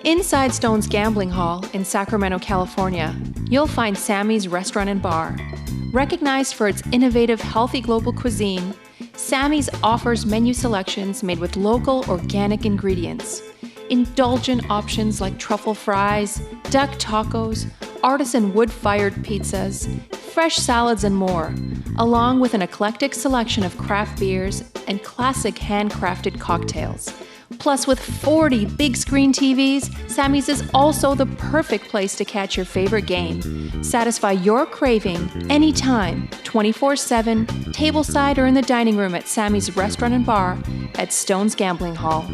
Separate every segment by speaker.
Speaker 1: Inside Stone's Gambling Hall in Sacramento, California, you'll find Sammy's Restaurant and Bar. Recognized for its innovative, healthy global cuisine, Sammy's offers menu selections made with local, organic ingredients. Indulgent options like truffle fries, duck tacos, artisan wood-fired pizzas, fresh salads, and more, along with an eclectic selection of craft beers and classic handcrafted cocktails. Plus, with 40 big screen TVs, Sammy's is also the perfect place to catch your favorite game. Satisfy your craving anytime, 24/7, tableside or in the dining room at Sammy's Restaurant and Bar at Stone's Gambling Hall.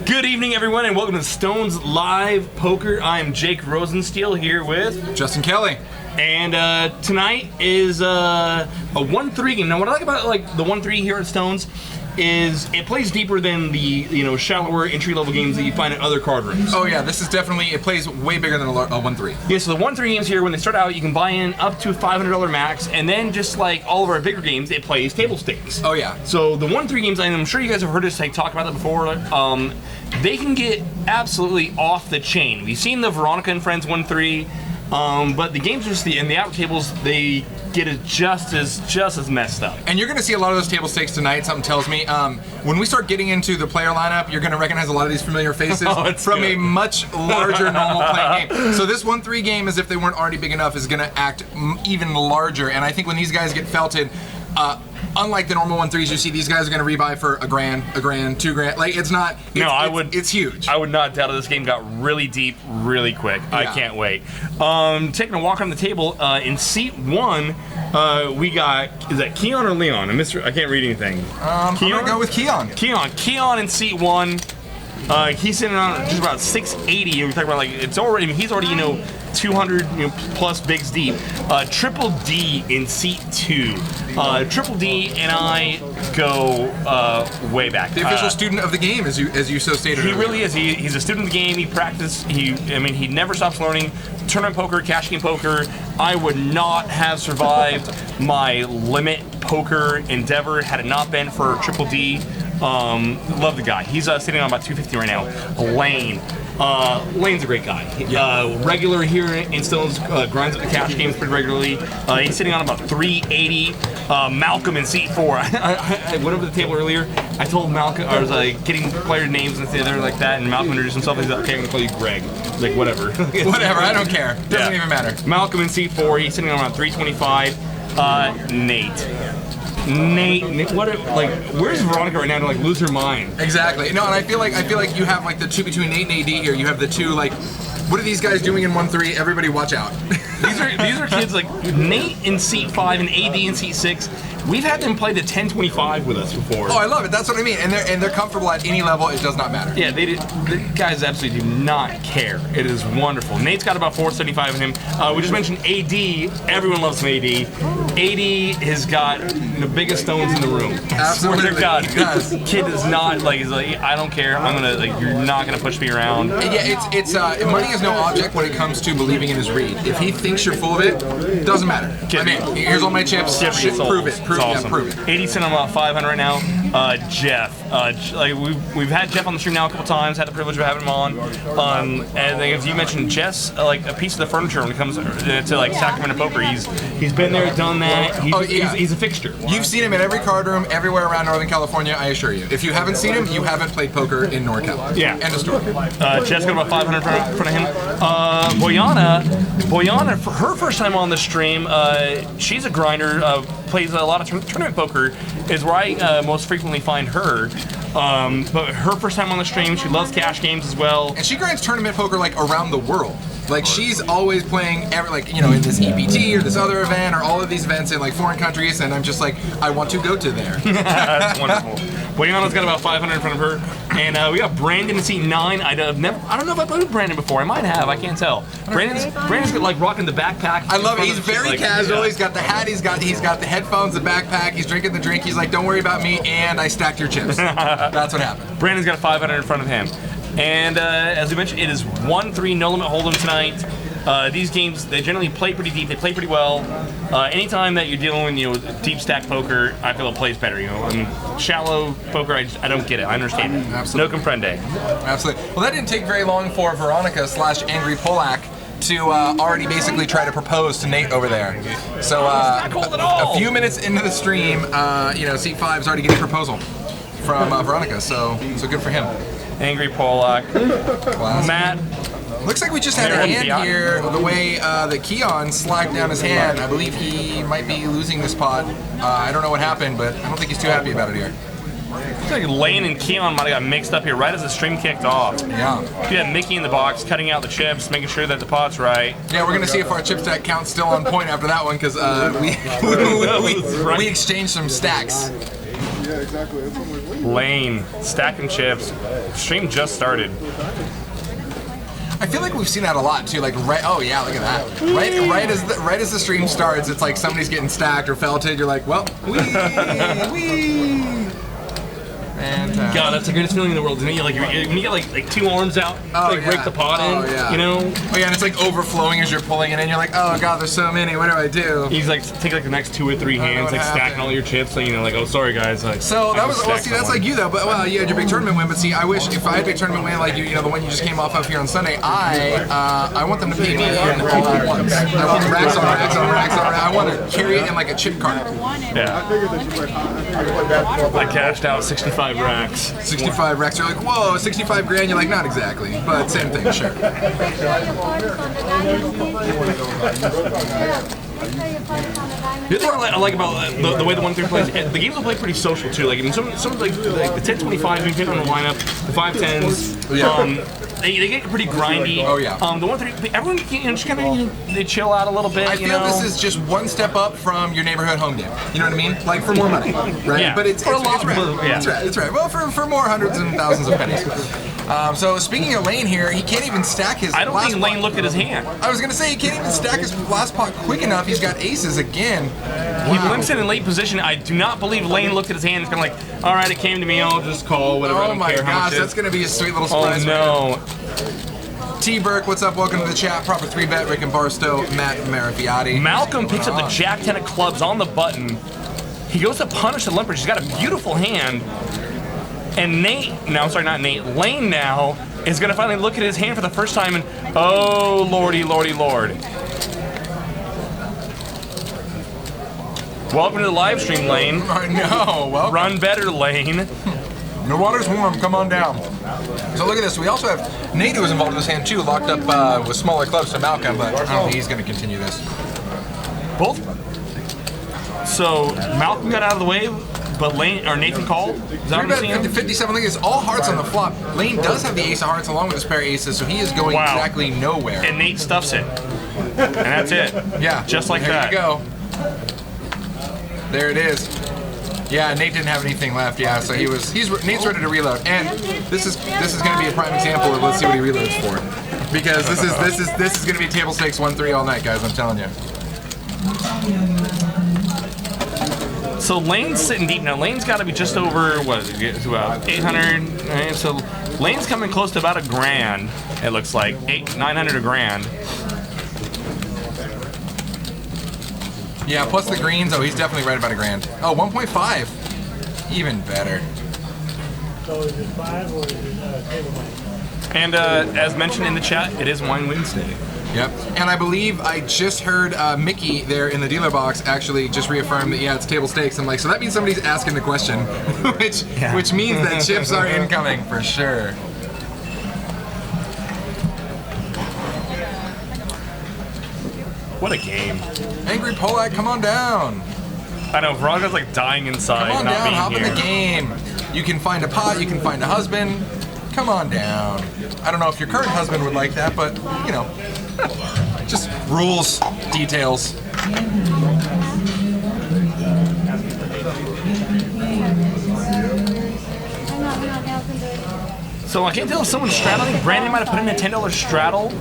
Speaker 2: Good evening, everyone, and welcome to Stone's Live Poker. I'm Jake Rosenstieel here with
Speaker 3: Justin Kelly.
Speaker 2: And tonight is a 1-3 game. Now, what I like about the 1-3 here at Stone's is it plays deeper than the shallower entry-level games that you find at other card rooms.
Speaker 3: Oh yeah, this is definitely, it plays way bigger than a 1-3.
Speaker 2: Yeah, so the 1-3 games here, when they start out, you can buy in up to $500 max, and then just like all of our bigger games, it plays table stakes.
Speaker 3: Oh yeah.
Speaker 2: So the 1-3 games, and I'm sure you guys have heard us talk about that before. They can get absolutely off the chain. We've seen the Veronica and Friends 1-3. But the games are and the outer tables, they get it just as messed up.
Speaker 3: And you're going to see a lot of those table stakes tonight, something tells me. When we start getting into the player lineup, you're going to recognize a lot of these familiar faces from a much larger normal playing game. So this 1-3 game, as if they weren't already big enough, is going to act even larger. And I think when these guys get felted, unlike the normal 1-3s, you see these guys are going to rebuy for $1,000, $1,000, $2,000. Like, it's not. It's huge.
Speaker 2: I would not doubt that this game got really deep, really quick. Yeah. I can't wait. Taking a walk on the table in seat 1, we got, is that Keon or Leon? I can't read anything.
Speaker 3: I'm gonna go with Keon.
Speaker 2: Keon in seat 1. He's sitting on just about 680. We're talking about he's already 200 plus bigs deep. Triple D in seat 2. Triple D and I go way back.
Speaker 3: The official student of the game, as you so stated.
Speaker 2: He really is. He's a student of the game. He practiced. He never stops learning. Tournament poker, cash game poker. I would not have survived my limit poker endeavor had it not been for Triple D. Love the guy. He's sitting on about 250 right now. Lane's a great guy. Regular here in Stone's, grinds up the cash games pretty regularly. He's sitting on about 380. Malcolm in seat 4. I went over the table earlier. I told Malcolm, I was getting player names and things like that, and Malcolm introduced himself. He's like, okay, I'm gonna call you Greg. He's like, whatever.
Speaker 3: Whatever, I don't care. Doesn't even matter.
Speaker 2: Malcolm in seat 4. He's sitting on around 325. Nate, where's Veronica right now to lose her mind?
Speaker 3: Exactly. No, and I feel like you have the two between Nate and AD here. You have the two what are these guys doing in 1-3? Everybody watch out.
Speaker 2: These are kids Nate in seat 5 and AD in seat 6. We've had them play the 10-25 with us before.
Speaker 3: Oh, I love it. That's what I mean. And they're comfortable at any level. It does not matter.
Speaker 2: Yeah, the guys absolutely do not care. It is wonderful. Nate's got about 475 in him. We just mentioned AD. Everyone loves some AD. AD has got the biggest stones in the room.
Speaker 3: Absolutely.
Speaker 2: Swear to God, kid is not he's I don't care. I'm gonna you're not gonna push me around.
Speaker 3: Yeah, it's money is no object when it comes to believing in his read. If he thinks you're full of it, doesn't matter. Here's all my chips. Prove it.
Speaker 2: Awesome.
Speaker 3: Prove it.
Speaker 2: 80 cent on about 500 right now. Jeff, we've had Jeff on the stream now a couple times. Had the privilege of having him on. And as you mentioned, Jeff's a piece of the furniture when it comes to Sacramento poker. He's been there, done that. He's a fixture.
Speaker 3: You've seen him in every card room everywhere around Northern California. I assure you. If you haven't seen him, you haven't played poker in NorCal.
Speaker 2: Yeah.
Speaker 3: End of story.
Speaker 2: Jeff's got about 500 in front of him. Boyana, for her first time on the stream, she's a grinder. Plays a lot of tournament poker is where I most frequently find her. But her first time on the stream, she loves cash games as well.
Speaker 3: And she grinds tournament poker around the world. Like she's always playing, like in this EPT or this other event or all of these events in like foreign countries, and I'm just like, I want to go to there.
Speaker 2: That's wonderful. Boyana's got about 500 in front of her, and we got Brandon in seat 9. I don't know if I played with Brandon before. I might have. I can't tell. Brandon's got like rocking the backpack.
Speaker 3: I love it. He's very casual. Yeah. He's got the hat. He's got the headphones, the backpack. He's drinking the drink. He's like, don't worry about me, and I stacked your chips. That's what happened.
Speaker 2: Brandon's got 500 in front of him. And as we mentioned, it is 1-3 no limit hold'em tonight. These games, they generally play pretty deep. They play pretty well. Anytime that you're dealing with deep stack poker, I feel it plays better. Shallow poker, I don't get it. I understand it.
Speaker 3: Absolutely.
Speaker 2: No comprende.
Speaker 3: Absolutely. Well, that didn't take very long for Veronica / Angry Polak to already basically try to propose to Nate over there. So a few minutes into the stream, seat 5's already getting a proposal from Veronica. So good for him.
Speaker 2: Angry Polak. Matt.
Speaker 3: Looks like we just had a hand here, the way that Keon slacked down his hand. I believe he might be losing this pot. I don't know what happened, but I don't think he's too happy about it here.
Speaker 2: Looks like Lane and Keon might have got mixed up here right as the stream kicked off.
Speaker 3: Yeah.
Speaker 2: You had Mickey in the box, cutting out the chips, making sure that the pot's right.
Speaker 3: Yeah, we're going to see if our chip stack count's still on point after that one, because we exchanged some stacks.
Speaker 4: Yeah, exactly.
Speaker 2: Lane, stacking chips. Stream just started.
Speaker 3: I feel like we've seen that a lot too. Like, oh yeah, look at that. Right as the stream starts, it's like somebody's getting stacked or felted. You're like, well, wee. Fantastic.
Speaker 2: God, that's the greatest feeling in the world. When you get like two arms out, break the pot in.
Speaker 3: Yeah.
Speaker 2: Oh
Speaker 3: yeah, and it's like overflowing as you're pulling it in. You're like, oh god, there's so many. What do I do?
Speaker 2: He's like take like the next 2 or 3 hands, like stacking all your chips. So like, oh sorry guys. Like,
Speaker 3: so that was that's like you though. But you had your big tournament win. But see, I wish if I had a big tournament win like the one you just came off of here on Sunday. I want them to pay me in all at once. I want racks on racks on racks on racks. I want to carry it in like a chip cart.
Speaker 2: Yeah. I cashed out 65 racks.
Speaker 3: 65 racks. You're like, whoa, 65 grand. You're like, not exactly, but same thing, sure.
Speaker 5: The
Speaker 2: other thing I like about the way the 1-3 plays, the games will play pretty social too. Like, I mean, some like the 10-25s, we pick on the lineup, the 5-10s. They get pretty grindy.
Speaker 3: Oh yeah.
Speaker 2: The 1-3, everyone just kind of they chill out a little bit.
Speaker 3: I feel this is just one step up from your neighborhood home game. You know what I mean? Like for more money, right?
Speaker 2: Yeah.
Speaker 3: But it's right. It's right. Well, for more hundreds and thousands of pennies. So speaking of Lane here, he can't even stack his.
Speaker 2: I don't think Lane looked at his hand.
Speaker 3: I was gonna say he can't even stack his last pot quick enough. He's got aces again.
Speaker 2: He limps in late position. I do not believe Lane looked at his hand. He's kind of like, all right, it came to me. I'll just call whatever.
Speaker 3: Oh my gosh, that's gonna be a sweet little surprise.
Speaker 2: Oh no.
Speaker 3: T. Burke, what's up? Welcome to the chat. Proper 3-bet. Rick and Barstow, Matt Marafiati.
Speaker 2: Malcolm picks up the Jack-10 of clubs on the button. He goes to punish the limper. She's got a beautiful hand. And Lane now is going to finally look at his hand for the first time and, oh, lordy, lordy, lord. Welcome to the live stream, Lane.
Speaker 3: I know, welcome.
Speaker 2: Run better, Lane.
Speaker 3: The water's warm, come on down. So look at this, we also have Nate who was involved in this hand too, locked up with smaller clubs to Malcolm, but I don't think he's going to continue this.
Speaker 2: Both. So Malcolm got out of the way, but Nathan called? Is that what I'm seeing?
Speaker 3: 57, look at this, all hearts on the flop. Lane does have the ace of hearts along with his pair of aces, so he is going exactly nowhere.
Speaker 2: And Nate stuffs it. And that's it.
Speaker 3: Yeah.
Speaker 2: Just like that.
Speaker 3: There you go. There it is. Yeah, Nate didn't have anything left. Yeah, so Nate's ready to reload, and this is going to be a prime example of let's see what he reloads for, because this is going to be table stakes 1-3 all night, guys. I'm telling you.
Speaker 2: So Lane's sitting deep now. Lane's got to be just over what is it? About 800. Right? So Lane's coming close to about $1,000. It looks like 900 a grand.
Speaker 3: Yeah, plus the greens. Oh, he's definitely right about $1,000. Oh, 1.5. Even better.
Speaker 4: So is it 5 or is it table money?
Speaker 2: And as mentioned in the chat, it is Wine Wednesday.
Speaker 3: Yep. And I believe I just heard Mickey there in the dealer box actually just reaffirm that, yeah, it's table stakes. I'm like, so that means somebody's asking the question, which means that chips are incoming for sure.
Speaker 2: What a game.
Speaker 3: Angry Polak, come on down.
Speaker 2: I know, Veronica's like dying inside.
Speaker 3: Come on
Speaker 2: not
Speaker 3: down,
Speaker 2: being
Speaker 3: hop
Speaker 2: here.
Speaker 3: in the game. You can find a pot, you can find a husband. Come on down. I don't know if your current husband would like that, but, you know, just rules, details.
Speaker 2: So I can't tell if someone's straddling. I think Brandon might have put in a $10 straddle.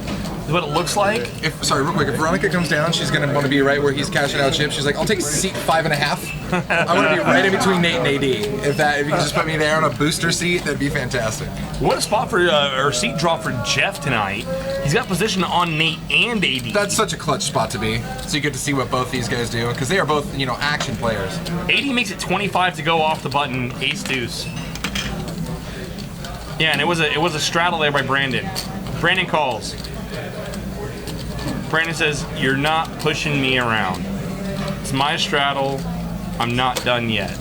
Speaker 2: Is what it looks like.
Speaker 3: Sorry, real quick. If Veronica comes down, she's gonna want to be right where he's cashing out chips. She's like, I'll take seat 5.5. I want to be right in between Nate and AD. If you can just put me there on a booster seat, that'd be fantastic.
Speaker 2: What a spot for or seat draw for Jeff tonight. He's got position on Nate and AD.
Speaker 3: That's such a clutch spot to be. So you get to see what both these guys do because they are both, you know, action players.
Speaker 2: AD makes it 25 to go off the button. Ace deuce. Yeah, and it was a straddle there by Brandon. Brandon calls. Brandon says, "You're not pushing me around. It's my straddle. I'm not done yet."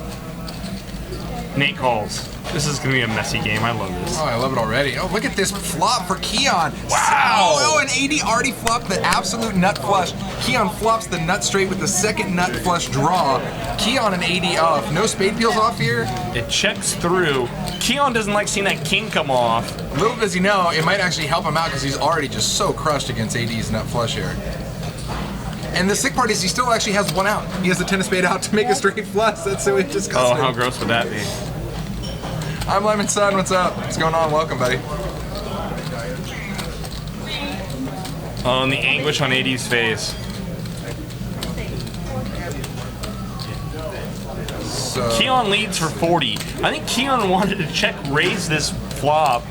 Speaker 2: Nate calls. This is gonna be a messy game. I love this.
Speaker 3: Oh, I love it already. Oh, look at this flop for Keon.
Speaker 2: Wow.
Speaker 3: Oh, and AD already flopped the absolute nut flush. Keon flops the nut straight with the second nut flush draw. Keon and AD off. No spade peels off here.
Speaker 2: It checks through. Keon doesn't like seeing that king come off.
Speaker 3: Little does he know, it might actually help him out because he's already just so crushed against AD's nut flush here. And the sick part is he still actually has one out. He has the 10 of spade out to make a straight flush. That's so disgusting.
Speaker 2: Oh, how gross would that be?
Speaker 3: I'm Lemon Son. What's up? What's going on? Welcome, buddy.
Speaker 2: Oh, and the anguish on AD's face.
Speaker 3: So,
Speaker 2: Keon leads for 40. I think Keon wanted to check raise this flop.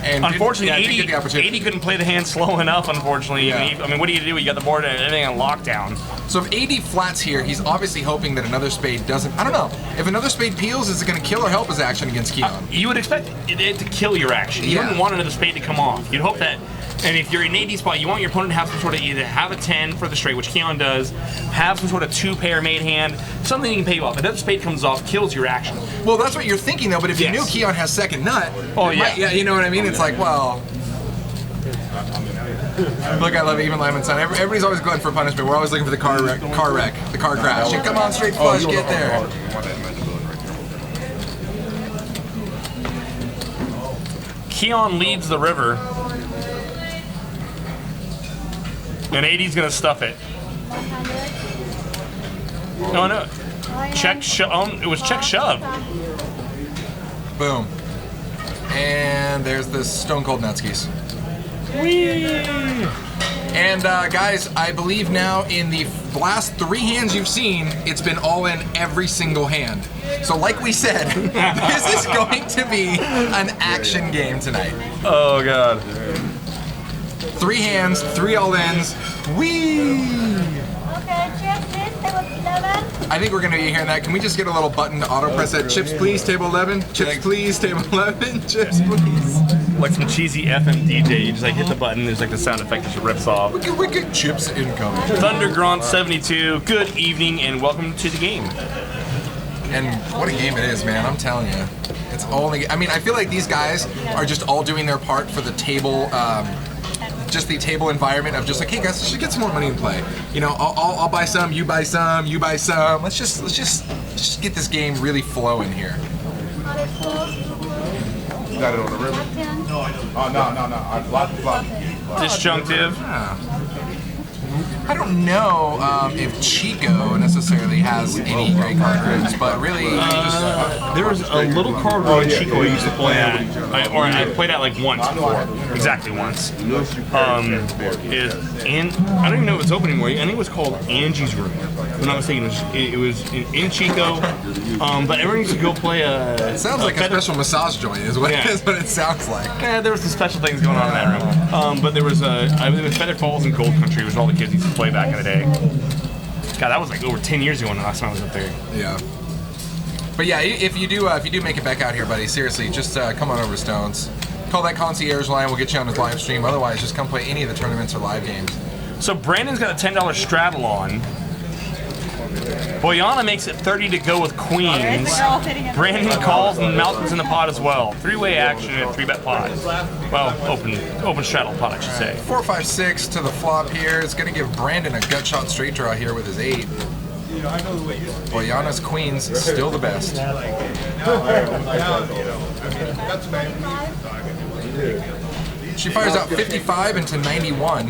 Speaker 3: and
Speaker 2: Unfortunately,
Speaker 3: didn't get the opportunity.
Speaker 2: 80 couldn't play the hand slow enough, unfortunately.
Speaker 3: Yeah.
Speaker 2: I mean, what do you do? You got the board and everything on lockdown.
Speaker 3: So if AD flats here, he's obviously hoping that another spade doesn't. I don't know. If another spade peels, is it going to kill or help his action against Keon?
Speaker 2: You would expect it to kill your action. You
Speaker 3: Yeah.
Speaker 2: wouldn't want another spade to come off. You'd hope that. And if you're in AD spot, you want your opponent to have some sort of either have a 10 for the straight, which Keon does, have some sort of 2-pair made hand, something you can pay you off. Another spade comes off, kills your action.
Speaker 3: Well, that's what you're thinking though. But if you
Speaker 2: Yes.
Speaker 3: knew Keon has second nut,
Speaker 2: Oh,
Speaker 3: it
Speaker 2: yeah.
Speaker 3: might- you know what I mean. It's like, well. Look, I love it, even Lemon Son. Everybody's always glad for punishment. We're always looking for the car wreck, the car crash. And come on, straight flush, get there.
Speaker 2: Keon leads the river. And AD's gonna stuff it. No. Check shove. It was check shove.
Speaker 3: Boom. And there's the Stone Cold Nutskis. And guys, I believe now in the last 3 hands you've seen, it's been all in every single hand. So like we said, this is going to be an action game tonight.
Speaker 2: Oh god.
Speaker 3: 3 hands, 3 all-ins. Whee!
Speaker 5: Okay, chips, please, table 11.
Speaker 3: I think we're going to be hearing that. Can we just get a little button to auto-press that? Chips, please, table 11. Chips, please, table 11. Chips, please.
Speaker 2: Like some cheesy FM DJ. You just like hit the button, there's like the sound effect that just rips off.
Speaker 3: Wicked chips incoming.
Speaker 2: Thundergrant 72, good evening and welcome to the game.
Speaker 3: And what a game it is, man. I'm telling you. It's only, I mean, I feel like these guys are just all doing their part for the table, just the table environment of just like, hey guys, let's just get some more money in play. You know, I'll buy some, you buy some, you buy some. Let's just get this game really flowing here.
Speaker 6: You got it on the river? Oh, no. I blocked the
Speaker 2: Disjunctive.
Speaker 3: I don't know if Chico necessarily has any great card rooms, but really,
Speaker 2: There was a little card room Chico used to play at, I played at like once before, exactly once. I don't even know if it's open anymore. I think it was called Angie's Room. If I'm not mistaken, it was in Chico, but everyone used to go play
Speaker 3: it sounds like a special massage joint is what, is what it sounds like.
Speaker 2: Yeah, there was some special things going on in that room. But there was Feather Falls and Gold Country, which all the kids used to play back in the day. God, that was like over 10 years ago when the last time I was up there.
Speaker 3: Yeah. But yeah, if you do make it back out here, buddy, seriously, just come on over to Stones. Call that concierge line, we'll get you on his live stream. Otherwise, just come play any of the tournaments or live games.
Speaker 2: So Brandon's got a $10 straddle on. Boyana makes it 30 to go with queens. Brandon calls and Malcolm's in the pot as well. 3-way action in a 3-bet pot. Well, open straddle pot, I should say.
Speaker 3: 4, 5, 6 to the flop here. It's going to give Brandon a gut shot straight draw here with his 8. Boyana's queens still the best. She fires out 55 into 91.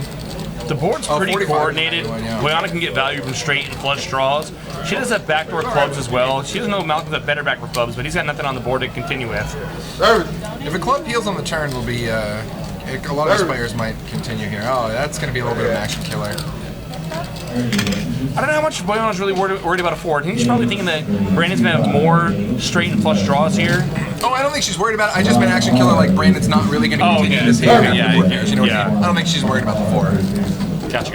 Speaker 2: The board's pretty
Speaker 3: 45
Speaker 2: coordinated.
Speaker 3: into 91, yeah.
Speaker 2: Boyana can get value from straight and flush draws. She does have backdoor clubs as well. She doesn't know Malcolm's a better backdoor clubs, but he's got nothing on the board to continue with.
Speaker 3: If a club peels on the turn, will be a lot of these players might continue here. Oh, that's going to be a little bit of an action killer.
Speaker 2: I don't know how much Boyana's really worried about a 4. I think she's probably thinking that Brandon's going to have more straight and flush draws here.
Speaker 3: Oh, I don't think she's worried about it. I just meant action killer like Brandon's not really going to continue this hand after the board pairs. You know what I mean? I don't think she's worried about the 4.
Speaker 2: Gotcha.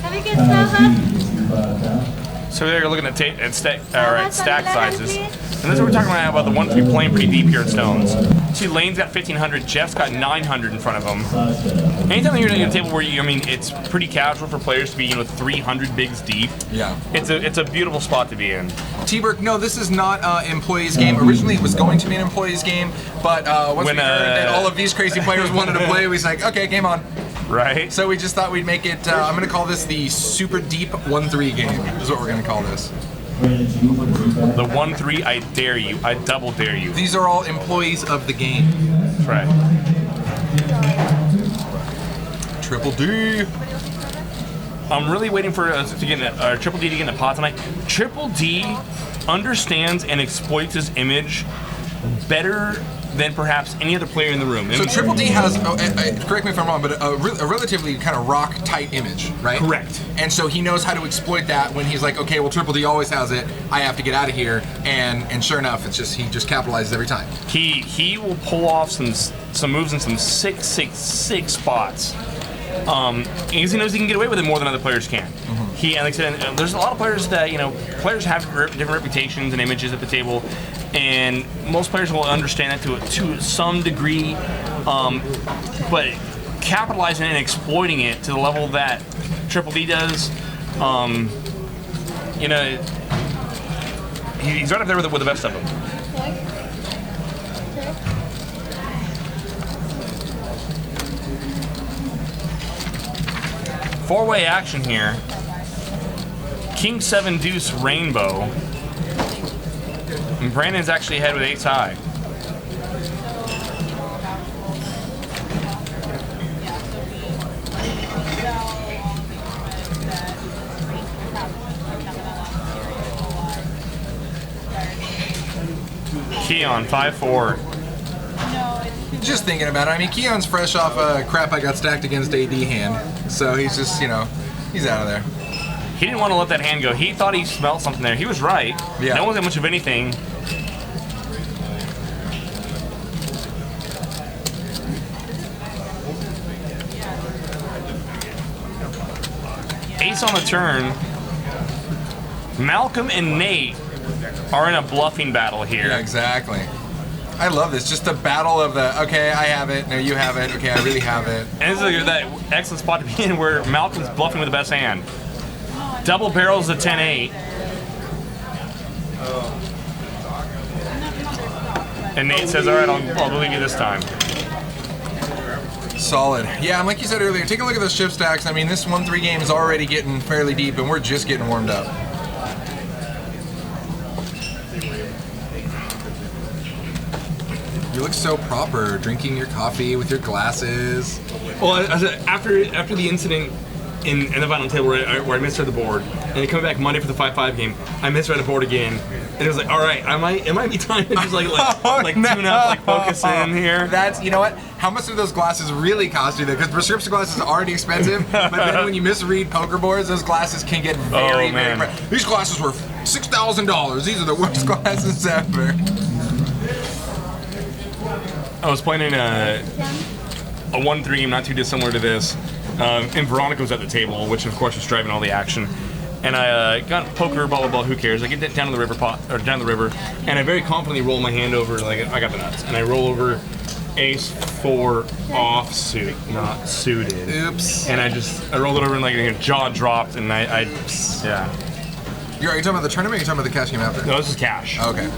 Speaker 5: Can we get 7?
Speaker 2: So they're looking at stack sizes. And this is what we're talking about the 1-3 playing pretty deep here at Stones. See, Lane's got 1,500, Jeff's got 900 in front of him. Anytime you're at a table where it's pretty casual for players to be 300 bigs deep.
Speaker 3: Yeah.
Speaker 2: It's a beautiful spot to be in.
Speaker 3: T-Burke, no, this is not an employees game. Originally, it was going to be an employees game, but once we heard that all of these crazy players wanted to play, we was like, okay, game on.
Speaker 2: Right.
Speaker 3: So we just thought we'd make it. I'm going to call this the super deep 1-3 game. Is what we're going to call this.
Speaker 2: The 1-3, I dare you. I double dare you.
Speaker 3: These are all employees of the game.
Speaker 2: That's right.
Speaker 3: Triple D.
Speaker 2: I'm really waiting for us to get Triple D to get in the pot tonight. Triple D understands and exploits his image better than perhaps any other player in the room.
Speaker 3: So Triple D has, correct me if I'm wrong, but a relatively kind of rock-tight image, right?
Speaker 2: Correct.
Speaker 3: And so he knows how to exploit that when he's like, okay, well, Triple D always has it. I have to get out of here. And sure enough, he just capitalizes every time.
Speaker 2: He will pull off some moves in some 6-6-6 spots. Because he knows he can get away with it more than other players can. And like I said, there's a lot of players that players have different reputations and images at the table, and most players will understand that to some degree. But capitalizing and exploiting it to the level that Triple D does, he's right up there with the best of them. Four-way action here. King 7 deuce rainbow. And Brandon's actually ahead with ace high. Keon 5-4.
Speaker 3: Just thinking about it. I mean, Keon's fresh off crap I got stacked against AD hand, so he's just he's out of there.
Speaker 2: He didn't want to let that hand go. He thought he smelled something there. He was right.
Speaker 3: Yeah.
Speaker 2: That wasn't much of anything. Ace on the turn. Malcolm and Nate are in a bluffing battle here.
Speaker 3: Yeah, exactly. I love this. Just the battle of the, okay, I have it, no, you have it, okay, I really have it.
Speaker 2: And this is that excellent spot to be in where Malcolm's bluffing with the best hand. Double barrels the 10-8. And Nate says, all right, I'll believe you this time.
Speaker 3: Solid. Yeah, and like you said earlier, take a look at those chip stacks. I mean, this 1-3 game is already getting fairly deep, and we're just getting warmed up. You look so proper, drinking your coffee with your glasses.
Speaker 2: Well, after the incident in the final table where I misread the board, and then coming back Monday for the 5-5 game, I misread the board again, and it was like, all right, it might be time to just tune up, focus in here.
Speaker 3: That's, you know what? How much do those glasses really cost you though? Because prescription glasses are already expensive, but then when you misread poker boards, those glasses can get very, very. These glasses were $6,000. These are the worst glasses ever.
Speaker 2: I was playing in a 1-3 game, not too dissimilar to this, and Veronica was at the table, which of course was driving all the action. And I got poker, blah blah blah. Who cares? I get down to the river and I very confidently roll my hand over like I got the nuts, and I roll over ace 4 offsuit, not suited.
Speaker 3: Oops.
Speaker 2: And I rolled it over and like jaw dropped, and yeah.
Speaker 3: Are you talking about the tournament? Or are you talking about the cash game after?
Speaker 2: No, this is cash.
Speaker 3: Okay.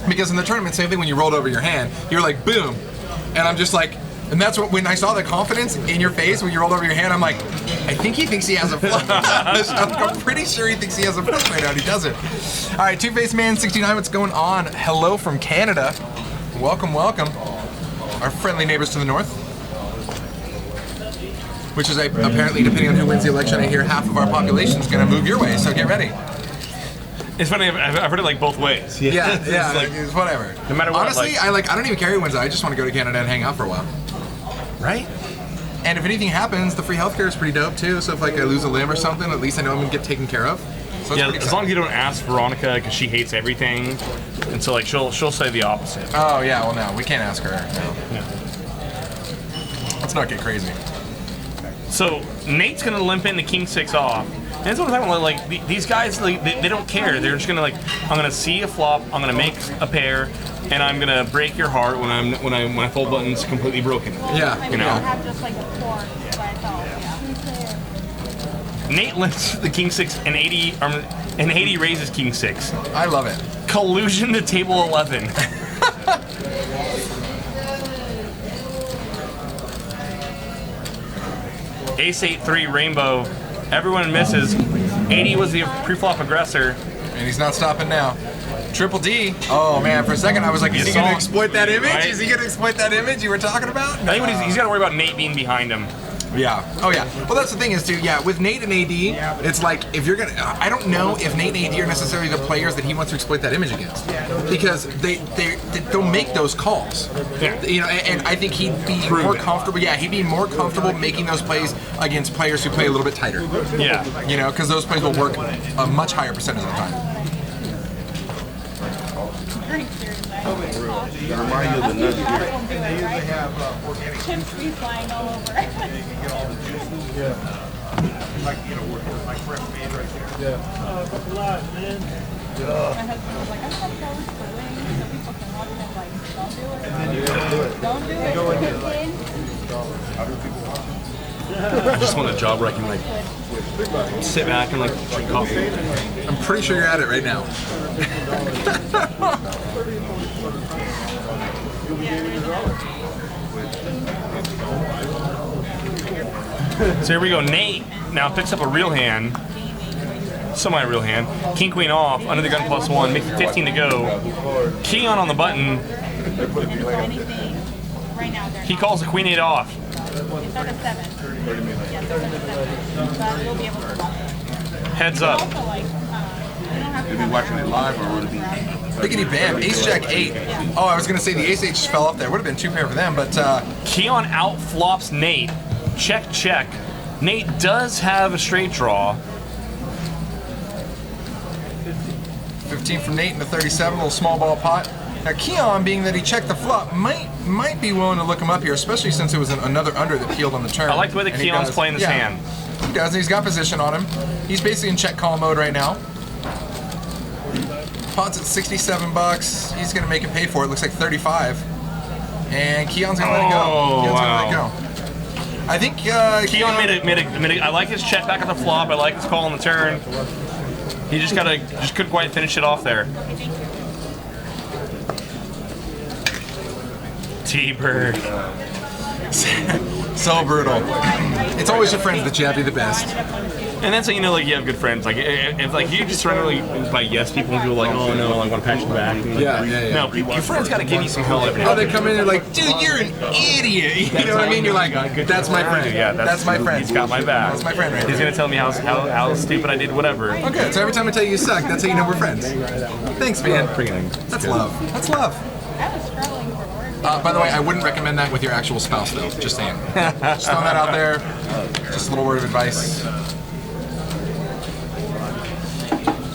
Speaker 3: Because in the tournament, same thing when you rolled over your hand, you're like, boom. And I'm just like, and that's what, when I saw the confidence in your face when you rolled over your hand, I'm like, I think he thinks he has a flush. I'm pretty sure he thinks he has a flush right now, and he doesn't. All right, Two-Faced Man 69, what's going on? Hello from Canada. Welcome, welcome. our friendly neighbors to the north. Which is apparently, depending on who wins the election, I hear half of our population is going to move your way, so get ready.
Speaker 2: It's funny, I've heard it like both ways.
Speaker 3: Yeah,
Speaker 2: like,
Speaker 3: it's whatever.
Speaker 2: No matter what.
Speaker 3: Honestly, I don't even care who wins. I just want to go to Canada and hang out for a while. Right? And if anything happens, the free healthcare is pretty dope too. So if like I lose a limb or something, at least I know I'm going to get taken care of. So
Speaker 2: yeah, as long as you don't ask Veronica, because she hates everything, and so like she'll say the opposite.
Speaker 3: Oh yeah, well no, we can't ask her. No. Let's not get crazy.
Speaker 2: So Nate's gonna limp into King 6 off. And that's what I'm talking about. Like these guys, like they don't care. They're just gonna like, I'm gonna see a flop, I'm gonna make a pair, and I'm gonna break your heart when my full button's completely broken.
Speaker 3: Yeah,
Speaker 2: you know.
Speaker 5: I have just like a four by itself. Yeah.
Speaker 2: Nate limps the King 6 and 80 raises King 6.
Speaker 3: I love it.
Speaker 2: Collusion to table 11. Ace 8-3 rainbow. Everyone misses. 80 was the pre-flop aggressor.
Speaker 3: And he's not stopping now. Triple D. Oh man, for a second I was like, is he gonna exploit that image?
Speaker 2: Right?
Speaker 3: Is he gonna exploit that image you were talking about?
Speaker 2: I think he's got to worry about Nate being behind him.
Speaker 3: Yeah. Oh yeah. Well, that's the thing is too. Yeah, with Nate and AD, it's like if you're gonna. I don't know if Nate and AD are necessarily the players that he wants to exploit that image against, because they don't make those calls.
Speaker 2: Yeah.
Speaker 3: You know, and I think he'd be more comfortable. Yeah, he'd be more comfortable making those plays against players who play a little bit tighter.
Speaker 2: Yeah.
Speaker 3: You know, because those plays will work a much higher percentage of the time.
Speaker 6: Remind you of the nugget here.
Speaker 5: Chips be flying all over.
Speaker 4: Live, man.
Speaker 5: My husband was like, I'm gonna go for wings so people can watch them. Like, don't do it. Don't do it.
Speaker 2: I just want a job where I can like sit back and like drink coffee.
Speaker 3: I'm pretty sure you're at it right now.
Speaker 2: So here we go. Nate now picks up a real hand, semi-real hand. King Queen off, under the gun +1, makes it 15 to go. Keon on the button.
Speaker 5: Right now,
Speaker 2: He calls the Queen 8 off.
Speaker 5: it's at a 7. Yes, it's at a 7. But we'll be able to watch it.
Speaker 2: Heads up.
Speaker 5: Also, like, you don't have to
Speaker 6: Be watching it live or would it be?
Speaker 3: Biggity bam, Ace Jack 8. Oh, I was gonna say the Ace 8 just fell off there. Would have been 2 pair for them, but
Speaker 2: Keon out flops Nate. Check, check. Nate does have a straight draw.
Speaker 3: 15 from Nate in the 37, little small ball pot. Now Keon, being that he checked the flop, might be willing to look him up here, especially since it was another under that peeled on the turn.
Speaker 2: I like the way that
Speaker 3: And he
Speaker 2: Keon's
Speaker 3: does-
Speaker 2: playing this
Speaker 3: yeah,
Speaker 2: hand.
Speaker 3: He does, and he's got position on him. He's basically in check call mode right now. Pot's at 67 bucks. He's gonna make him pay for it. Looks like 35. And Keon's gonna let it go. Keon's gonna let it go. I think
Speaker 2: Keon made a. I like his check back at the flop. I like his call on the turn. He just couldn't quite finish it off there. T-Bird.
Speaker 3: So brutal. It's always your friends that jab you the best.
Speaker 2: And that's how you know, like, you have good friends. Like, if like you just randomly by yes people who are like, oh no, I want to patch you back.
Speaker 3: Yeah.
Speaker 2: No, your friends got to give you some hell every now
Speaker 3: Oh,
Speaker 2: and
Speaker 3: they
Speaker 2: then.
Speaker 3: come in and they're like, dude, you're an idiot. You know what I mean? You're like, that's my friend.
Speaker 2: Yeah,
Speaker 3: that's my friend.
Speaker 2: He's got my back.
Speaker 3: That's my friend right
Speaker 2: He's
Speaker 3: there.
Speaker 2: gonna tell me how stupid I did, whatever.
Speaker 3: Okay, so every time I tell you you suck, that's how you know we're friends. Thanks, man.
Speaker 2: Freaking
Speaker 3: That's love. That's love.
Speaker 5: I was struggling for words.
Speaker 3: By the way, I wouldn't recommend that with your actual spouse, though. Just saying. Just throwing that out there. Just a little word of advice.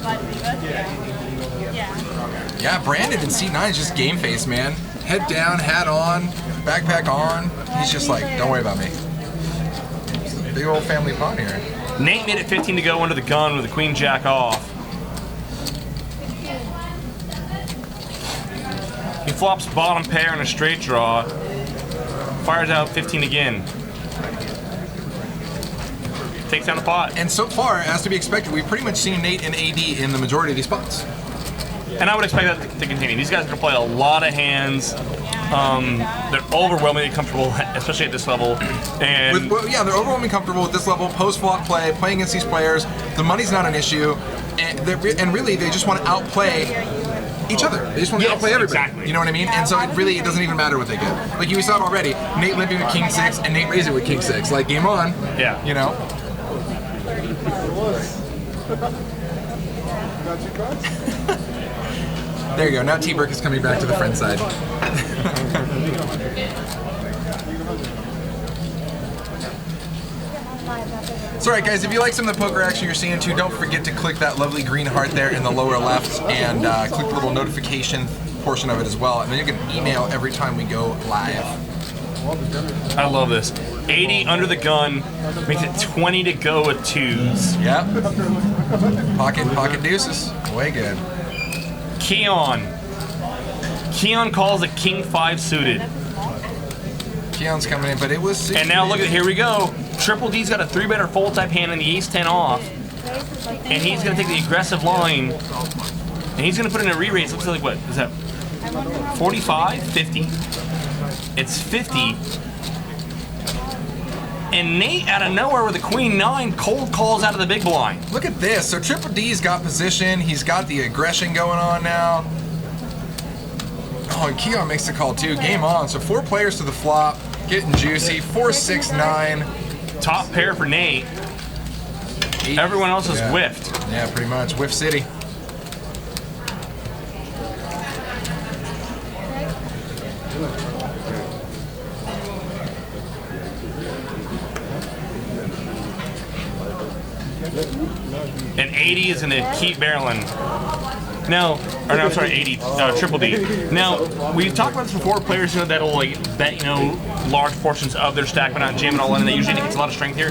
Speaker 5: But yeah.
Speaker 3: Yeah, Brandon in C9 is just game face, man. Head down, hat on, backpack on. He's just like, don't worry about me. It's a big old family pot here.
Speaker 2: Nate made it 15 to go under the gun with the Queen Jack off. He flops bottom pair in a straight draw. Fires out 15 again. Takes down the pot.
Speaker 3: And so far, as to be expected, we've pretty much seen Nate and AD in the majority of these spots.
Speaker 2: And I would expect that to continue. These guys can play a lot of hands. They're overwhelmingly comfortable, especially at this level. And
Speaker 3: They're overwhelmingly comfortable with this level, post-flop play, playing against these players. The money's not an issue. And really, they just want to outplay each other. They just want to outplay everybody.
Speaker 2: Exactly.
Speaker 3: You know what I mean? And so it doesn't even matter what they get. Like you saw it already. Nate limping with King 6 and Nate raising with King 6. Like game on.
Speaker 2: Yeah.
Speaker 3: You know. There you go. Now T-Burke is coming back to the friend side. So alright guys, if you like some of the poker action you're seeing too, don't forget to click that lovely green heart there in the lower left and click the little notification portion of it as well. And then you can email every time we go live.
Speaker 2: I love this. 80 under the gun makes it 20 to go with 2s.
Speaker 3: Yep. Pocket deuces. Way good.
Speaker 2: Keon calls a King 5 suited.
Speaker 3: Keon's coming in, but it was...
Speaker 2: And now look at, here we go. Triple D's got a 3-better fold type hand and the ace 10 off. And he's going to take the aggressive line. And he's going to put in a re-raise. Looks like what? Is that 45? 50? It's 50. And Nate out of nowhere with a Queen 9 cold calls out of the big blind.
Speaker 3: Look at this. So Triple D's got position. He's got the aggression going on now. Oh, and Keon makes the call too. Game on. So 4 players to the flop. Getting juicy. 4, 6, 9.
Speaker 2: Top pair for Nate. Everyone else is whiffed.
Speaker 3: Yeah, pretty much. Whiff City.
Speaker 2: And 80 is going to keep barreling. Now, or no, I'm sorry, 80, Triple D. Now, we've talked about this before, players that'll like bet, large portions of their stack but not jam it all in, and they usually gets a lot of strength here.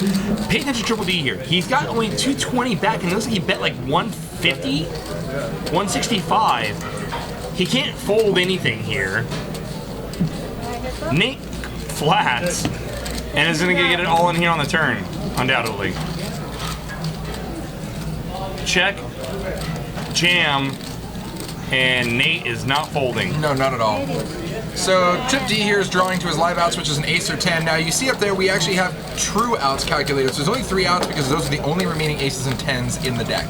Speaker 2: Pay attention to Triple D here. He's got only 220 back, and it looks like he bet like 150, 165. He can't fold anything here. Nate flats, and is going to get it all in here on the turn, undoubtedly. Check, jam, and Nate is not folding.
Speaker 3: No, not at all. So Trip D here is drawing to his live outs, which is an ace or 10. Now you see up there we actually have true outs calculated. So there's only 3 outs because those are the only remaining aces and 10s in the deck.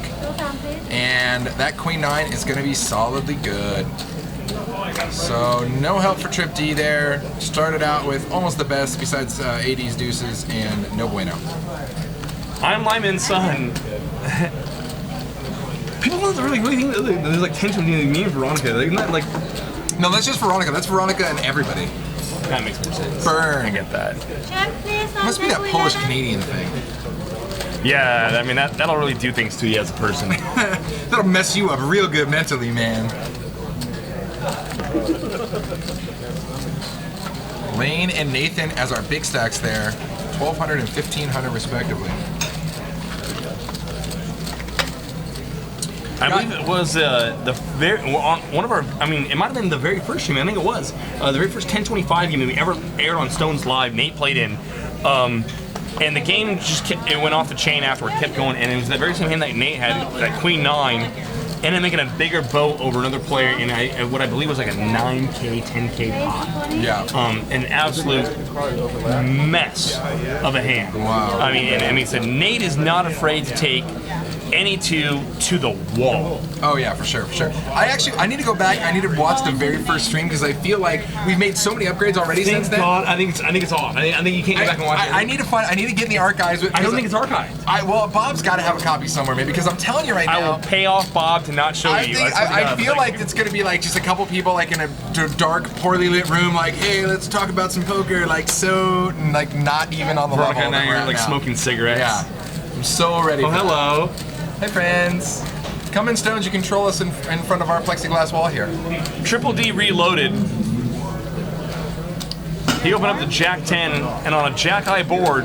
Speaker 3: And that Queen 9 is going to be solidly good. So no help for Trip D there. Started out with almost the best besides 80s deuces and no bueno.
Speaker 2: I'm Lyman's son. People don't really think that there's like tension between me and Veronica. Isn't that like...
Speaker 3: No, that's just Veronica. That's Veronica and everybody.
Speaker 2: That makes more sense.
Speaker 3: Burn.
Speaker 2: I get that.
Speaker 3: Must be that Polish-Canadian thing.
Speaker 2: Yeah, I mean, that'll really do things to you as a person.
Speaker 3: That'll mess you up real good mentally, man. Lane and Nathan as our big stacks there. 1,200 and 1,500 respectively.
Speaker 2: I believe it was one of our, I mean, it might have been the very first game, I think it was. The very first 1025 game that we ever aired on Stones Live, Nate played in. And the game just it went off the chain afterward, kept going, and it was that very same hand that Nate had, that Queen 9, ended up making a bigger boat over another player in what I believe was like a 9K, 10K pot.
Speaker 3: Yeah.
Speaker 2: An absolute mess of a hand.
Speaker 3: Wow.
Speaker 2: I mean, so Nate is not afraid to take any two to the wall.
Speaker 3: Oh yeah, for sure, for sure. I need to go back. I need to watch the very first stream because I feel like we've made so many upgrades already since then.
Speaker 2: God, I think it's off. I think you can't go back and watch it.
Speaker 3: I need to get in the archives.
Speaker 2: I don't think it's archived.
Speaker 3: Well, Bob's got to have a copy somewhere, maybe, because I'm telling you right now.
Speaker 2: I will pay off Bob to not show you.
Speaker 3: I feel like it's gonna be like just a couple people like in a dark, poorly lit room, like, hey, let's talk about some poker, like so, and like not even on the level.
Speaker 2: Now you're like smoking cigarettes.
Speaker 3: Yeah, I'm so ready.
Speaker 2: Oh, hello.
Speaker 3: Hey friends. Come in, Stones, you can troll us in front of our plexiglass wall here.
Speaker 2: Triple D reloaded. He opened up the Jack 10, and on a Jack Eye board,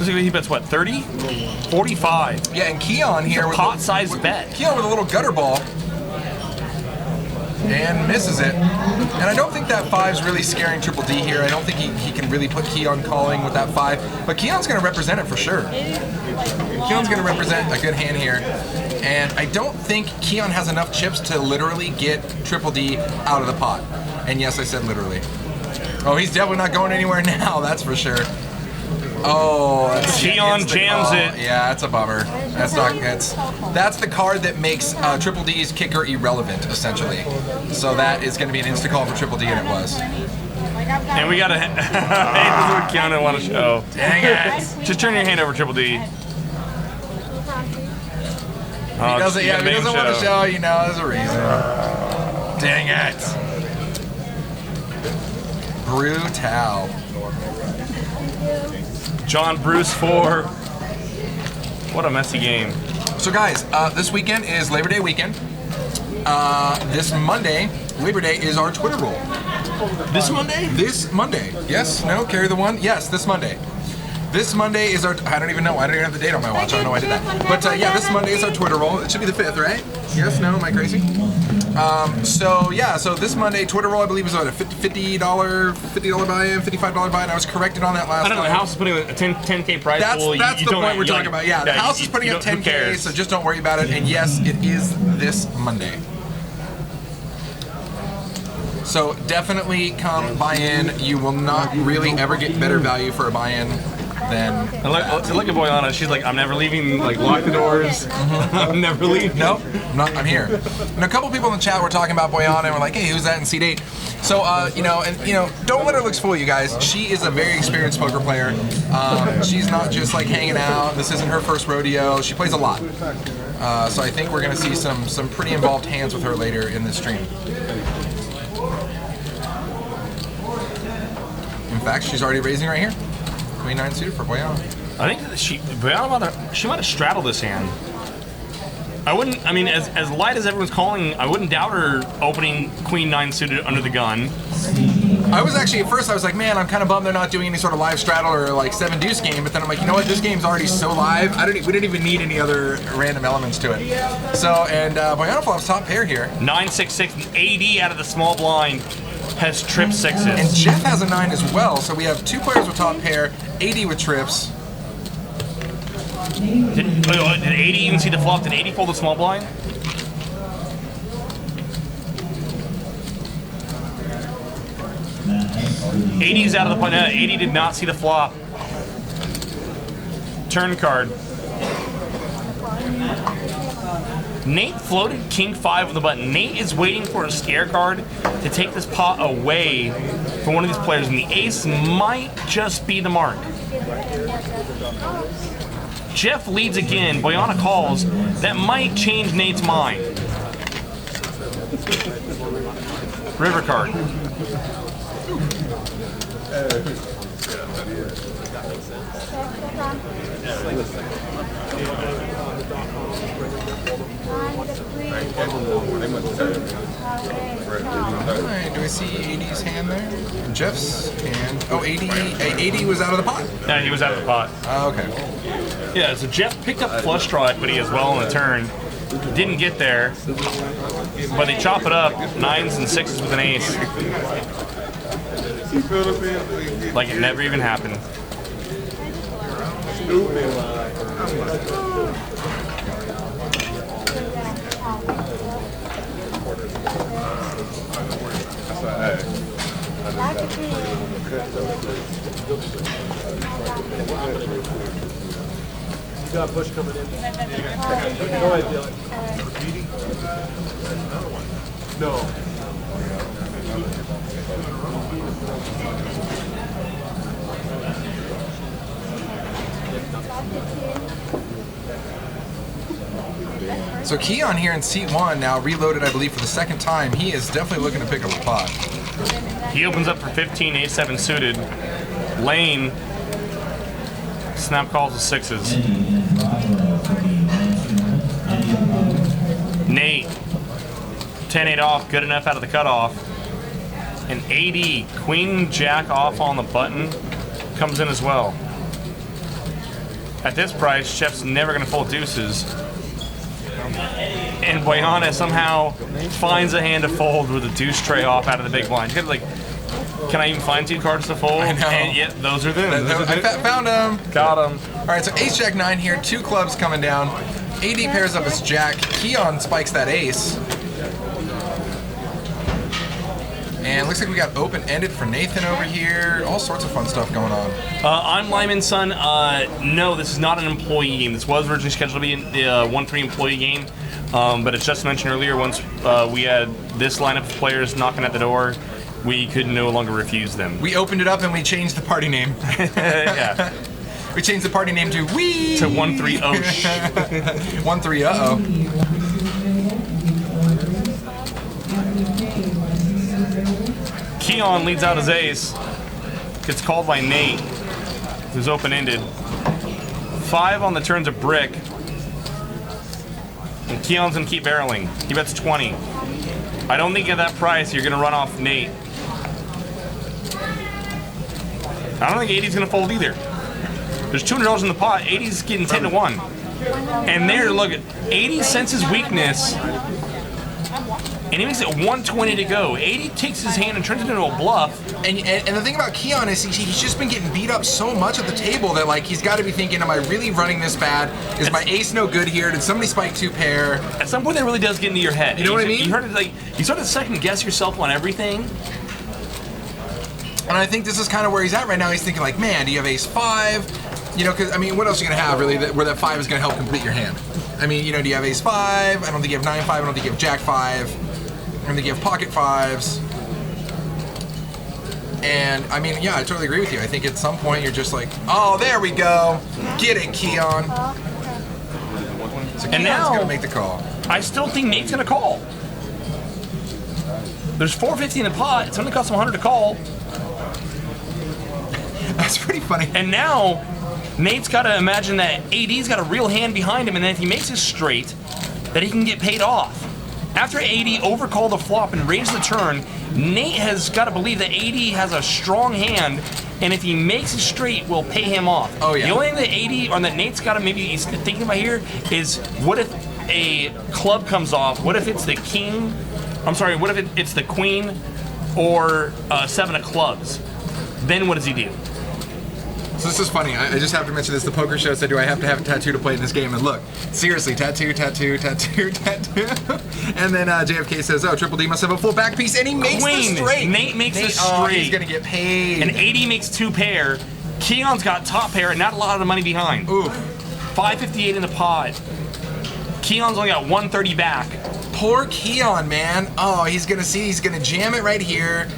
Speaker 2: he bets what, 30? 45.
Speaker 3: Yeah, and Keon here with
Speaker 2: pot-sized bet.
Speaker 3: Keon with a little gutter ball. And misses it. And I don't think that 5's really scaring Triple D here. I don't think he can really put Keon calling with that 5. But Keon's going to represent it for sure. Keon's going to represent a good hand here. And I don't think Keon has enough chips to literally get Triple D out of the pot. And yes, I said literally. Oh, he's definitely not going anywhere now, that's for sure. Oh, that's
Speaker 2: Keon
Speaker 3: it's the
Speaker 2: jams
Speaker 3: call.
Speaker 2: it.
Speaker 3: Yeah, that's a bummer. That's the card that makes Triple D's kicker irrelevant, essentially. So that is going to be an insta call for Triple D, and it was.
Speaker 2: And we gotta. Hey, this is what Keanu want to show.
Speaker 3: Dang it!
Speaker 2: Just turn your hand over, Triple D.
Speaker 3: He doesn't, yeah, if he doesn't want to show, you know, there's a reason. Dang it. Brutal.
Speaker 2: John Bruce 4. What a messy game.
Speaker 3: So guys, this weekend is Labor Day weekend. This Monday, Labor Day, is our Twitter roll.
Speaker 2: This Monday?
Speaker 3: This Monday. Yes, no, carry the one. Yes, this Monday. This Monday is our, I don't even know, I don't even have the date on my watch, I don't know why I did that. But yeah, this Monday is our Twitter roll. It should be the 5th, right? Yes, no, am I crazy? So yeah, so this Monday, Twitter roll I believe is what, a $50 buy-in, $55 buy-in. I was corrected on that last
Speaker 2: I don't know, the
Speaker 3: time.
Speaker 2: house is putting a 10K prize pool.
Speaker 3: That's the point we're talking about. Yeah, the house is putting up 10K, so just don't worry about it. And yes, it is this Monday. So definitely come buy in. You will not really ever get better value for a buy-in than
Speaker 2: I look at Boyana, she's like, I'm never leaving, like lock the doors. I'm never leaving.
Speaker 3: Nope, I'm here. And a couple people in the chat were talking about Boyana and we're like, hey, who's that in seat 8? So, don't let her looks fool you guys. She is a very experienced poker player. She's not just like hanging out. This isn't her first rodeo. She plays a lot. So I think we're gonna see some pretty involved hands with her later in this stream. In fact, she's already raising right here. Queen 9 suited for Boyana.
Speaker 2: I think that she might have straddled this hand. I wouldn't, I mean, as light as everyone's calling, I wouldn't doubt her opening Queen 9 suited under the gun.
Speaker 3: I was actually, at first I was like, man, I'm kind of bummed they're not doing any sort of live straddle or like 7 deuce game, but then I'm like, you know what, this game's already so live, we don't even need any other random elements to it. So, and Boyana flops top pair here.
Speaker 2: 9-6-6, and AD out of the small blind has trip 6s.
Speaker 3: And Jeff has a 9 as well, so we have 2 players with top pair, 80 with trips.
Speaker 2: Did 80 even see the flop? Did 80 fold the small blind? '80's out of the point. 80 did not see the flop. Turn card. Nate floated King 5 on the button. Nate is waiting for a scare card to take this pot away from one of these players, and the ace might just be the mark. Jeff leads again. Boyana calls. That might change Nate's mind. River card.
Speaker 3: Alright, do we see 80's hand there? Jeff's hand. Oh, 80 was out of the pot.
Speaker 2: Yeah, he was out of the pot.
Speaker 3: Okay.
Speaker 2: Yeah, so Jeff picked up flush draw equity as well on the turn. Didn't get there, but they chop it up 9s and 6s with an ace. Like it never even happened.
Speaker 4: You got a push coming in. Go ahead, Dylan. No.
Speaker 3: So Keon here in seat 1 now reloaded, I believe, for the 2nd time. He is definitely looking to pick up a pot.
Speaker 2: He opens up for 15, A7 suited. Lane snap calls the 6s. Nate 10-8 off, good enough out of the cutoff. And AD Queen Jack off on the button comes in as well. At this price, Chef's never going to fold deuces. And Boyana somehow finds a hand to fold with a deuce tray off out of the big blind. You gotta, like, can I even find 2 cards to fold?
Speaker 3: I know.
Speaker 2: And yet, those are them.
Speaker 3: I found him.
Speaker 2: Got him.
Speaker 3: All right, so ace jack 9 here, 2 clubs coming down. AD pairs up his jack. Keon spikes that ace. And looks like we got open-ended for Nathan over here. All sorts of fun stuff going on.
Speaker 2: I'm Lyman's son. No, this is not an employee game. This was originally scheduled to be a 1-3 employee game. But as just mentioned earlier, once we had this lineup of players knocking at the door, we could no longer refuse them.
Speaker 3: We opened it up and we changed the party name.
Speaker 2: Yeah.
Speaker 3: We changed the party name to Wee!
Speaker 2: To 1-3, oh sh.
Speaker 3: 1-3, uh-oh.
Speaker 2: Keon leads out his ace. Gets called by Nate, who's open-ended. 5 on the turns of brick. And Keon's gonna keep barreling. He bets 20. I don't think at that price you're gonna run off Nate. I don't think 80's gonna fold either. There's $200 in the pot. 80's getting 10 to 1. And there, look, 80 senses weakness. And he makes it 120 to go. 80 takes his hand and turns it into a bluff.
Speaker 3: And the thing about Keon is he's just been getting beat up so much at the table that like he's got to be thinking, am I really running this bad? Is my ace no good here? Did somebody spike 2 pair?
Speaker 2: At some point that really does get into your head.
Speaker 3: You know what I mean?
Speaker 2: You heard it, like, you start to second guess yourself on everything.
Speaker 3: And I think this is kind of where he's at right now. He's thinking like, man, do you have ace 5? You know, because I mean, what else are you gonna have really where that 5 is gonna help complete your hand? I mean, you know, do you have ace 5? I don't think you have 9-5. I don't think you have jack 5. I don't think you have pocket 5s. And I mean, yeah, I totally agree with you. I think at some point you're just like, oh, there we go. Get it, Keon. So Keon's gonna make the call.
Speaker 2: I still think Nate's gonna call. There's 450 in the pot. It's only cost him 100 to call.
Speaker 3: That's pretty funny.
Speaker 2: And now, Nate's got to imagine that AD's got a real hand behind him, and then if he makes it straight, that he can get paid off. After AD overcalled the flop and raised the turn, Nate has got to believe that AD has a strong hand, and if he makes it straight, will pay him off.
Speaker 3: Oh, yeah.
Speaker 2: The only thing that AD, or that Nate's got to maybe he's thinking about here is, what if a club comes off? What if it's the king? I'm sorry, what if it's the queen or 7 of clubs? Then what does he do?
Speaker 3: So this is funny. I just have to mention this. The poker show said, do I have to have a tattoo to play in this game? And look, seriously, tattoo, tattoo, tattoo, tattoo. And then JFK says, oh, Triple D must have a full back piece, and he makes
Speaker 2: Queen.
Speaker 3: the straight.
Speaker 2: Nate makes the straight.
Speaker 3: Oh, he's going to get paid.
Speaker 2: And 80 makes 2 pair. Keon's got top pair and not a lot of money behind.
Speaker 3: Ooh.
Speaker 2: 558 in the pot. Keon's only got 130 back.
Speaker 3: Poor Keon, man. Oh, he's going to see. He's going to jam it right here.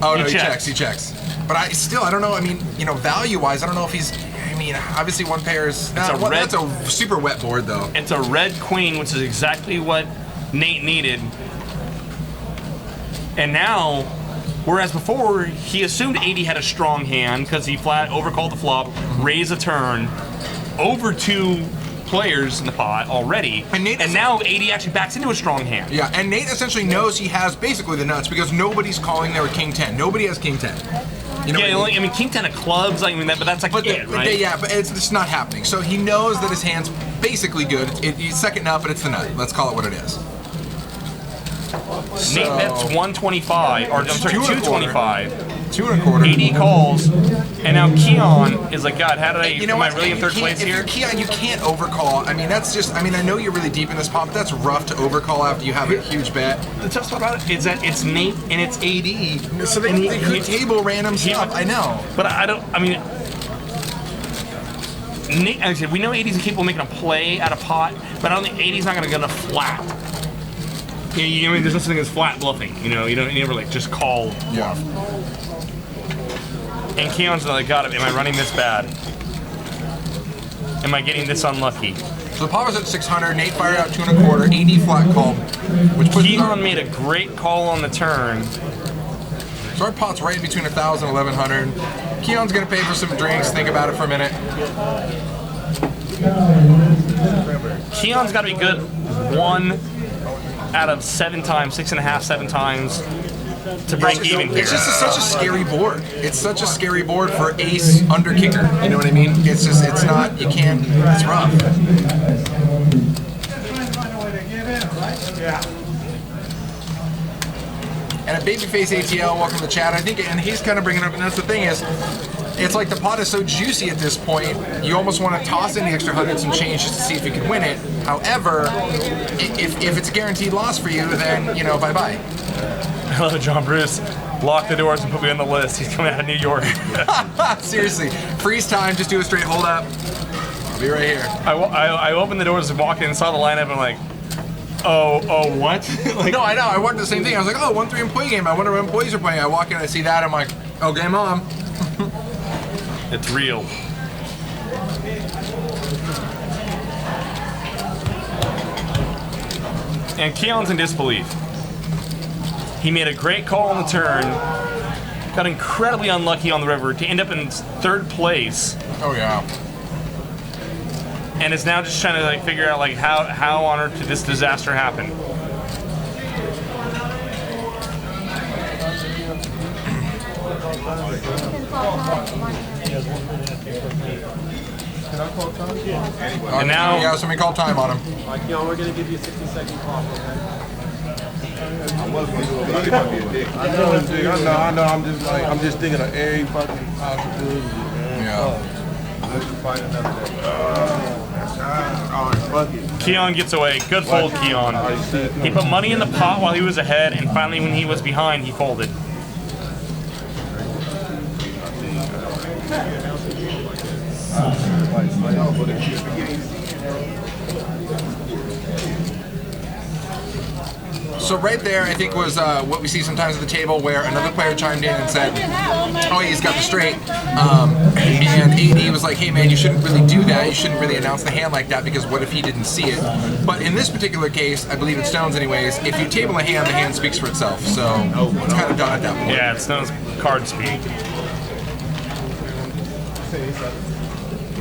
Speaker 3: Oh, no, he checks. But I don't know. I mean, you know, value-wise, I don't know if he's. I mean, obviously one pair is. That's a super wet board, though.
Speaker 2: It's a red queen, which is exactly what Nate needed. And now, whereas before he assumed 80 had a strong hand because he flat overcalled the flop, raised a turn, over 2 players in the pot already, and now 80 actually backs into a strong hand.
Speaker 3: Yeah, and Nate essentially knows he has basically the nuts because nobody's calling there with King 10. Nobody has King 10. You know
Speaker 2: yeah, I mean King 10 of clubs, I mean that, but that's like it, right?
Speaker 3: Yeah, but it's not happening. So he knows that his hand's basically good. He's second nut, but it's the nut. Let's call it what it is.
Speaker 2: Nate bets 125, or I'm sorry, 225.
Speaker 3: 2 1/4.
Speaker 2: 80 calls, and now Keon is like, God, how did I? Am I really in third place here?
Speaker 3: Keon, you can't overcall. I mean, that's just. I mean, I know you're really deep in this pot, but that's rough to overcall after you have a huge bet.
Speaker 2: The tough part about it is that it's Nate and it's AD.
Speaker 3: So they could table random stuff. I know,
Speaker 2: but I don't. I mean, Nate. Actually, we know AD's capable of making a play at a pot, but I don't think AD's not going to go to flat. I mean, there's no such thing as flat bluffing. You know, you never like just call bluff. And Keon's like, God, am I running this bad? Am I getting this unlucky?
Speaker 3: So the pot was at 600. Nate fired out 2 1/4. 80 flat call.
Speaker 2: Keon made a great call on the turn.
Speaker 3: So our pot's right between 1,000 and 1,100. Keon's gonna pay for some drinks. Think about it for a minute.
Speaker 2: Keon's got to be good 1 out of 7 times, 6.5, 7 times to break even here.
Speaker 3: It's just such a scary board. It's such a scary board for ace under kicker. You know what I mean? It's just, it's not, you can't, it's rough. And a babyface ATL, welcome to the chat. I think, and he's kind of bringing up, and that's the thing is, it's like the pot is so juicy at this point, you almost want to toss in the extra hundreds and change just to see if you can win it. However, if it's a guaranteed loss for you, then, you know, bye-bye.
Speaker 2: Hello, John Bruce. Lock the doors and put me on the list. He's coming out of New York.
Speaker 3: Seriously, freeze time, just do a straight hold up. I'll be right here.
Speaker 2: I opened the doors and walked in and saw the lineup and I'm like, oh, what? Like,
Speaker 3: No, I know. I wondered the same thing. I was like, oh, 1-3 employee game. I wonder what employees are playing. I walk in, I see that. I'm like, oh, game on.
Speaker 2: it's real. And Keon's in disbelief. He made a great call on the turn, got incredibly unlucky on the river to end up in 3rd place,
Speaker 3: Oh, yeah.
Speaker 2: and is now just trying to like figure out like how on earth did this disaster happen. And now,
Speaker 3: Yeah, somebody call time on him.
Speaker 7: Keon, we're gonna give you a 60-second clock, okay?
Speaker 6: I was gonna do it, but I might be a dick. I know. I'm just thinking of every fucking possibility, man.
Speaker 3: Yeah.
Speaker 6: Let's find another day. Alright, fuck it.
Speaker 2: Keon gets away. Good fold, Keon. He put money in the pot while he was ahead, and finally when he was behind, he folded.
Speaker 3: So right there, I think was what we see sometimes at the table where another player chimed in and said, oh, he's got the straight. And AD was like, hey, man, you shouldn't really do that. You shouldn't really announce the hand like that because what if he didn't see it? But in this particular case, I believe it's Stones anyways, if you table a hand, the hand speaks for itself. So it's kind of done at that point.
Speaker 2: Yeah, it's Stone's card speak.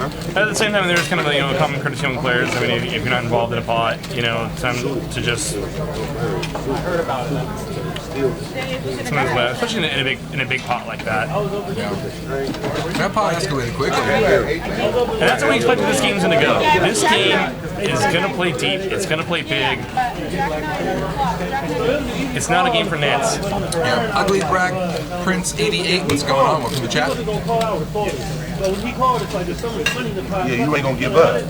Speaker 2: At the same time, there's kind of a common courtesy among players. I mean, if you're not involved in a pot, it's time to just. Sometimes left, especially in a big pot like that.
Speaker 3: Yeah. That pot escalated quickly.
Speaker 2: And that's how we expected this game's gonna go. This game is gonna play deep. It's gonna play big. It's not a game for nets.
Speaker 3: Yeah. Ugly Brag Prince 88. What's going on? Welcome to the chat.
Speaker 6: Yeah, you ain't gonna give up.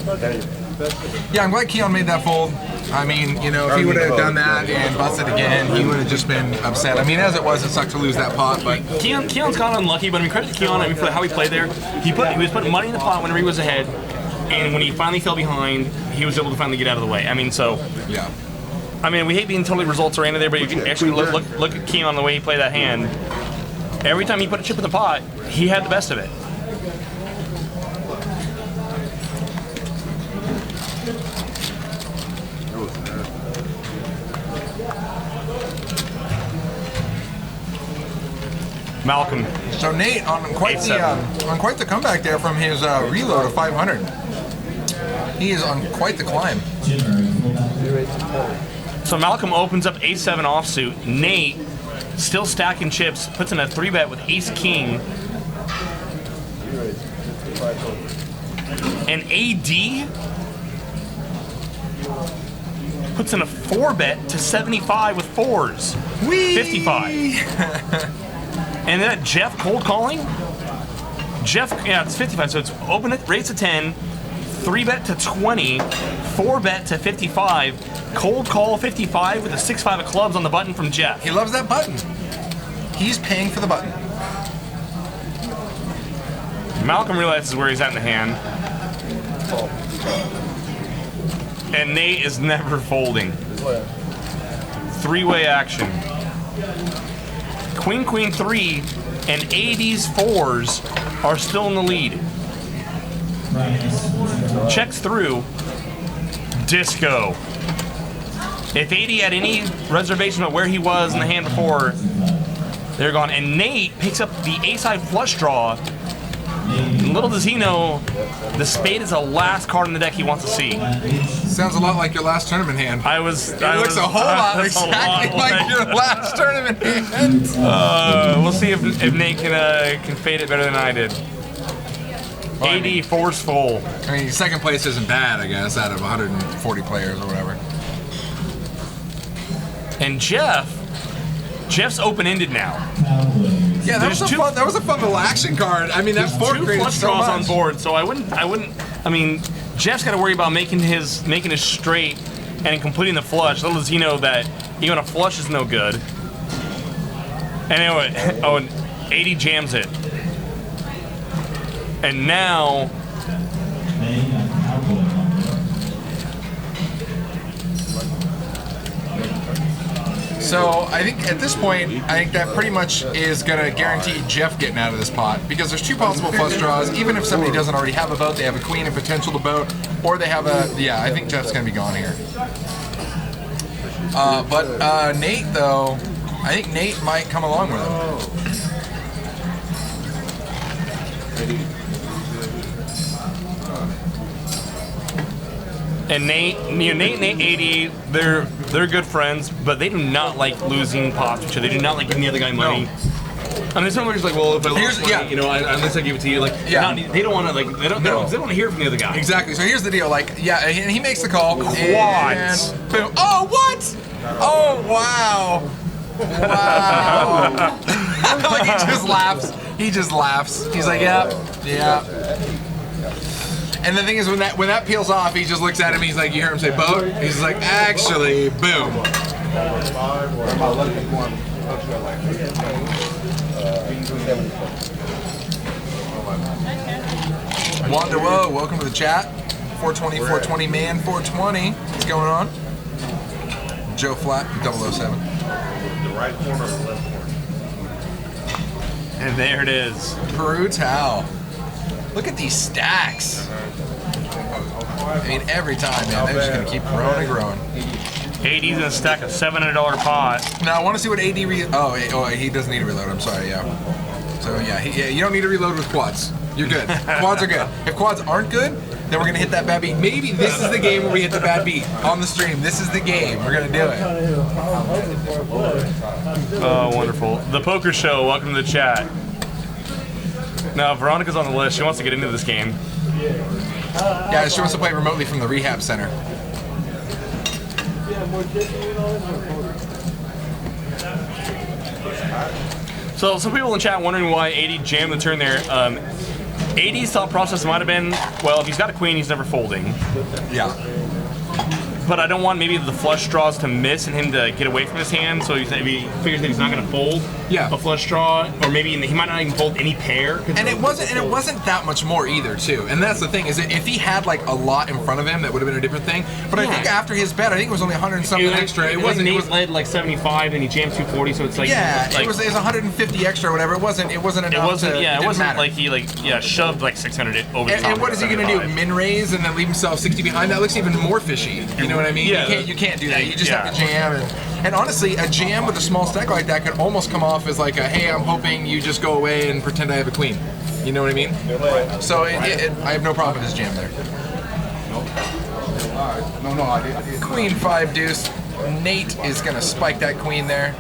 Speaker 3: Yeah, I'm glad Keon made that fold. I mean, if he would have done that and busted again, he would have just been upset. I mean, as it was, it sucked to lose that pot, but
Speaker 2: Keon's got unlucky, but I mean, credit to Keon, for how he played there. He was putting money in the pot whenever he was ahead, and when he finally fell behind, he was able to finally get out of the way. I mean, so
Speaker 3: yeah.
Speaker 2: I mean, we hate being totally results oriented there, but you can actually look at Keon the way he played that hand. Every time he put a chip in the pot, he had the best of it. Malcolm.
Speaker 3: So Nate on quite the comeback there from his reload of 500. He is on quite the climb.
Speaker 2: So Malcolm opens up ace-7 offsuit. Nate, still stacking chips, puts in a 3-bet with ace-king. And AD puts in a 4-bet to 75 with 4s.
Speaker 3: Whee!
Speaker 2: 55. And then Jeff cold calling? Jeff, yeah, it's 55, so it's open it, rates to 10, 3-bet to 20, 4-bet to 55, cold call 55 with a 6-5 of clubs on the button from Jeff.
Speaker 3: He loves that button. He's paying for the button.
Speaker 2: Malcolm realizes where he's at in the hand. And Nate is never folding. 3-way action. Queen, Queen 3, and AD's 4s are still in the lead. Checks through. Disco. If AD had any reservation about where he was in the hand before, they're gone. And Nate picks up the ace-high flush draw. And little does he know, the spade is the last card in the deck he wants to see.
Speaker 3: Sounds a lot like your last tournament hand.
Speaker 2: It looks
Speaker 3: a whole lot exactly like your last tournament hand.
Speaker 2: We'll see if Nate can fade it better than I did. AD forceful.
Speaker 3: I mean, second place isn't bad, I guess, out of 140 players or whatever.
Speaker 2: And Jeff's open-ended now.
Speaker 3: Yeah, that was a fun little action card. I mean, that four
Speaker 2: two
Speaker 3: created
Speaker 2: flush
Speaker 3: so
Speaker 2: draws
Speaker 3: much.
Speaker 2: on board, so I wouldn't. I mean, Jeff's got to worry about making his straight and completing the flush. Little does he know that even a flush is no good. Anyway, oh, and 80 jams it. And now...
Speaker 3: So I think at this point, I think that pretty much is going to guarantee Jeff getting out of this pot, because there's two possible flush draws. Even if somebody doesn't already have a boat, they have a queen and potential to boat, or they have a, yeah, I think Jeff's going to be gone here. But Nate, though, I think Nate might come along with him.
Speaker 2: And Nate and 80, they're good friends, but they do not like losing pots to each other. They do not like giving the other guy money. I mean, somebody's like, well, if I lost money, you know, unless I give it to you, like, they don't want to, like, they don't want to hear from the other guy.
Speaker 3: Exactly. So here's the deal, like, yeah, and he makes the call.
Speaker 2: Quads.
Speaker 3: And boom. Oh, what? Oh, wow. Wow. Like, he just laughs. He just laughs. He's like, yeah. And the thing is, when that peels off, he just looks at him. He's like, you hear him say boat? He's just like, actually, boom. Wanda Woe, welcome to the chat. 420 man, 420. What's going on? Joe Flat, 007.
Speaker 6: The right corner or the left corner?
Speaker 2: And there it is.
Speaker 3: Peru Tao. Look at these stacks. I mean, every time, man, they're just going to keep growing and growing.
Speaker 2: 80's in a stack of $700 pot.
Speaker 3: Now, I want to see what AD he doesn't need to reload, I'm sorry, yeah. So, yeah, you don't need to reload with quads. You're good. Quads are good. If quads aren't good, then we're going to hit that bad beat. Maybe this is the game where we hit the bad beat on the stream. This is the game. We're going to do it.
Speaker 2: Oh, wonderful. The Poker Show, welcome to the chat. Now, Veronica's on the list. She wants to get into this game.
Speaker 3: Yeah, she wants to play remotely from the rehab center.
Speaker 2: So, some people in chat wondering why 80 jammed the turn there. 80's thought process might have been, well, if he's got a queen, he's never folding.
Speaker 3: Yeah.
Speaker 2: But I don't want maybe the flush draws to miss and him to get away from his hand, so he figures that he's not going to fold a flush draw, or maybe he might not even fold any pair.
Speaker 3: And it wasn't that much more either, too. And that's the thing, is that if he had like a lot in front of him, that would have been a different thing. But I think after his bet, I think it was only 100 and something extra.
Speaker 2: It wasn't. Nate led like 75, and he jammed 240, so it's like
Speaker 3: it was 150 extra or whatever. It wasn't enough.
Speaker 2: It wasn't like he shoved like 600 over the top.
Speaker 3: And what is he going to do? Min raise and then leave himself 60 behind? That looks even more fishy. You know what I mean?
Speaker 2: Yeah.
Speaker 3: You can't do that. You just have to jam. And honestly, a jam with a small stack like that could almost come off as like a, hey, I'm hoping you just go away and pretend I have a queen. You know what I mean? So I have no problem with his jam there.
Speaker 6: No, I did.
Speaker 3: Queen 5 deuce. Nate is going to spike that queen there.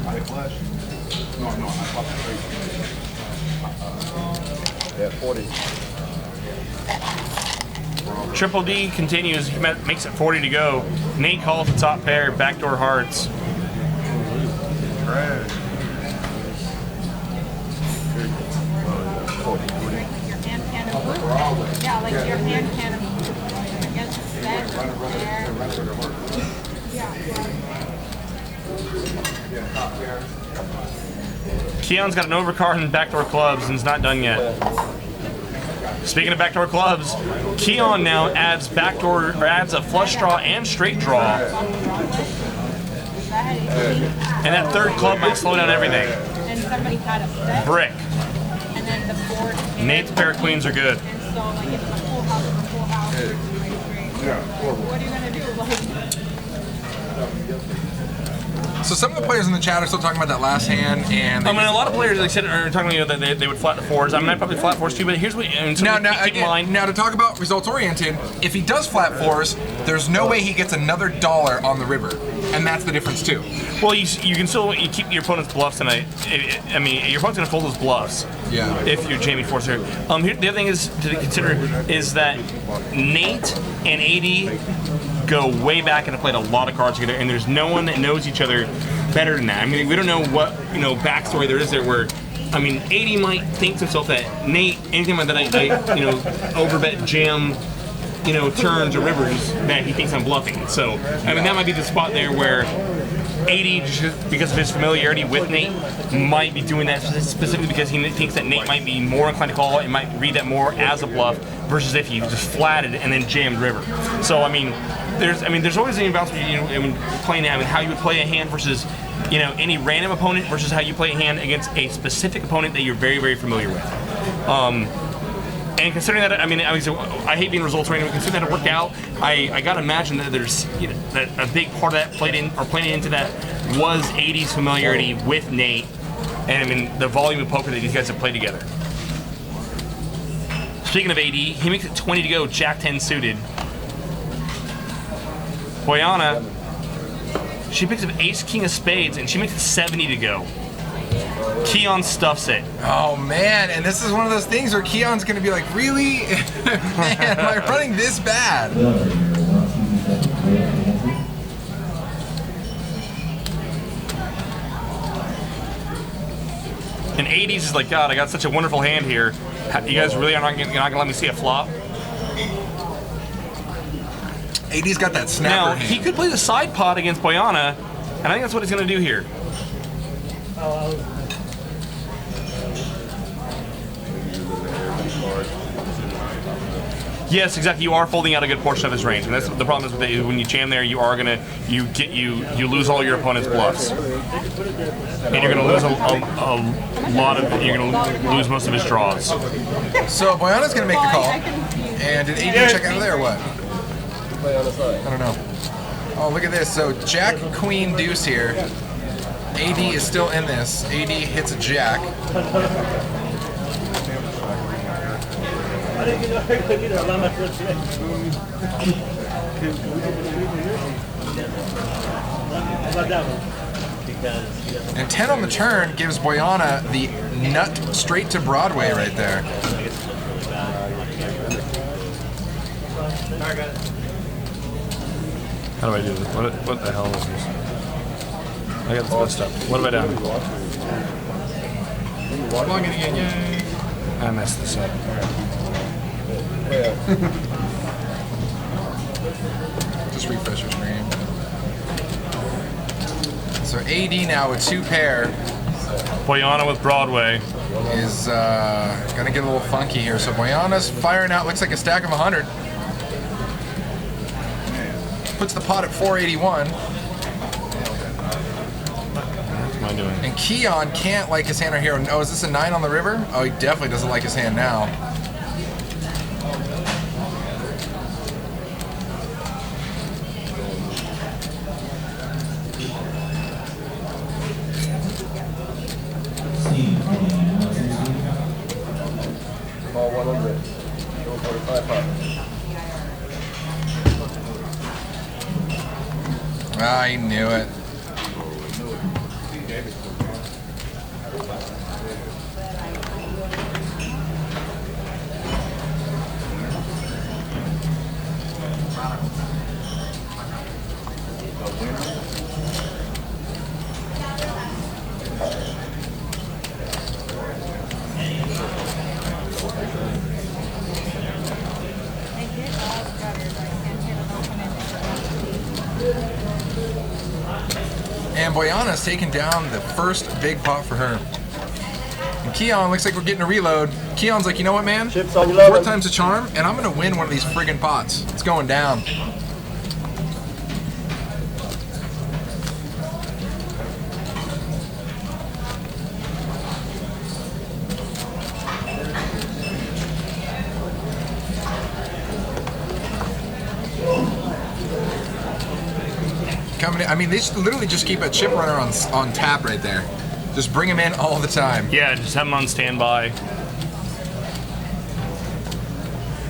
Speaker 6: I flush. No, I popped straight. Yeah, 40.
Speaker 2: Triple D continues. He makes it 40 to go. Nate calls the top pair, backdoor hearts.
Speaker 6: Trash.
Speaker 5: Your hand can of blue. Yeah, like your hand can of blue. Against the set there.
Speaker 2: Keon's got an overcard and backdoor clubs and is not done yet. Speaking of backdoor clubs, Keon now adds a flush draw and straight draw. And that third club might slow down everything.
Speaker 5: And somebody had a set.
Speaker 2: Brick.
Speaker 5: And then the board.
Speaker 2: Nate's pair of queens are good.
Speaker 5: And so like it's a full house and a full house. What are you gonna do?
Speaker 3: So some of the players in the chat are still talking about that last hand, and
Speaker 2: I mean, a lot of players, like I said, are talking about that they would flat the fours. I mean, I probably flat fours too, but here's what keep in mind.
Speaker 3: Now to talk about results oriented, if he does flat fours, there's no way he gets another $1 on the river, and that's the difference too.
Speaker 2: Well, you can still keep your opponent's bluffs tonight. I mean, your opponent's gonna fold his bluffs.
Speaker 3: Yeah.
Speaker 2: If you're Jamie Force here. The other thing is to consider is that Nate and 80 go way back and have played a lot of cards together, and there's no one that knows each other better than that. I mean, we don't know what backstory there is there. Where, I mean, 80 might think to himself that Nate, anything like that, I overbet jam, turns or rivers that he thinks I'm bluffing. So I mean, that might be the spot there where 80, just because of his familiarity with Nate, might be doing that specifically because he thinks that Nate might be more inclined to call it and might read that more as a bluff versus if he just flatted and then jammed river. So I mean, there's always an imbalance between playing how you would play a hand versus any random opponent versus how you play a hand against a specific opponent that you're very, very familiar with. And considering that, I hate being results oriented. Considering that it worked out, I gotta imagine that there's that a big part of that playing into that was 80's familiarity with Nate, and the volume of poker that these guys have played together. Speaking of 80, he makes it 20 to go, Jack 10 suited. Boyana, she picks up Ace King of Spades, and she makes it 70 to go. Keon stuffs it.
Speaker 3: Oh man, and this is one of those things where Keon's gonna be like, really? Man, am I running this bad?
Speaker 2: And 80s is like, God, I got such a wonderful hand here. You guys really are not gonna let me see a flop?
Speaker 3: 80's got that snapper
Speaker 2: Now,
Speaker 3: hand.
Speaker 2: he could play the side pot against Boyana, and I think that's what he's gonna do here. Yes, exactly. You are folding out a good portion of his range, and that's the problem is with when you jam there, you are gonna you lose all your opponent's bluffs, and you're gonna lose a lot of you're gonna lose most of his draws.
Speaker 3: So Boyana's gonna make the call, and did AD check out of there or what? I don't know. Oh, look at this. So Jack, Queen, Deuce here. AD is still in this. AD hits a Jack. And 10 on the turn gives Boyana the nut straight to Broadway right there.
Speaker 2: How do I do this? What the hell is this? I got this messed up. What have I done?
Speaker 3: Plug it again, yay.
Speaker 2: I messed this up.
Speaker 3: Just refresh your screen. So AD now with 2 pair
Speaker 2: Boyana with Broadway
Speaker 3: is gonna get a little funky here. So Boyana's firing out, looks like a stack of 100. Puts the pot at 481.
Speaker 2: What am I doing?
Speaker 3: And Keon can't like his hand right here. Oh, is this a 9 on the river? Oh, he definitely doesn't like his hand now.
Speaker 6: Call 100. Go 45 pot.
Speaker 3: I knew it. And Boyana's taking down the first big pot for her. And Keon looks like we're getting a reload. Keon's like, you know what, man?
Speaker 6: Chips on
Speaker 3: 4
Speaker 6: 11.
Speaker 3: times a charm, and I'm gonna win one of these friggin' pots. It's going down. I mean, they literally just keep a chip runner on tap right there. Just bring him in all the time.
Speaker 2: Yeah, just have him on standby.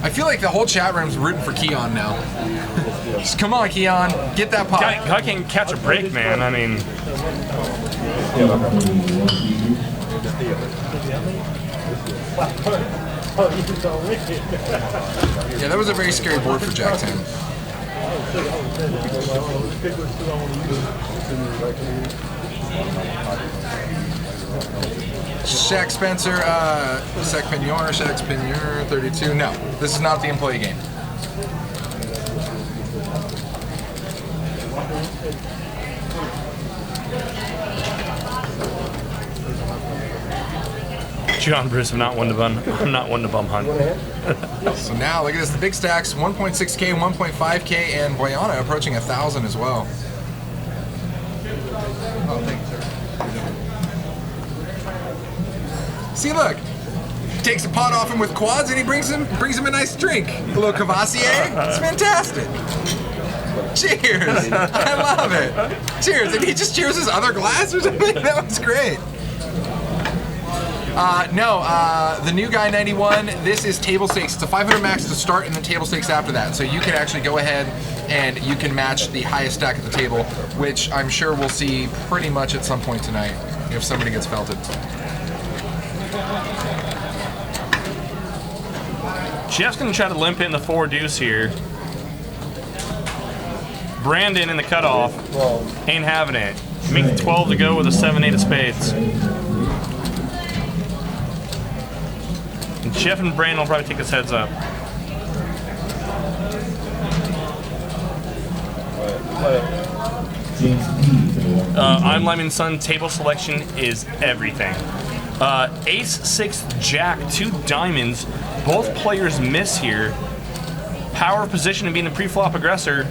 Speaker 3: I feel like the whole chat room's rooting for Keon now. Just come on, Keon, get that pot.
Speaker 2: Guy can catch a break, man. I mean,
Speaker 3: yeah, that was a very scary board for Jack 10. Shaq Spencer, Shaq Penure, 32. No, this is not the employee game.
Speaker 2: John Bruce, I'm not one to bum hunt.
Speaker 3: So now look at this, the big stacks, 1.6K, 1.5K, and Boyana approaching 1,000 as well. Oh, thank you, sir. See, look. Takes a pot off him with quads and he brings him a nice drink. A little Cavassier. It's fantastic. Cheers. I love it. Cheers. And he just cheers his other glass or something. That was great. The new guy 91, this is table stakes. It's a 500 max to start and then table stakes after that. So you can actually go ahead and you can match the highest stack at the table, which I'm sure we'll see pretty much at some point tonight if somebody gets felted.
Speaker 2: Jeff's gonna try to limp in the 4 deuce here. Brandon in the cutoff ain't having it. Make the 12 to go with a 7-8 of spades. And Jeff and Brandon will probably take his heads up. I'm Lyman Sun. Table selection is everything. Ace, 6, Jack, 2 diamonds. Both players miss here. Power of position and being the pre-flop aggressor.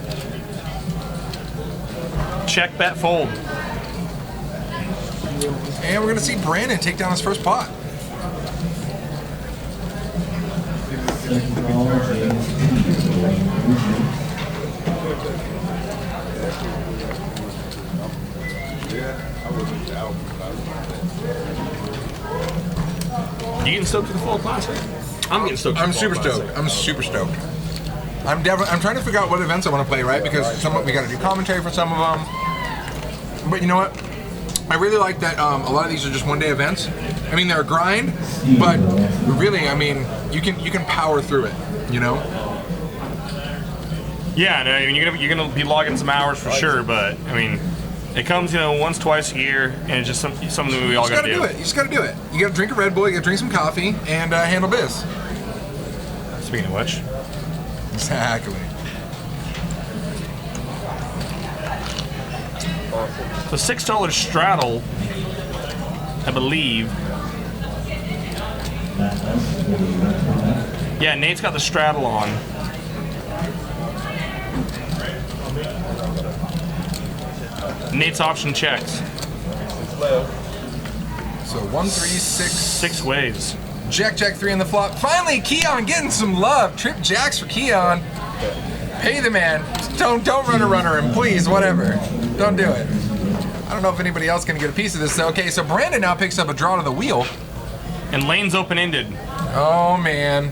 Speaker 2: Check, bet, fold.
Speaker 3: And we're going to see Brandon take down his first pot.
Speaker 2: You getting stoked for the fall classic? I'm getting stoked.
Speaker 3: I'm super stoked. I'm super stoked. I'm trying to figure out what events I want to play, right? Because we got to do commentary for some of them. But you know what? I really like that a lot of these are just one-day events. I mean, they're a grind, but really, I mean, you can power through it. You know?
Speaker 2: Yeah, no, I mean, you're gonna be logging some hours for sure, but I mean, it comes, once, twice a year, and it's just something we all gotta do.
Speaker 3: You just gotta do it. You gotta drink a Red Bull, you gotta drink some coffee, and handle biz.
Speaker 2: Speaking of which.
Speaker 3: Exactly.
Speaker 2: The $6 straddle, I believe. Yeah, Nate's got the straddle on. Nate's option checks.
Speaker 3: So 1, 3, 6.
Speaker 2: 6 waves.
Speaker 3: Jack, 3 on the flop. Finally, Keon getting some love. Trip jacks for Keon. Pay the man. Don't runner him, please. Whatever. Don't do it. I don't know if anybody else can get a piece of this. Okay, so Brandon now picks up a draw to the wheel.
Speaker 2: And lane's open-ended.
Speaker 3: Oh man.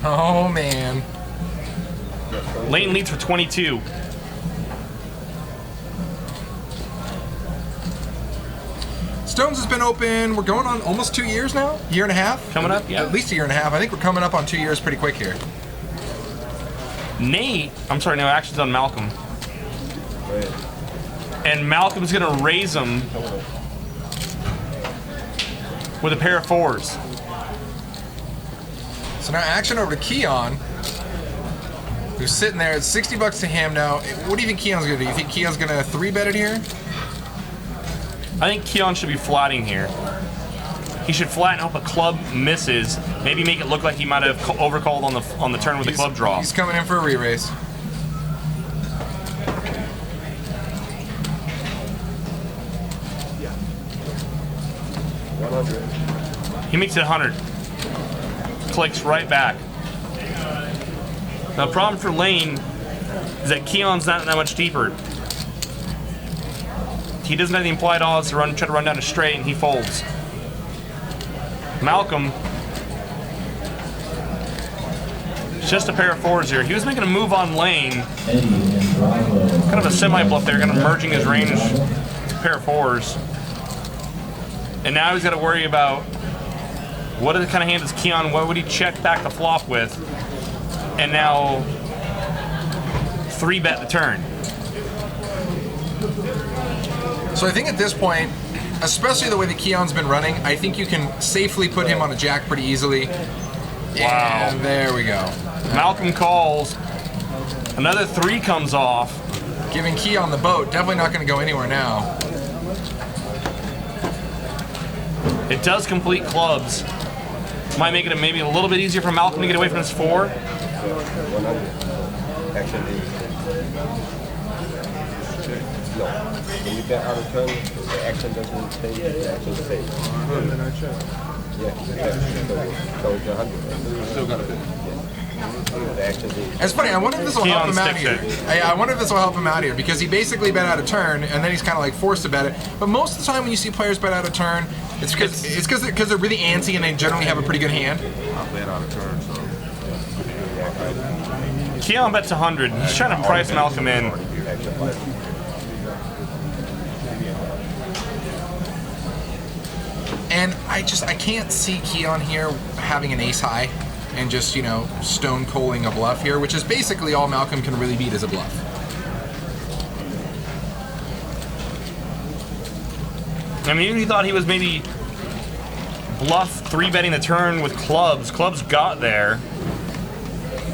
Speaker 3: Oh man.
Speaker 2: Lane leads for 22.
Speaker 3: Stones has been open, we're going on almost 2 years now? Year and a half?
Speaker 2: Coming up, yeah.
Speaker 3: At least a year and a half. I think we're coming up on 2 years pretty quick here.
Speaker 2: Nate, I'm sorry, no, action's on Malcolm. And Malcolm's gonna raise him with a pair of 4s.
Speaker 3: So now action over to Keon, who's sitting there. It's 60 bucks to him now. What do you think Keon's gonna do? You think Keon's gonna 3-bet it here?
Speaker 2: I think Keon should be flatting here. He should flat and hope a club misses. Maybe make it look like he might have overcalled on the turn with the club draw.
Speaker 3: He's coming in for a re-raise.
Speaker 2: He makes it 100. Clicks right back. Now the problem for Lane is that Keon's not that much deeper. He doesn't have the implied odds to try to run down a straight, and he folds. Malcolm, it's just a pair of 4s here. He was making a move on Lane, kind of a semi-bluff there, kind of merging his range to a pair of 4s. And now he's got to worry about what kind of hand is Keon, what would he check back the flop with, and now 3-bet the turn.
Speaker 3: So I think at this point, especially the way that Keon's been running, I think you can safely put him on a jack pretty easily.
Speaker 2: Wow.
Speaker 3: And there we go.
Speaker 2: Malcolm calls. Another 3 comes off.
Speaker 3: Giving Keon the boat. Definitely not going to go anywhere now.
Speaker 2: It does complete clubs. Might make it maybe a little bit easier for Malcolm to get away from his 4.
Speaker 8: 100. Action is. No. When you bet out of turn, the action doesn't change, the action stays. Yeah. So it's 100.
Speaker 6: Still got a bit.
Speaker 8: The action is.
Speaker 3: It's funny. I wonder if this will help him out here. I wonder if this will help him out here because he basically bet out of turn and then he's kind of like forced to bet it. But most of the time when you see players bet out of turn, it's because they're really antsy and they generally have a pretty good hand.
Speaker 6: I bet out of turn, so.
Speaker 2: Keon bets 100. He's trying to price Malcolm in.
Speaker 3: And I can't see Keon here having an ace high and just, you know, stone coaling a bluff here, which is basically all Malcolm can really beat as a bluff.
Speaker 2: I mean, he thought he was maybe bluff 3-betting the turn with clubs. Clubs got there.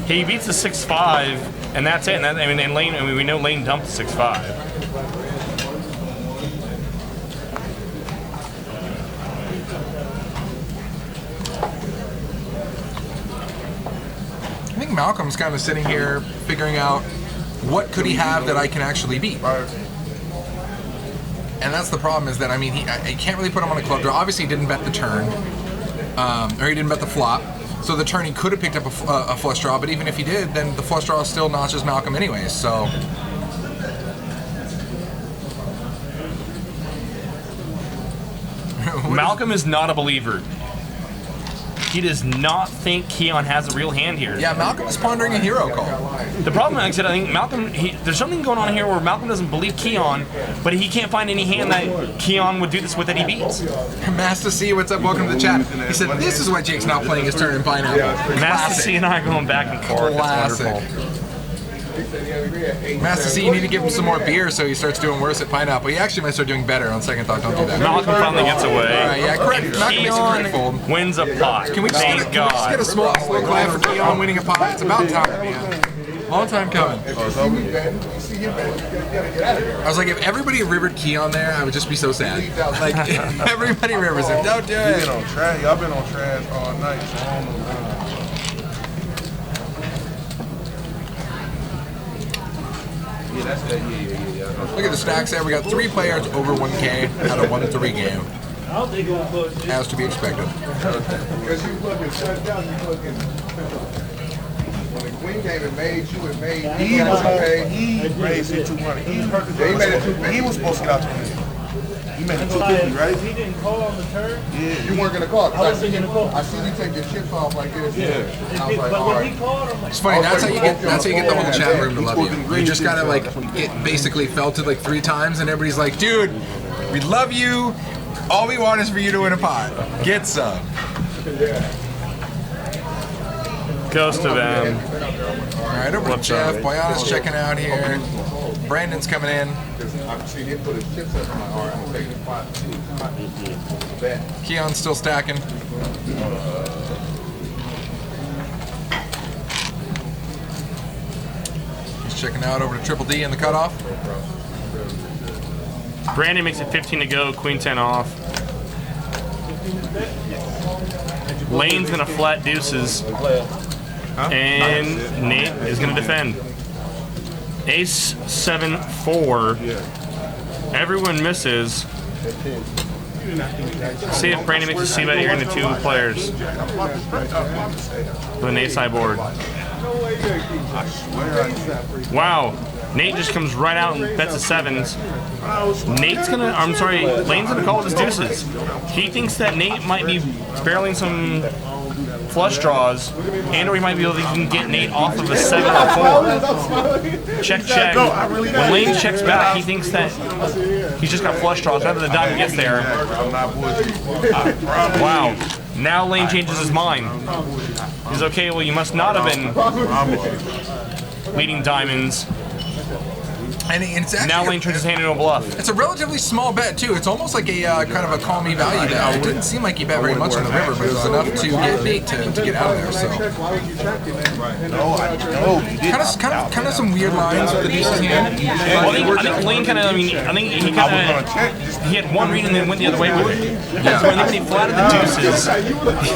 Speaker 2: He beats the 6-5, and that's it. And Lane, we know Lane dumped the 6-5.
Speaker 3: I think Malcolm's kind of sitting here figuring out what could he have that I can actually beat. And that's the problem is that, I mean, I can't really put him on a club draw. Obviously, he didn't bet the turn, or he didn't bet the flop. So the turn he could have picked up a flush draw, but even if he did, then the flush draw still notches Malcolm anyways, so.
Speaker 2: Malcolm is not a believer. He does not think Keon has a real hand here.
Speaker 3: Yeah, Malcolm is pondering a hero call.
Speaker 2: The problem, like I said, I think Malcolm, there's something going on here where Malcolm doesn't believe Keon, but he can't find any hand that Keon would do this with that he beats.
Speaker 3: Master C, what's up? Welcome to the chat. He said, this is why Jake's not playing his turn in Pineapple.
Speaker 2: Master C and I are going back and forth.
Speaker 3: Classic.
Speaker 2: It's wonderful.
Speaker 3: Master C, you need to give him some more beer so he starts doing worse at Pineapple. He actually might start doing better on second thought. Don't do that.
Speaker 2: Malcolm finally gets away.
Speaker 3: Alright, yeah, correct. Malcolm makes a correct fold.
Speaker 2: Wins a pot.
Speaker 3: Can we just get a small clap for Keon winning a pot? It's about time, man. Long time coming. I was like, if everybody rivered Keon there, I would just be so sad. Like, everybody rivers him. Don't do it.
Speaker 6: Y'all been on trash all night, so I don't know. Yeah, that's that. Yeah.
Speaker 3: Look at the stacks there. We got 3 players over 1K at a 1-3 game. As to be expected.
Speaker 6: Because you fucking shut down, you fucking. When the queen came and made you and made he was paid. He raised it 200. He made it 200. He was supposed to get out 200. He made it 250, right?
Speaker 4: If he didn't call on the turn,
Speaker 6: Yeah. You weren't gonna call.
Speaker 4: I wasn't gonna call.
Speaker 6: I seen you take your chips off like this. Yeah. I was like,
Speaker 4: But
Speaker 6: all
Speaker 4: when
Speaker 6: right.
Speaker 4: he called, I'm like,
Speaker 3: It's funny. That's how you get the whole chat room to love you. You just gotta like get basically felted like 3 times, and everybody's like, dude, we love you. All we want is for you to win a pot. Get some.
Speaker 2: Ghost of M.
Speaker 3: All right, over to Jeff. Boyana's checking out here. Brandon's coming in.
Speaker 6: I've seen him put his chips up. I'm like, all right, I'm taking the pot. Bet.
Speaker 3: Keon's still stacking. He's checking out over to Triple D in the cutoff.
Speaker 2: Brandon makes it 15 to go, Queen 10 off. Lane's gonna flat deuces. And Nate is gonna defend. Ace 7-4. Everyone misses. See if Brandon makes a C bet here into 2 players. With an ace high board. Wow. Nate just comes right out and bets the 7s. Lane's gonna call with his deuces. He thinks that Nate might be barreling some flush draws, and or he might be able to even get Nate off of a 7 or 4. Check, check. When Lane checks back, he thinks that he's just got flush draws. After the diamond gets there, wow. Now Lane changes his mind. He's okay, well, you must not have been leading diamonds.
Speaker 3: And it's actually
Speaker 2: Now Lane turns his hand into a bluff.
Speaker 3: It's a relatively small bet too. It's almost like a kind of a call me value bet. It didn't seem like he bet very much on the river, but it was enough to get Nate to get out of there. So
Speaker 6: No, I know.
Speaker 3: Kind of some weird lines with the deuces hand.
Speaker 2: Well, I think Lane kind of, I think he kind of, he had one read and then went the other way with it.
Speaker 3: Yeah.
Speaker 2: So I think when he flatted the deuces,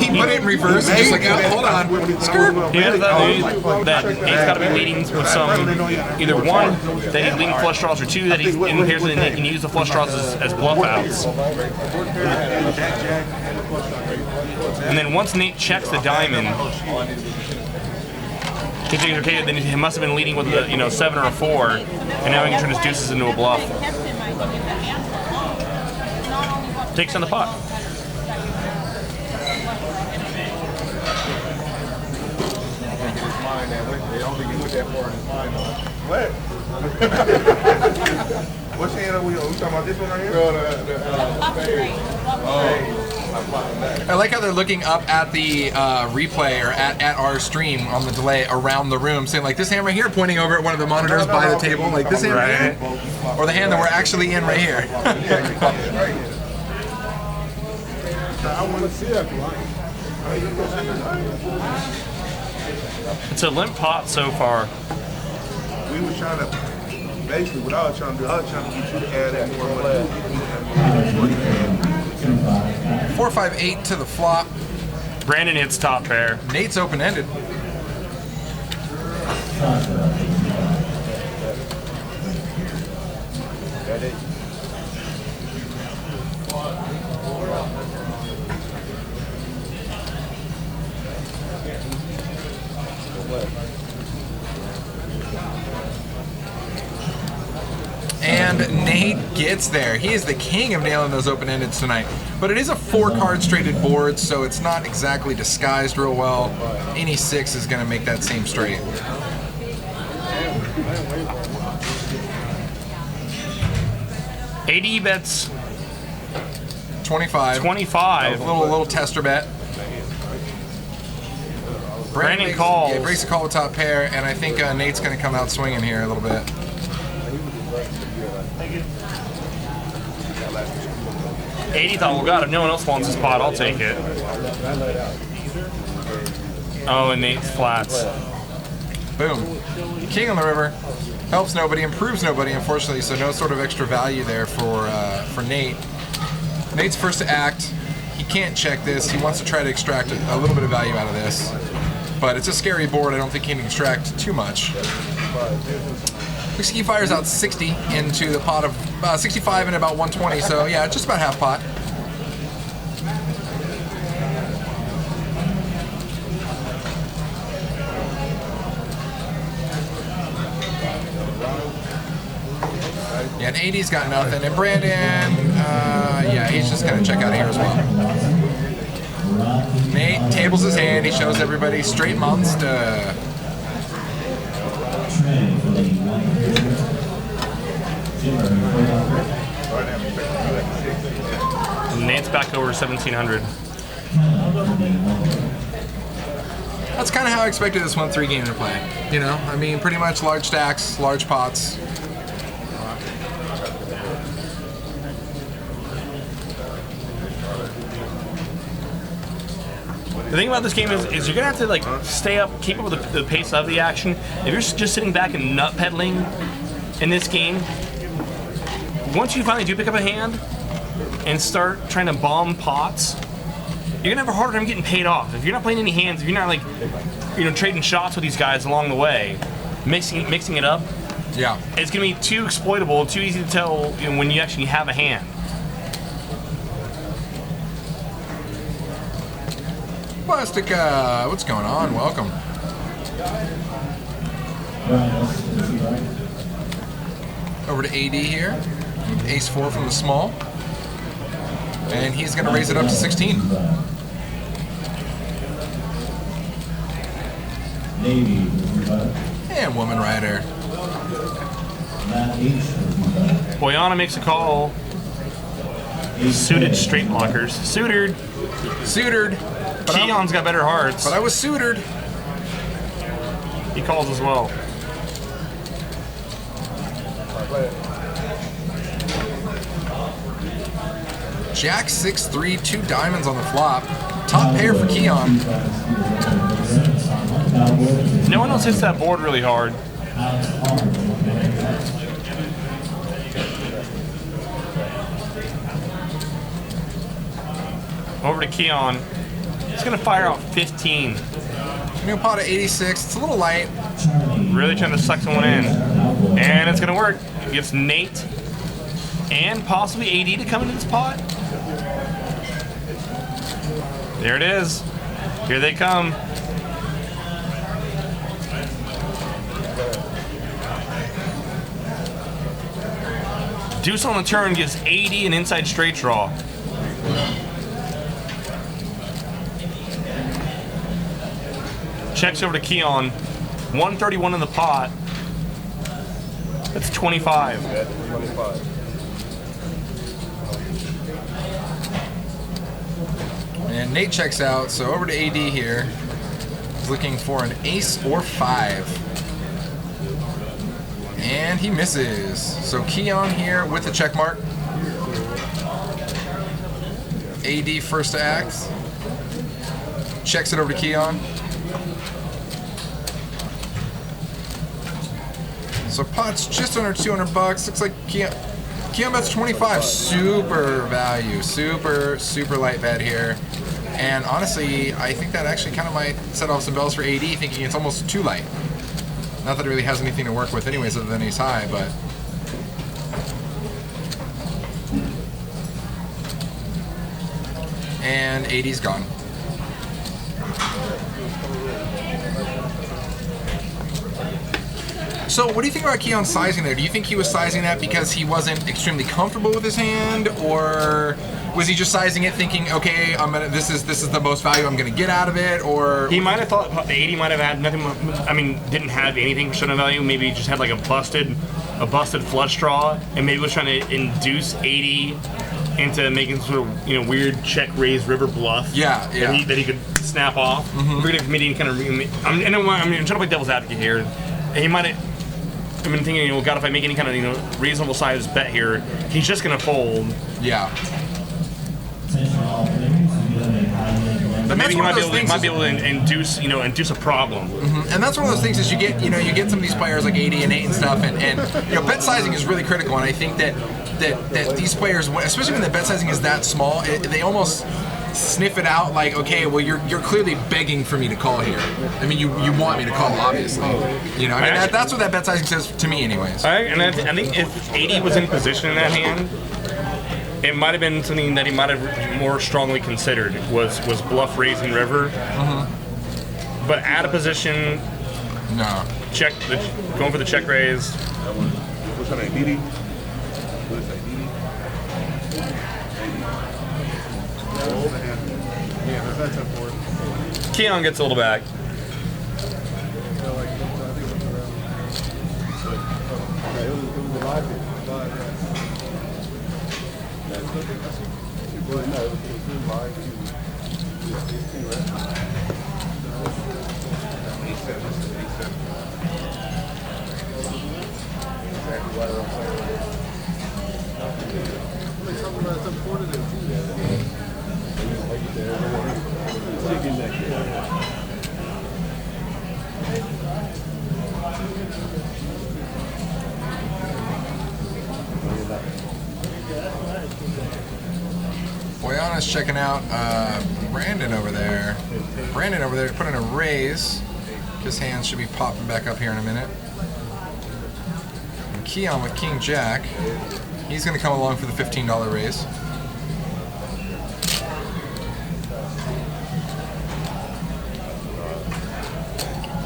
Speaker 3: He put it in reverse and just like, oh, hold on. Skirt.
Speaker 2: he had that he's got to be leading with some, either one, that he's leading flush draws, or two, that he's in pairs and he can use the flush draws as bluff outs. And then once Nate checks the diamond, he thinks, okay, then he must have been leading with a 7 or a 4, and now he can turn his deuces into a bluff. Takes on the pot.
Speaker 6: What? What hand are we talking about? This one right here?
Speaker 3: I like how they're looking up at the replay or at our stream on the delay around the room, saying like this hand right here, pointing over at one of the monitors by the table, like this hand right here, or the hand that we're actually in right here.
Speaker 6: I want to see that line.
Speaker 2: It's a limp pot so far.
Speaker 6: We were trying to, basically what I was trying to do, I was trying to get you to add that more money.
Speaker 3: 4-5-8 to the flop.
Speaker 2: Brandon hits top pair.
Speaker 3: Nate's open-ended. And Nate gets there. He is the king of nailing those open-endeds tonight. But it is a 4-card straighted board, so it's not exactly disguised real well. Any 6 is going to make that same straight.
Speaker 2: AD bets
Speaker 3: 25.
Speaker 2: 25.
Speaker 3: A little tester bet.
Speaker 2: Brandon calls.
Speaker 3: Yeah, breaks the call with top pair, and I think Nate's going to come out swinging here a little bit.
Speaker 2: 80 thought, well, God, if no one else wants this pot, I'll take it. Oh, and Nate's flats.
Speaker 3: Boom. King on the river. Helps nobody, improves nobody, unfortunately, so no sort of extra value there for Nate. Nate's first to act. He can't check this. He wants to try to extract a little bit of value out of this. But it's a scary board. I don't think he can extract too much. Looks like he fires out 60 into the pot of 65 and about 120, so yeah, just about half pot. Yeah, and 80's got nothing, and Brandon, yeah, he's just gonna check out here as well. Nate tables his hand. He shows everybody straight monster.
Speaker 2: Nate's back over 1,700.
Speaker 3: That's kind of how I expected this 1-3 game to play. You know, I mean, pretty much large stacks, large pots.
Speaker 2: The thing about this game is you're gonna have to like stay up, keep up with the pace of the action. If you're just sitting back and nut peddling in this game, once you finally do pick up a hand and start trying to bomb pots, you're gonna have a harder time getting paid off. If you're not playing any hands, if you're not like, trading shots with these guys along the way, mixing it up,
Speaker 3: yeah,
Speaker 2: it's gonna be too exploitable, too easy to tell when you actually have a hand.
Speaker 3: Plastic, what's going on? Welcome. Over to AD here. Ace-4 from the small. And he's going to raise it up to 16. And Woman Rider.
Speaker 2: Boyana makes a call. Suited straight blockers. Suited. Keon's got better hearts.
Speaker 3: But I was suited.
Speaker 2: He calls as well.
Speaker 3: Jack 6-3, 2 diamonds on the flop. Top pair for Keon.
Speaker 2: No one else hits that board really hard. Over to Keon. He's going to fire out 15.
Speaker 3: New pot of 86. It's a little light.
Speaker 2: Really trying to suck someone in. And it's going to work. It gets Nate and possibly AD to come into this pot. There it is. Here they come. Deuce on the turn gives AD an inside straight draw. Checks over to Keon. 131 in the pot. That's 25.
Speaker 8: That's 25.
Speaker 3: And Nate checks out, so over to AD here. He's looking for an ace or 5. And he misses. So Keon here with the check mark. AD first to act. Checks it over to Keon. So pot's just under 200 bucks. Looks like Keon bets 25. Super value. Super light bet here. And honestly, I think that actually kind of might set off some bells for AD, thinking it's almost too light. Not that it really has anything to work with anyways other than ace high, but... And AD's gone. So what do you think about Keon's sizing there? Do you think he was sizing that because he wasn't extremely comfortable with his hand, or was he just sizing it thinking, okay, this is the most value I'm gonna get out of it, or
Speaker 2: he might have thought the 80 might have had nothing. I mean, didn't have anything for showdown value. Maybe he just had like a busted flush draw, and maybe was trying to induce 80 into making sort of weird check raise river bluff.
Speaker 3: Yeah.
Speaker 2: That he could snap off. We're gonna maybe kind of. I'm trying to play devil's advocate here. He might have. I've been thinking, God, if I make any kind of reasonable size bet here, he's just gonna fold.
Speaker 3: Yeah.
Speaker 2: But maybe he might be able to induce a problem.
Speaker 3: And that's one of those things is you get some of these players like 80 and 8 and stuff, and bet sizing is really critical. And I think that these players, especially when the bet sizing is that small, they almost sniff it out like, okay, well you're clearly begging for me to call here. I mean, you want me to call, obviously. That's what that bet sizing says to me, anyways.
Speaker 2: I think if 80 was in position in that hand, it might have been something that he might have more strongly considered was bluff raising river. But out of position,
Speaker 3: no.
Speaker 2: Going for the check raise.
Speaker 6: What's her name? Didi? What is that? Yeah, that's up for it.
Speaker 2: Keon gets a little back.
Speaker 3: Boyana's checking out Brandon over there. Brandon over there put in a raise. His hands should be popping back up here in a minute. And Keon with King Jack. He's going to come along for the $15 raise.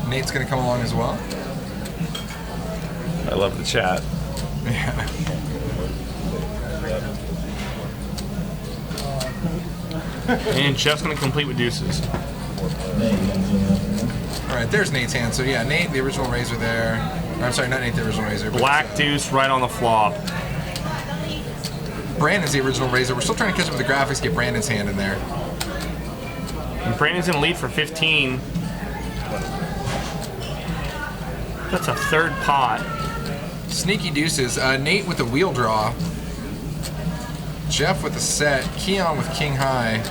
Speaker 3: Nate's going to come along as well.
Speaker 2: I love the chat.
Speaker 3: Yeah.
Speaker 2: And Jeff's going to complete with deuces.
Speaker 3: All right, there's Nate's hand. So yeah, Nate, the original raiser there. Or, I'm sorry, not Nate, the original raiser.
Speaker 2: Black deuce right on the flop.
Speaker 3: Brandon's the original raiser. We're still trying to catch up with the graphics, get Brandon's hand in there.
Speaker 2: And Brandon's in the lead for 15. That's a third pot.
Speaker 3: Sneaky deuces. Nate with the wheel draw. Jeff with the set. Keon with king high.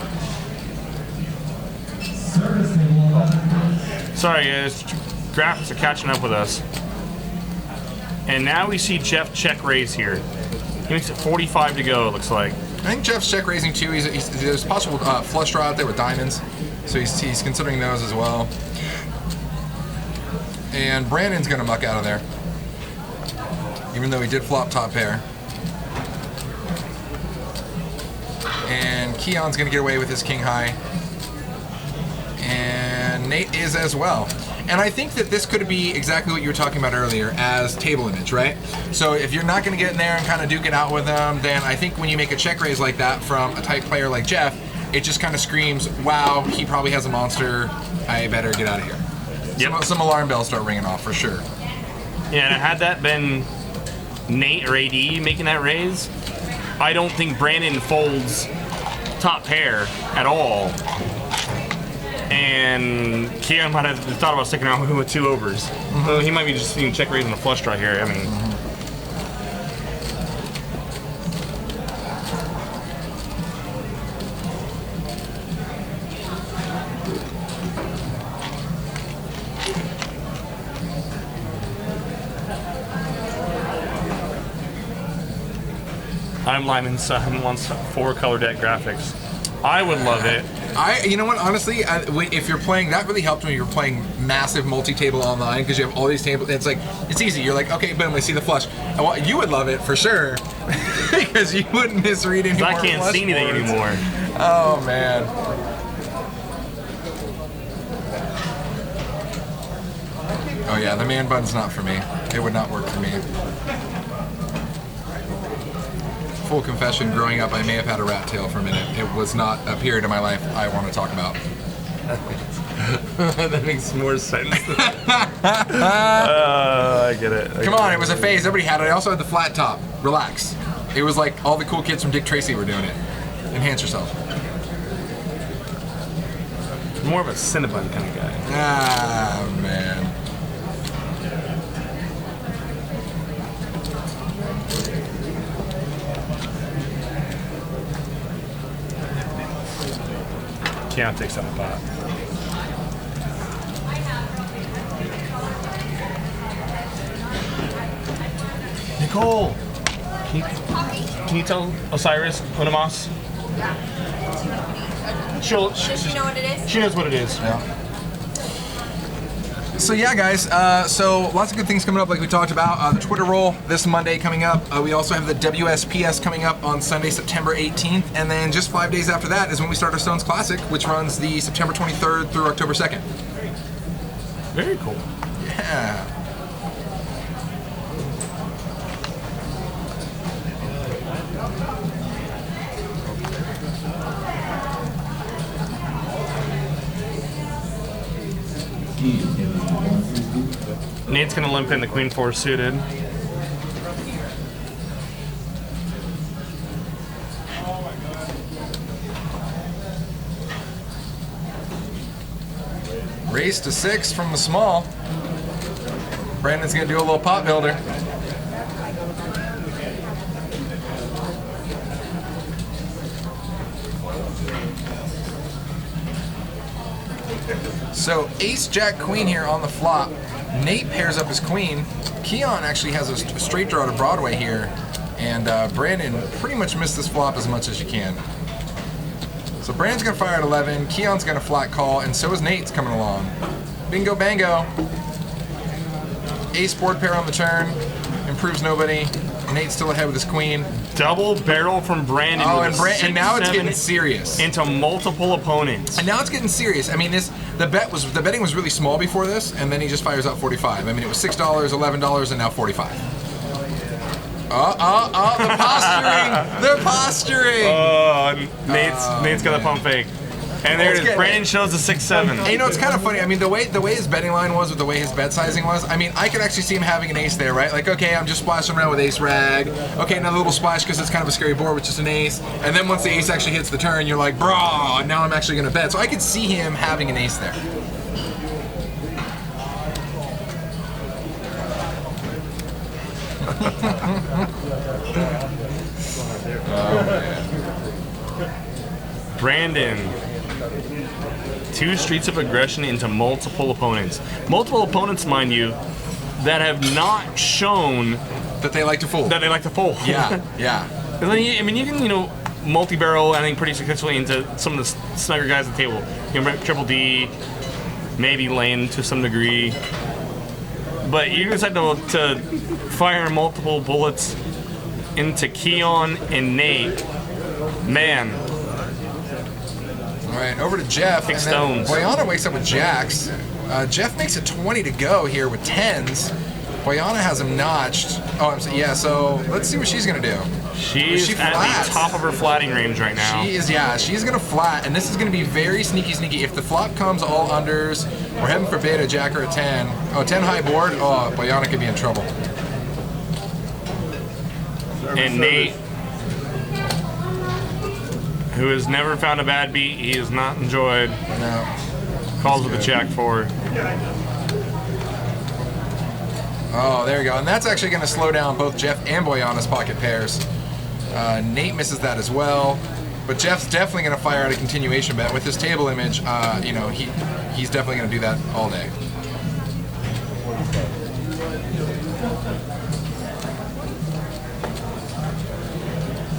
Speaker 2: Sorry, guys. Graphics are catching up with us. And now we see Jeff check raise here. He makes it 45 to go, it looks like.
Speaker 3: I think Jeff's check raising too. There's a possible flush draw out there with diamonds, so he's considering those as well. And Brandon's gonna muck out of there, even though he did flop top pair. And Keon's gonna get away with his king high, and Nate is as well. And I think that this could be exactly what you were talking about earlier as table image, right? So if you're not going to get in there and kind of duke it out with them, then I think when you make a check raise like that from a type player like Jeff, it just kind of screams, wow, he probably has a monster, I better get out of here.
Speaker 2: Yep.
Speaker 3: Some alarm bells start ringing off for sure.
Speaker 2: Yeah, and had that been Nate or AD making that raise, I don't think Brandon folds top pair at all. And Keon might have thought about sticking around with 2 overs. Mm-hmm. He might be just check raising a flush draw here. I mean, I'm Lyman's son wants 4 color deck graphics. I would love it.
Speaker 3: You know what? Honestly, if you're playing, that really helped when you're playing massive multi-table online because you have all these tables. It's like it's easy. You're like, okay, boom, I see the flush. Well, you would love it for sure because you wouldn't misread any more.
Speaker 2: I can't see anything anymore.
Speaker 3: Oh man. Oh yeah, the man bun's not for me. It would not work for me. Full confession, growing up, I may have had a rat tail for a minute. It was not a period of my life I want to talk about.
Speaker 2: That makes more sense. I get it.
Speaker 3: Come on, it was a phase. Everybody had it. I also had the flat top. Relax. It was like all the cool kids from Dick Tracy were doing it. Enhance yourself.
Speaker 2: More of a Cinnabon kind of guy.
Speaker 3: Ah, man.
Speaker 2: Keon takes on the pot. Nicole, can you tell Osiris Unamas?
Speaker 9: Does she know what it is?
Speaker 2: She knows what it is.
Speaker 3: Yeah. So yeah, guys, so lots of good things coming up like we talked about. The Twitter roll this Monday coming up. We also have the WSPS coming up on Sunday, September 18th. And then just 5 days after that is when we start our Stones Classic, which runs the September 23rd through October 2nd.
Speaker 2: Very cool.
Speaker 3: Yeah.
Speaker 2: Nate's gonna limp in the Queen 4 suited.
Speaker 3: Race to 6 from the small. Brandon's gonna do a little pot builder. So ace, jack, queen here on the flop. Nate pairs up his queen. Keon actually has a straight draw to Broadway here. And Brandon pretty much missed this flop as much as you can. So Brandon's gonna fire at 11, Keon's gonna flat call, and so is Nate's coming along. Bingo bango. Ace board pair on the turn, improves nobody. Nate's still ahead with his queen.
Speaker 2: Double barrel from Brandon.
Speaker 3: Oh, and now it's getting serious.
Speaker 2: Into multiple opponents.
Speaker 3: And now it's getting serious. I mean, the betting was really small before this, and then he just fires out 45. I mean, it was $6, $11, and now 45. The posturing! The posturing!
Speaker 2: Oh, Nate's got a pump fake. And there it is. Brandon shows the 6-7.
Speaker 3: And you know, it's kind of funny. I mean, the way his betting line was with the way his bet sizing was, I mean, I could actually see him having an ace there, right? Like, okay, I'm just splashing around with ace rag. Okay, another little splash because it's kind of a scary board with just an ace. And then once the ace actually hits the turn, you're like, bro, now I'm actually going to bet. So I could see him having an ace there.
Speaker 2: Brandon 2 streets of aggression into multiple opponents. Multiple opponents, mind you, that have not shown
Speaker 3: that they like to fold.
Speaker 2: Yeah,
Speaker 3: yeah.
Speaker 2: I mean, you can, multi-barrel, I think, pretty successfully into some of the snugger guys at the table. Triple D, maybe Lane to some degree. But you decide to fire multiple bullets into Keon and Nate. Man.
Speaker 3: All right, over to Jeff.
Speaker 2: Big
Speaker 3: and
Speaker 2: stones.
Speaker 3: Then Boyana wakes up with jacks. Jeff makes it 20 to go here with 10s. Boyana has him notched. Yeah, so let's see what she's going to do.
Speaker 2: She's at the top of her flatting range right now.
Speaker 3: She's going to flat, and this is going to be very sneaky. If the flop comes all unders, or heaven forbid a jack or a 10, 10 high board, Boyana could be in trouble.
Speaker 2: And Nate, who has never found a bad beat, he has not enjoyed.
Speaker 3: No.
Speaker 2: Calls with a jack 4.
Speaker 3: Oh, there we go. And that's actually going to slow down both Jeff and Boyana's pocket pairs. Nate misses that as well. But Jeff's definitely going to fire out a continuation bet. With his table image, he's definitely going to do that all day.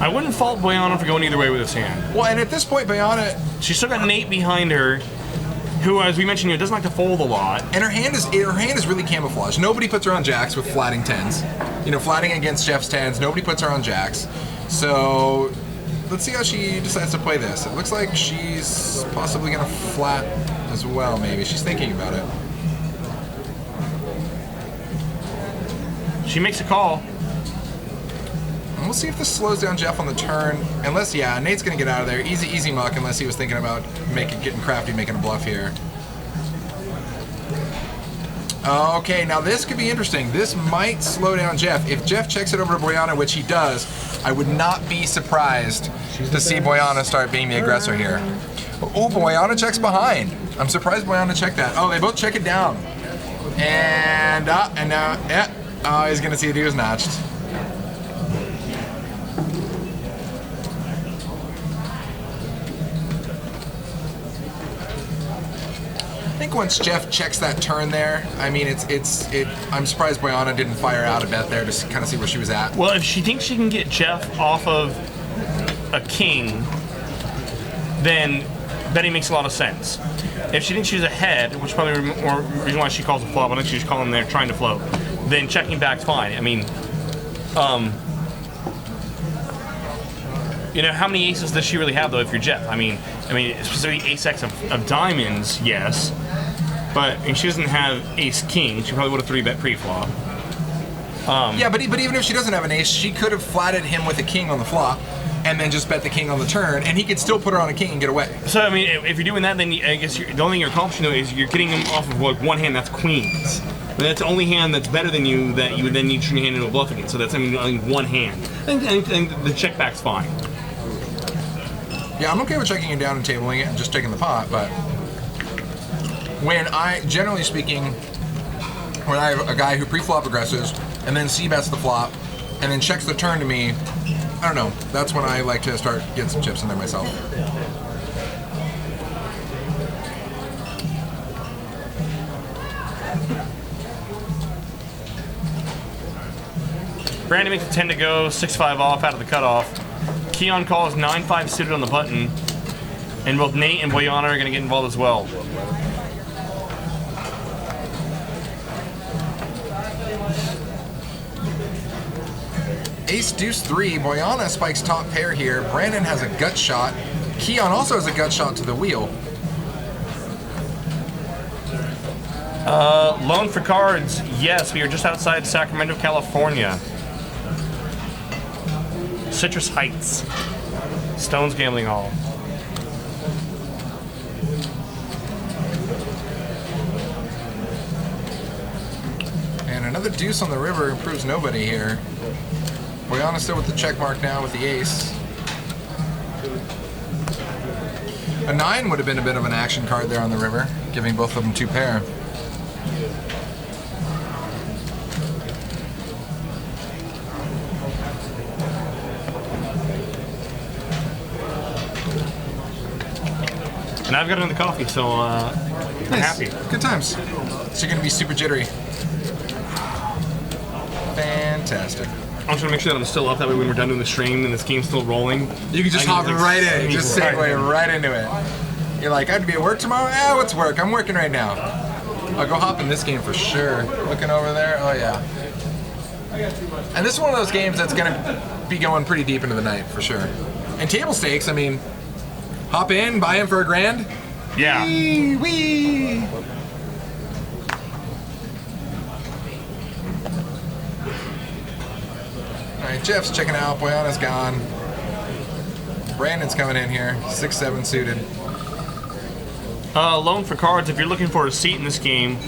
Speaker 2: I wouldn't fault Boyana for going either way with his hand.
Speaker 3: Well, and at this point, Boyana...
Speaker 2: She's still got Nate behind her, who, as we mentioned, doesn't like to fold a lot.
Speaker 3: And her hand is really camouflaged. Nobody puts her on jacks with flatting 10s. Flatting against Jeff's 10s, nobody puts her on jacks. So let's see how she decides to play this. It looks like she's possibly going to flat as well, maybe. She's thinking about it.
Speaker 2: She makes a call.
Speaker 3: And we'll see if this slows down Jeff on the turn. Unless, Nate's going to get out of there. Easy muck, unless he was thinking about getting crafty, making a bluff here. Okay, now this could be interesting. This might slow down Jeff. If Jeff checks it over to Boyana, which he does, I would not be surprised to see Boyana start being the aggressor here. Oh, Boyana checks behind. I'm surprised Boyana checked that. Oh, they both check it down. And now, oh, he's going to see it. He was notched. I think once Jeff checks that turn there, I mean, I'm surprised Boyana didn't fire out a bet there to kind of see where she was at.
Speaker 2: Well, if she thinks she can get Jeff off of a king, then betting makes a lot of sense. If she thinks she's ahead, which is probably more reason why she calls a flop, I think she's calling there trying to float, then checking back's fine. I mean, how many aces does she really have, though, if you're Jeff? I mean, specifically ace-x of diamonds, yes. But she doesn't have ace-king. She probably would have 3-bet pre-flop.
Speaker 3: Yeah, but even if she doesn't have an ace, she could have flatted him with a king on the flop and then just bet the king on the turn, and he could still put her on a king and get away.
Speaker 2: So, I mean, if you're doing that, then I guess the only thing you're accomplishing, though, is you're getting him off of one hand, that's queens. And that's the only hand that's better than you that you would then need to turn your hand into a bluff against. So that's, only one hand. And the check back's fine.
Speaker 3: Yeah, I'm okay with checking it down and tabling it and just taking the pot, but generally speaking, when I have a guy who pre-flop aggresses and then c-bets the flop and then checks the turn to me, I don't know, that's when I like to start getting some chips in there myself.
Speaker 2: Brandon makes a 10 to go, 6-5 off out of the cutoff. Keon calls 9-5 suited on the button, and both Nate and Boyana are going to get involved as well.
Speaker 3: Ace deuce 3, Boyana spikes top pair here. Brandon has a gut shot. Keon also has a gut shot to the wheel.
Speaker 2: Loan for cards, yes, we are just outside Sacramento, California. Citrus Heights, Stones Gambling Hall.
Speaker 3: And another deuce on the river improves nobody here. Boyana still with the check mark now with the ace. A 9 would have been a bit of an action card there on the river, giving both of them 2 pair.
Speaker 2: And I've got another coffee, so I'm happy.
Speaker 3: Good times. So you're gonna be super jittery. Fantastic.
Speaker 2: I'm just gonna make sure that I'm still up. That way, when we're done doing the stream and this game's still rolling,
Speaker 3: you can just hop right in. Just segue right into it. You're like, I have to be at work tomorrow? Ah, what's work? I'm working right now. I'll go hop in this game for sure. Looking over there. Oh yeah. And this is one of those games that's gonna be going pretty deep into the night for sure. And table stakes. I mean, hop in, buy in for $1,000.
Speaker 2: Yeah.
Speaker 3: Wee. Alright, Jeff's checking out. Boyana's gone. Brandon's coming in here. 6'7" suited.
Speaker 2: Loan for cards. If you're looking for a seat in this game,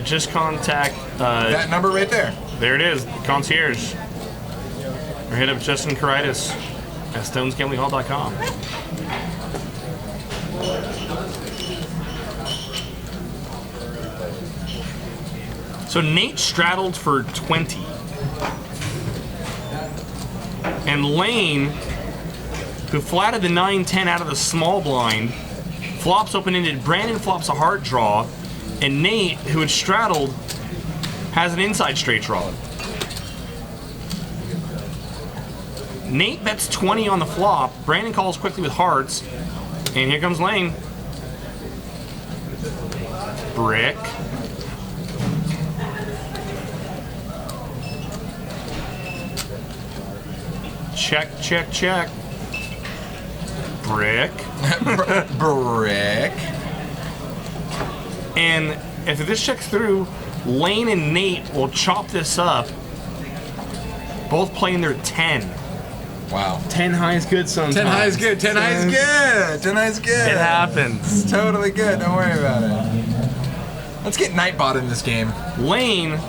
Speaker 2: just contact
Speaker 3: that number right there.
Speaker 2: There it is, concierge. Or hit up Justin Caritis at stonesgamlinghall.com. So Nate straddled for 20. And Lane, who flatted the 9-10 out of the small blind, flops open-ended. Brandon flops a hard draw. And Nate, who had straddled, has an inside straight draw. Nate bets 20 on the flop. Brandon calls quickly with hearts. And here comes Lane. Brick. Check, check, check. Brick.
Speaker 3: Brick.
Speaker 2: And if this checks through, Lane and Nate will chop this up. Both playing their 10.
Speaker 3: Wow.
Speaker 2: 10 high is good sometimes.
Speaker 3: 10 high is good. 10 high is good. 10 high is good.
Speaker 2: It happens.
Speaker 3: It's totally good. Don't worry about it. Let's get Nightbot in this game.
Speaker 2: Lane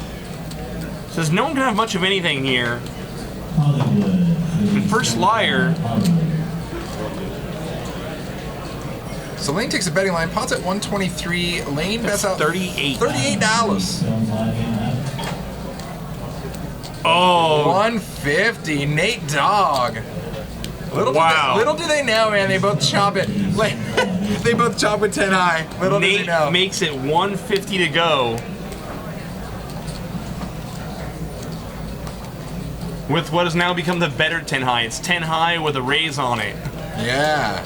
Speaker 2: says no one can have much of anything here. And first liar.
Speaker 3: So Lane takes a betting line. Pot's at 123. Lane bets out
Speaker 2: $38.
Speaker 3: $38.
Speaker 2: Oh.
Speaker 3: 150. Nate Dogg.
Speaker 2: Wow.
Speaker 3: Little do they know, man. They both chop it. Like, they both chop with 10 high. Little do they
Speaker 2: Nate
Speaker 3: know.
Speaker 2: makes it 150 to go. With what has now become the better 10 high. It's 10 high with a raise on it.
Speaker 3: Yeah.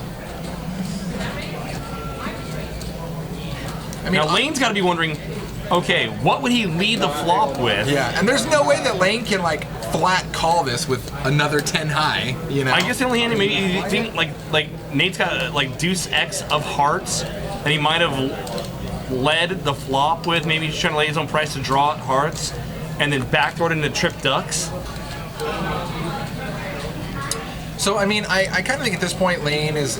Speaker 3: I mean,
Speaker 2: now Lane's got to be wondering, okay, what would he lead the flop with?
Speaker 3: Yeah, and there's no way that Lane can like flat call this with another 10 high. You know.
Speaker 2: I guess the only hand maybe you think like Nate's got like Deuce X of hearts, and he might have led the flop with. Maybe he's trying to lay his own price to draw at hearts, and then backdoored into trip ducks.
Speaker 3: So I mean, I kind of think at this point Lane is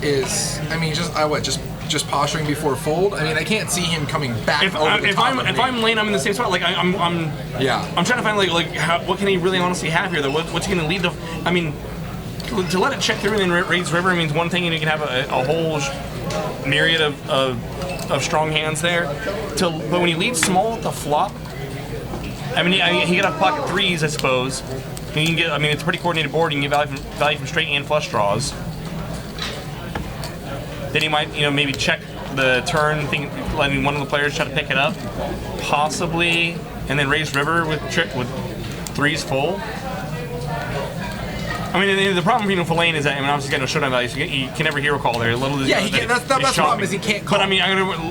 Speaker 3: I mean just posturing before fold. I mean, I can't see him coming back
Speaker 2: If I'm Lane, I'm in the same spot. Like I'm trying to find what can he really honestly have here? Though what's he going to lead the? I mean, to let it check through and then raise river means one thing, and you can have a whole myriad of strong hands there. But when he leads small at the flop, I mean he got pocket threes, I suppose. And you can get. I mean, it's a pretty coordinated board. You can get value from straight and flush draws. Then he might, maybe check the turn, letting one of the players try to pick it up, possibly, and then raise river with threes full. I mean, the problem for Lane is that obviously he's got no showdown value, so you can never hero call there.
Speaker 3: That's the problem is he can't call.
Speaker 2: But I mean,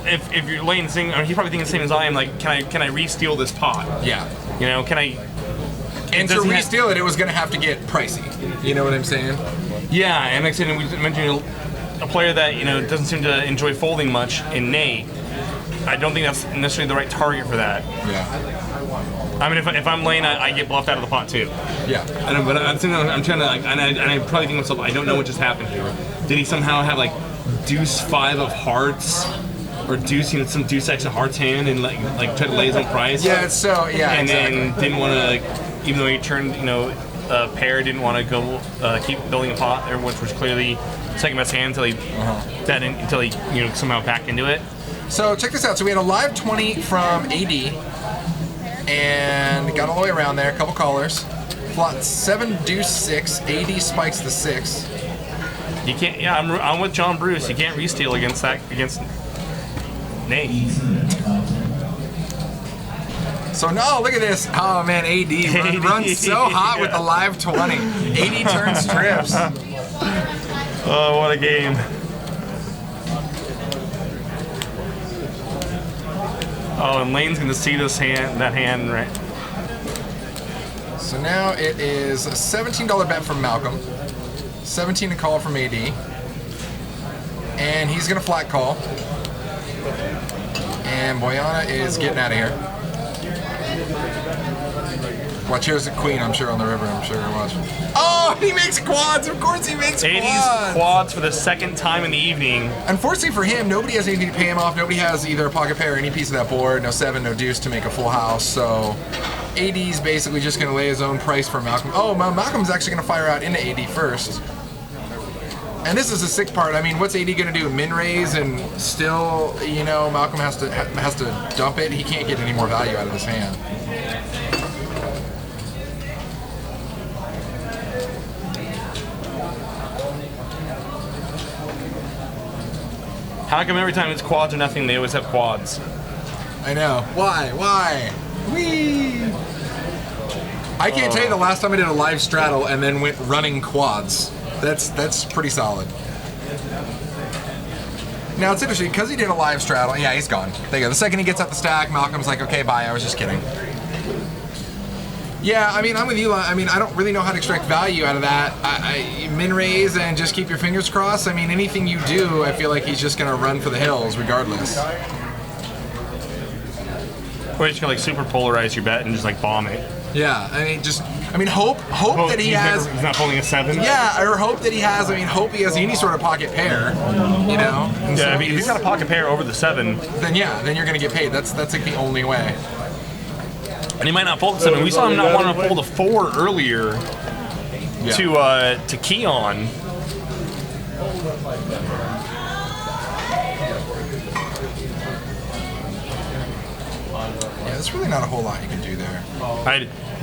Speaker 2: if you're Lane, he's probably thinking the same as I am. Like, can I re-steal this pot?
Speaker 3: Yeah.
Speaker 2: Can I?
Speaker 3: And to re-steal it, it was going to have to get pricey. You know what I'm saying?
Speaker 2: Yeah, and like I said, we mentioned a player that doesn't seem to enjoy folding much in Nate. I don't think that's necessarily the right target for that.
Speaker 3: Yeah.
Speaker 2: I mean, if I'm Lane, I get bluffed out of the pot too.
Speaker 3: Yeah.
Speaker 2: But I'm trying to and I probably think to myself, I don't know what just happened here. Did he somehow have like Deuce 5 of hearts? Or Deuce, some Deuce X of hearts hand and like try to lay his own price.
Speaker 3: Yeah, so
Speaker 2: and then didn't want to, even though he turned pair, didn't want to go keep building a pot there, which was clearly second best hand until he somehow backed into it.
Speaker 3: So check this out. So we had a live 20 from AD and got all the way around there. A couple callers. Flop 7 Deuce 6. AD spikes the 6.
Speaker 2: You can't. Yeah, I'm with John Bruce. You can't re-steal against Nate.
Speaker 3: So no, look at this. Oh man, AD runs so hot with the live 20. AD turns trips.
Speaker 2: Oh, what a game. Oh, and Lane's gonna see that hand right.
Speaker 3: So now it is a $17 bet from Malcolm, 17 to call from AD, and he's gonna flat call. And Boyana is getting out of here. Watch, here's the queen, I'm sure, on the river, I'm sure. Watch. Oh, he makes quads! Of course he makes quads!
Speaker 2: 80's quads for the second time in the evening.
Speaker 3: Unfortunately for him, nobody has anything to pay him off. Nobody has either a pocket pair or any piece of that board. No 7, no deuce to make a full house. So AD's basically just going to lay his own price for Malcolm. Oh, Malcolm's actually going to fire out into AD first. And this is the sick part. I mean, what's AD going to do? Min raise and still, you know, Malcolm has to dump it. He can't get any more value out of his hand.
Speaker 2: How come every time it's quads or nothing, they always have quads?
Speaker 3: I know. Why? Whee! I can't tell you the last time I did a live straddle and then went running quads. That's pretty solid. Now it's interesting because he did a live straddle. Yeah, he's gone. There you go. The second he gets up the stack, Malcolm's like, okay, bye. I was just kidding. Yeah, I mean, I'm with you. I mean, I don't really know how to extract value out of that. I min raise and just keep your fingers crossed. I mean, anything you do, I feel like he's just gonna run for the hills regardless.
Speaker 2: Or you just gonna like super polarize your bet and just like bomb it.
Speaker 3: Yeah, I mean, hope that he has.
Speaker 2: He's not pulling a 7.
Speaker 3: Yeah, or hope that he has. I mean, hope he has any sort of pocket pair. You know. And
Speaker 2: yeah,
Speaker 3: so
Speaker 2: I mean, if he's got a pocket pair over the 7,
Speaker 3: then yeah, then you're gonna get paid. That's like the only way.
Speaker 2: And he might not pull the 7. We saw him not wanting to pull the 4 earlier to key on.
Speaker 3: Yeah, there's really not a whole lot you can do there.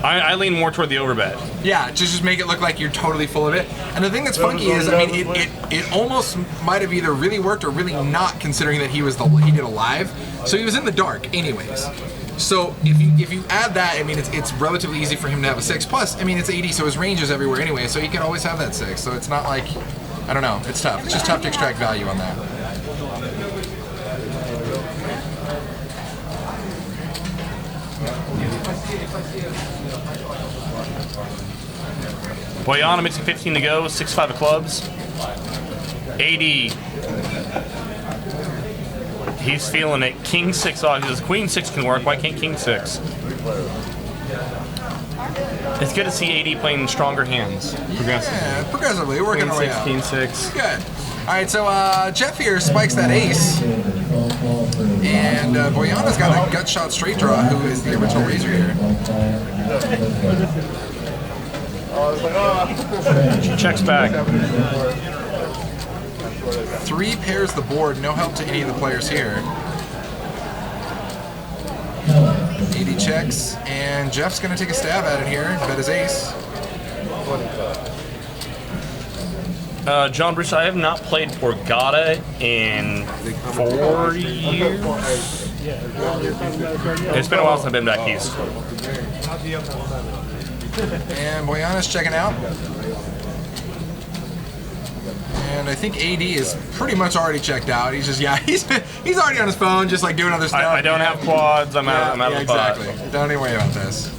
Speaker 2: I lean more toward the overbet.
Speaker 3: Yeah, just make it look like you're totally full of it. And the thing that's funky is, I mean, it almost might have either really worked or really not, considering that he did a live, so he was in the dark anyways. So if you add that, I mean, it's relatively easy for him to have a 6. Plus, I mean, it's 80, so his range is everywhere anyway, so he can always have that 6. So it's not like, I don't know, it's tough. It's just tough to extract value on that.
Speaker 2: Boyana makes it 15 to go, 6-5 of clubs. 80. He's feeling it. King 6 off. He says Queen 6 can work. Why can't King 6? It's good to see AD playing stronger hands. Progressively.
Speaker 3: Yeah, progressively. We're working our way out.
Speaker 2: King 6.
Speaker 3: Good. All right, so Jeff here spikes that ace. And Boyana's got a gut shot straight draw, who is the original raiser here.
Speaker 2: Checks back.
Speaker 3: 3 pairs the board, no help to any of the players here. 80 checks, and Jeff's going to take a stab at it here. Bet his ace.
Speaker 2: John Bruce, I have not played Borgata in 4 years. It's been a while since I've been back east.
Speaker 3: And Boyana's checking out. And I think AD is pretty much already checked out. He's just, he's already on his phone, just like doing other stuff.
Speaker 2: I don't have quads. I'm out of the pot.
Speaker 3: Exactly. Don't even worry about this.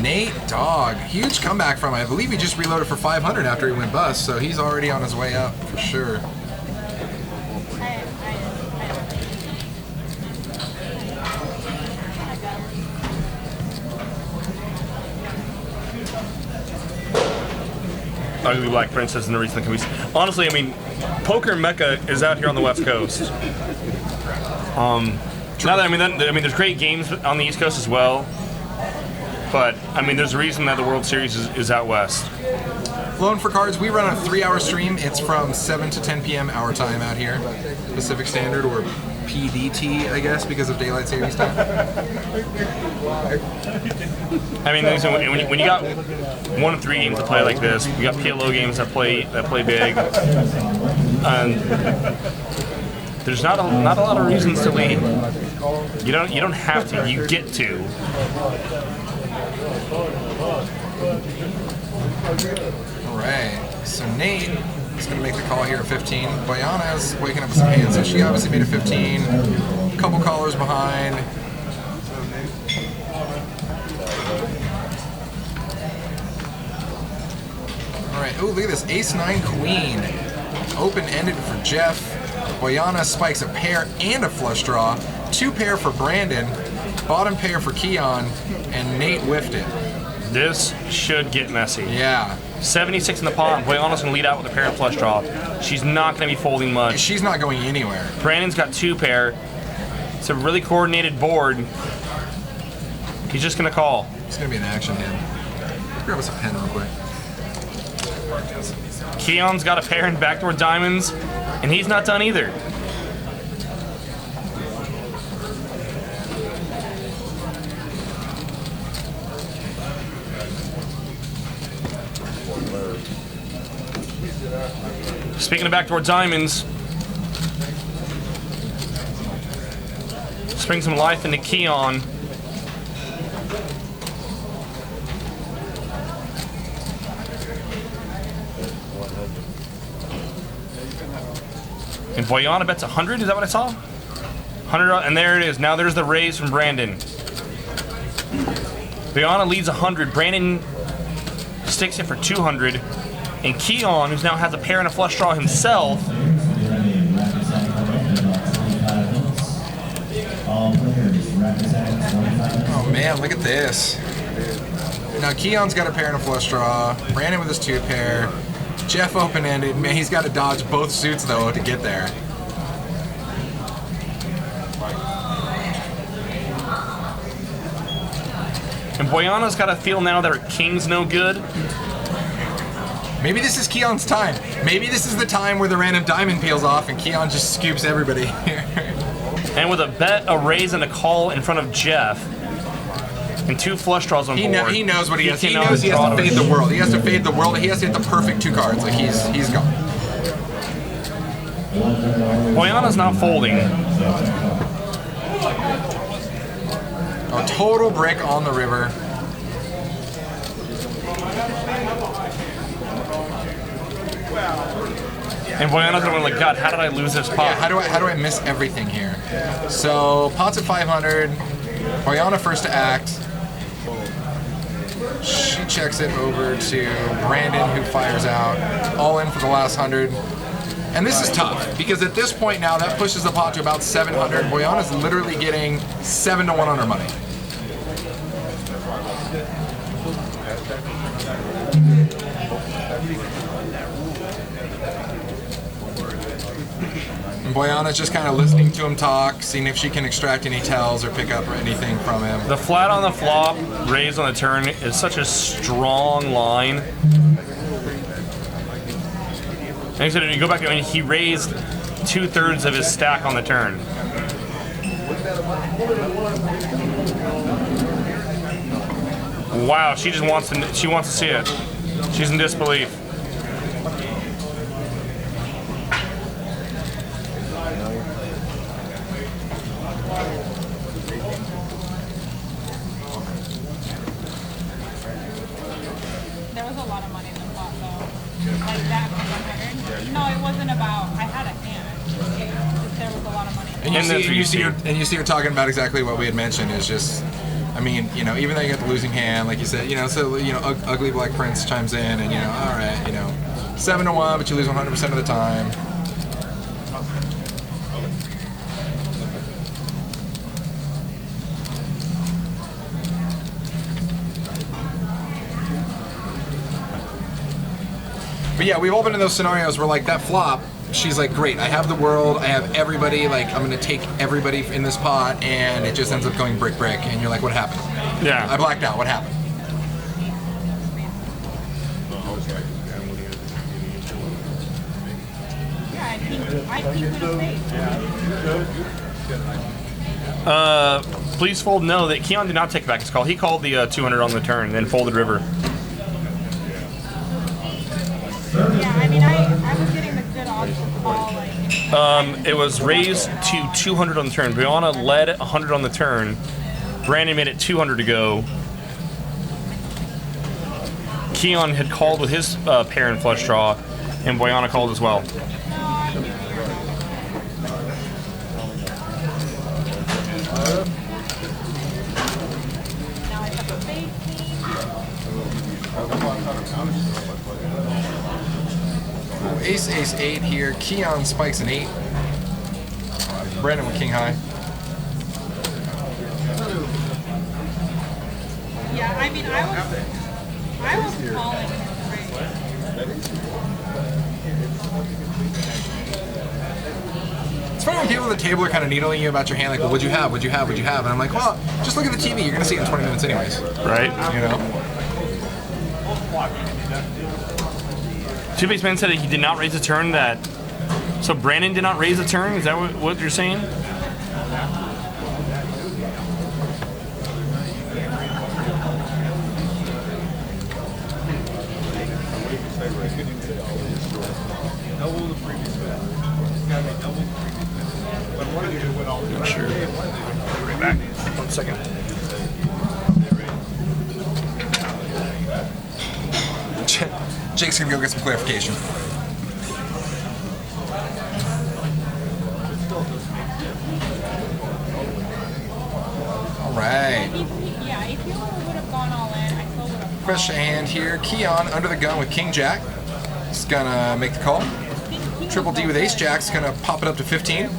Speaker 3: Nate Dogg, huge comeback from him. I believe he just reloaded for 500 after he went bust, so he's already on his way up for sure.
Speaker 2: Ugly Black Princess and the reason that can be. Honestly, I mean, Poker Mecca is out here on the West Coast. Now that I mean, there's great games on the East Coast as well. But I mean, there's a reason that the World Series is out west.
Speaker 3: Loan for Cards, we run a 3-hour stream. It's from 7 to 10 p.m. our time out here, Pacific Standard or PDT, I guess, because of daylight savings time.
Speaker 2: I mean, listen, when you got 1 of 3 games to play like this, you got PLO games that play big. There's not a lot of reasons to leave. You don't have to. You get to.
Speaker 3: All right. So Nate is going to make the call here at 15. Boyana is waking up with some hands, so she obviously made a 15. A couple callers behind. All right. Oh, look at this. Ace-9 Queen. Open-ended for Jeff. Boyana spikes a pair and a flush draw. 2 pair for Brandon. Bottom pair for Keon. And Nate whiffed it.
Speaker 2: This should get messy.
Speaker 3: Yeah.
Speaker 2: 76 in the pot. Boyana's going to lead out with a pair and flush draw. She's not going to be folding much.
Speaker 3: She's not going anywhere.
Speaker 2: Brandon's got 2 pair. It's a really coordinated board. He's just going to call.
Speaker 3: It's going to be an action hand. Grab us a pen real quick.
Speaker 2: Keon's got a pair and backdoor diamonds, and he's not done either. Speaking of backdoor diamonds, let's bring some life into Keon. And Boyana bets 100, is that what I saw? 100, and there it is. Now there's the raise from Brandon. Boyana leads 100. Brandon sticks it for 200. And Keon, who now has a pair and a flush draw himself,
Speaker 3: oh man, look at this. Now Keon's got a pair and a flush draw. Brandon with his 2 pair. Jeff open-ended. Man, he's got to dodge both suits though to get there.
Speaker 2: and Boyana's got to feel now that her king's no good.
Speaker 3: Maybe this is Keon's time. Maybe this is the time where the random diamond peels off and Keon just scoops everybody here.
Speaker 2: And with a bet, a raise, and a call in front of Jeff, and 2 flush draws on board.
Speaker 3: He knows what he has. He knows he has to fade the world. He has to fade the world. He has to hit the perfect 2 cards. Like he's gone.
Speaker 2: Boyana's not folding.
Speaker 3: A total brick on the river.
Speaker 2: And Boyana's gonna be like, God, how did I lose this pot?
Speaker 3: Yeah, how do I miss everything here? So pot's at 500. Boyana first to act. She checks it over to Brandon, who fires out. All in for the last 100. And this is tough, because at this point now, that pushes the pot to about 700. Boyana's literally getting 7 to 1 on her money. And Boyana's just kind of listening to him talk, seeing if she can extract any tells or pick up anything from him.
Speaker 2: The flat on the flop, raise on the turn is such a strong line. And he said, if you go back, I mean, he raised 2/3 of his stack on the turn. Wow, she just wants to. She wants to see it. She's in disbelief.
Speaker 5: There was a lot of money in the pot, though. Like that was 100. No, it wasn't about. I had a hand. There was a lot of money.
Speaker 3: And you see her talking about exactly what we had mentioned. Is just, I mean, you know, even though you got the losing hand, like you said, you know, so you know, Ugly Black Prince chimes in, and you know, all right, you know, 7 to 1, but you lose 100% of the time. But yeah, we've all been in those scenarios where like that flop, she's like, great, I have the world, I have everybody, like I'm gonna take everybody in this pot, and it just ends up going brick, and you're like, what happened?
Speaker 2: Yeah.
Speaker 3: I blacked out, what happened?
Speaker 5: Yeah, I think it was fake.
Speaker 2: Please fold no, that Keon did not take back his call. He called the 200 on the turn, then folded river.
Speaker 5: Yeah, I mean, I was getting the good option call. Like,
Speaker 2: It was raised to 200 on the turn. Brianna led 100 on the turn. Brandon made it 200 to go. Keon had called with his pair and flush draw, and Boyana called as well.
Speaker 3: Ace, ace, 8 here. Keon spikes an 8. Brandon with king high.
Speaker 5: yeah, I mean, I was calling his raise.
Speaker 3: It's funny when people at the table are kind of needling you about your hand, like, well, what'd you have, what'd you have, what'd you have? And I'm like, well, just look at the TV. You're going to see it in 20 minutes anyways.
Speaker 2: Right.
Speaker 3: You know?
Speaker 2: Two-Base Man said that he did not raise a turn. So Brandon did not raise a turn? Is that what you're saying? Not sure. Right back. 1 second.
Speaker 3: Jake's gonna go get some clarification. All right.
Speaker 5: Yeah, if you would have gone all in, I still would have.
Speaker 3: Fresh hand here. Keon under the gun with King Jack. He's gonna make the call. Triple D with Ace Jack's gonna pop it up to 15.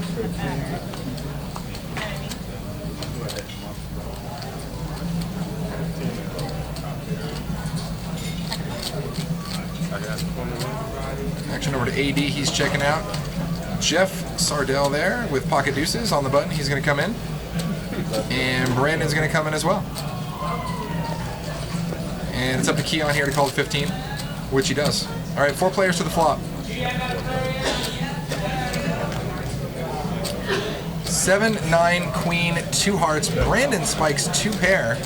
Speaker 3: Action over to AD, he's checking out. Jeff Sardell there with pocket deuces on the button. He's going to come in. And Brandon's going to come in as well. And it's up to Keon here to call the 15, which he does. All right, 4 players to the flop. 7, 9, queen, 2 hearts. Brandon spikes 2 pair.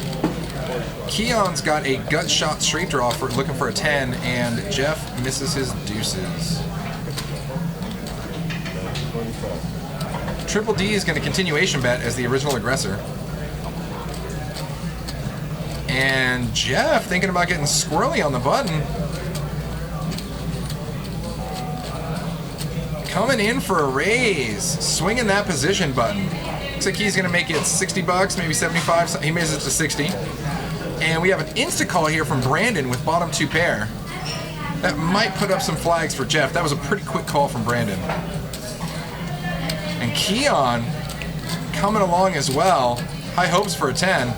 Speaker 3: Keon's got a gut shot straight draw for looking for a 10, and Jeff misses his deuces. Triple D is going to continuation bet as the original aggressor. And Jeff thinking about getting squirrely on the button. Coming in for a raise. Swinging that position button. Looks like he's going to make it 60 bucks, maybe 75. He makes it to 60. And we have an insta-call here from Brandon with bottom 2 pair. That might put up some flags for Jeff. That was a pretty quick call from Brandon. And Keon coming along as well. High hopes for a 10.